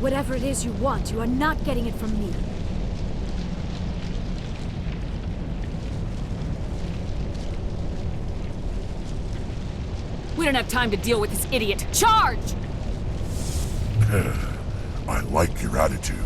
Whatever it is you want, you are not getting it from me. We don't have time to deal with this idiot. Charge! I like your attitude.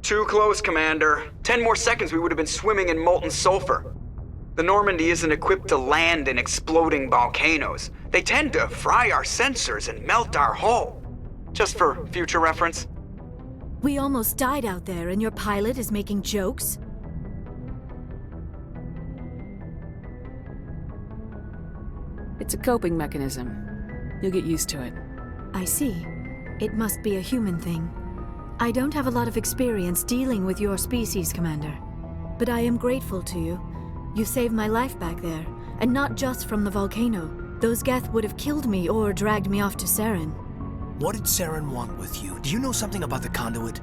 Too close, Commander. 10 more seconds we would have been swimming in molten sulfur. The Normandy isn't equipped to land in exploding volcanoes. They tend to fry our sensors and melt our hull. Just for future reference. We almost died out there and your pilot is making jokes? It's a coping mechanism. You'll get used to it. I see. It must be a human thing. I don't have a lot of experience dealing with your species, Commander. But I am grateful to you. You saved my life back there, and not just from the volcano. Those Geth would have killed me or dragged me off to Saren. What did Saren want with you? Do you know something about the conduit?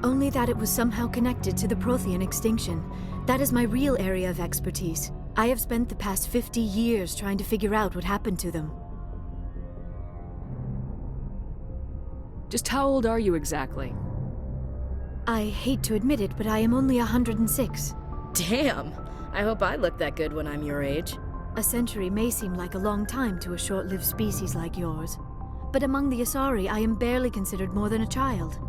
Only that it was somehow connected to the Prothean extinction. That is my real area of expertise. I have spent the past 50 years trying to figure out what happened to them. Just how old are you exactly? I hate to admit it, but I am only 106. Damn! I hope I look that good when I'm your age. A century may seem like a long time to a short-lived species like yours. But among the Asari, I am barely considered more than a child.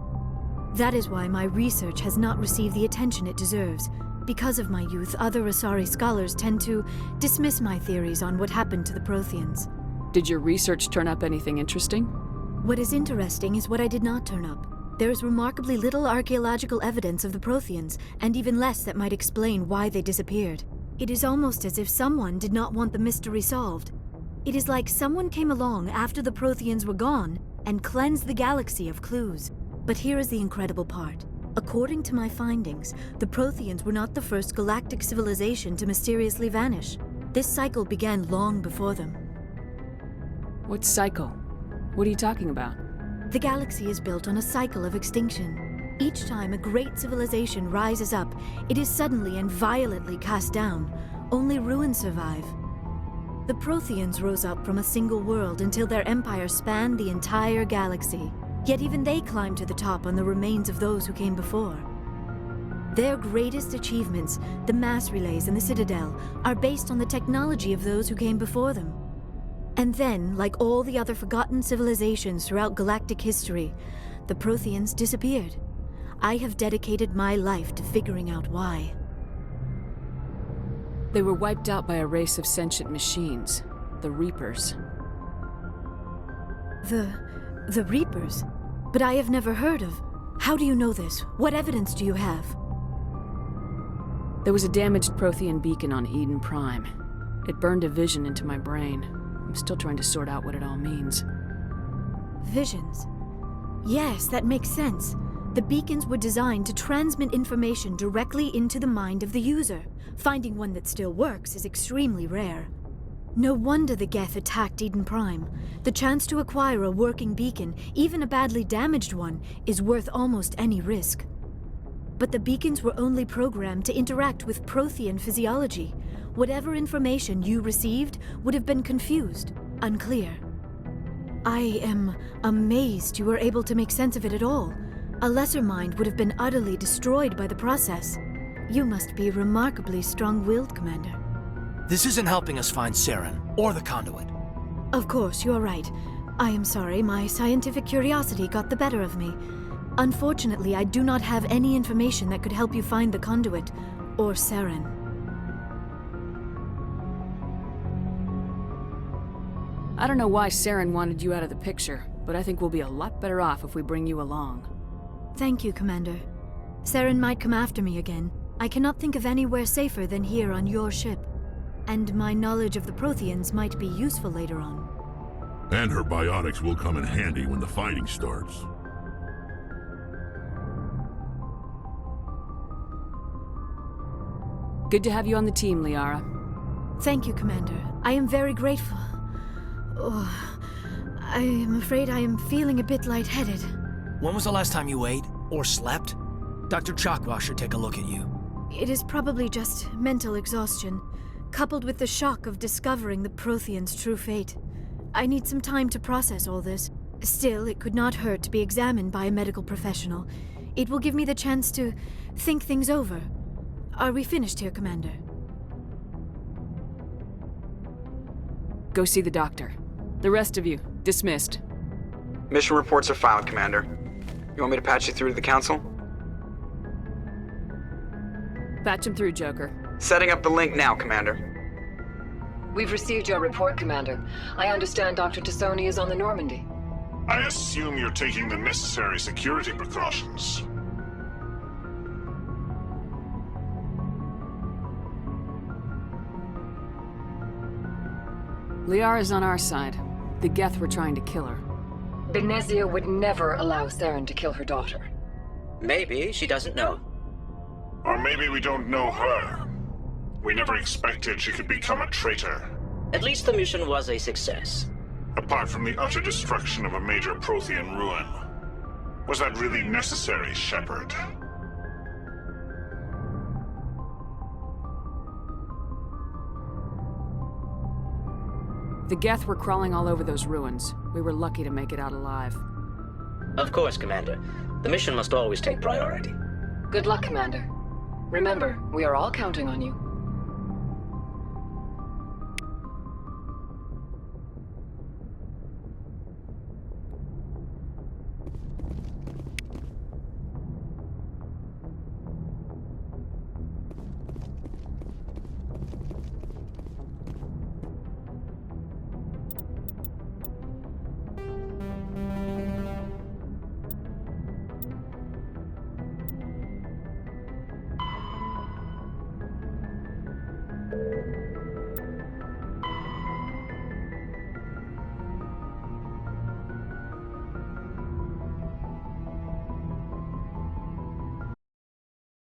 That is why my research has not received the attention it deserves. Because of my youth, other Asari scholars tend to dismiss my theories on what happened to the Protheans. Did your research turn up anything interesting? What is interesting is what I did not turn up. There is remarkably little archaeological evidence of the Protheans, and even less that might explain why they disappeared. It is almost as if someone did not want the mystery solved. It is like someone came along after the Protheans were gone and cleansed the galaxy of clues. But here is the incredible part. According to my findings, the Protheans were not the first galactic civilization to mysteriously vanish. This cycle began long before them. What cycle? What are you talking about? The galaxy is built on a cycle of extinction. Each time a great civilization rises up, it is suddenly and violently cast down. Only ruins survive. The Protheans rose up from a single world until their empire spanned the entire galaxy. Yet even they climbed to the top on the remains of those who came before. Their greatest achievements, the mass relays and the Citadel, are based on the technology of those who came before them. And then, like all the other forgotten civilizations throughout galactic history, the Protheans disappeared. I have dedicated my life to figuring out why. They were wiped out by a race of sentient machines, the Reapers. The Reapers? But I have never heard of. How do you know this? What evidence do you have? There was a damaged Prothean beacon on Eden Prime. It burned a vision into my brain. I'm still trying to sort out what it all means. Visions. Yes, that makes sense. The beacons were designed to transmit information directly into the mind of the user. Finding one that still works is extremely rare. No wonder the Geth attacked Eden Prime. The chance to acquire a working beacon, even a badly damaged one, is worth almost any risk. But the beacons were only programmed to interact with Prothean physiology. Whatever information you received would have been confused, unclear. I am amazed you were able to make sense of it at all. A lesser mind would have been utterly destroyed by the process. You must be remarkably strong-willed, Commander. This isn't helping us find Saren, or the conduit. Of course, you're right. I am sorry, my scientific curiosity got the better of me. Unfortunately, I do not have any information that could help you find the conduit, or Saren. I don't know why Saren wanted you out of the picture, but I think we'll be a lot better off if we bring you along. Thank you, Commander. Saren might come after me again. I cannot think of anywhere safer than here on your ship. And my knowledge of the Protheans might be useful later on. And her biotics will come in handy when the fighting starts. Good to have you on the team, Liara. Thank you, Commander. I am very grateful. Oh, I am afraid I am feeling a bit lightheaded. When was the last time you ate, or slept? Dr. Chakwa should take a look at you. It is probably just mental exhaustion, coupled with the shock of discovering the Protheans' true fate. I need some time to process all this. Still, it could not hurt to be examined by a medical professional. It will give me the chance to think things over. Are we finished here, Commander? Go see the doctor. The rest of you, dismissed. Mission reports are filed, Commander. You want me to patch you through to the Council? Patch him through, Joker. Setting up the link now, Commander. We've received your report, Commander. I understand Dr. Tassoni is on the Normandy. I assume you're taking the necessary security precautions. Liara's on our side. The Geth were trying to kill her. Benezia would never allow Saren to kill her daughter. Maybe she doesn't know. Or maybe we don't know her. We never expected she could become a traitor. At least the mission was a success. Apart from the utter destruction of a major Prothean ruin. Was that really necessary, Shepard? The Geth were crawling all over those ruins. We were lucky to make it out alive. Of course, Commander. The mission must always take priority. Good luck, Commander. Remember, we are all counting on you.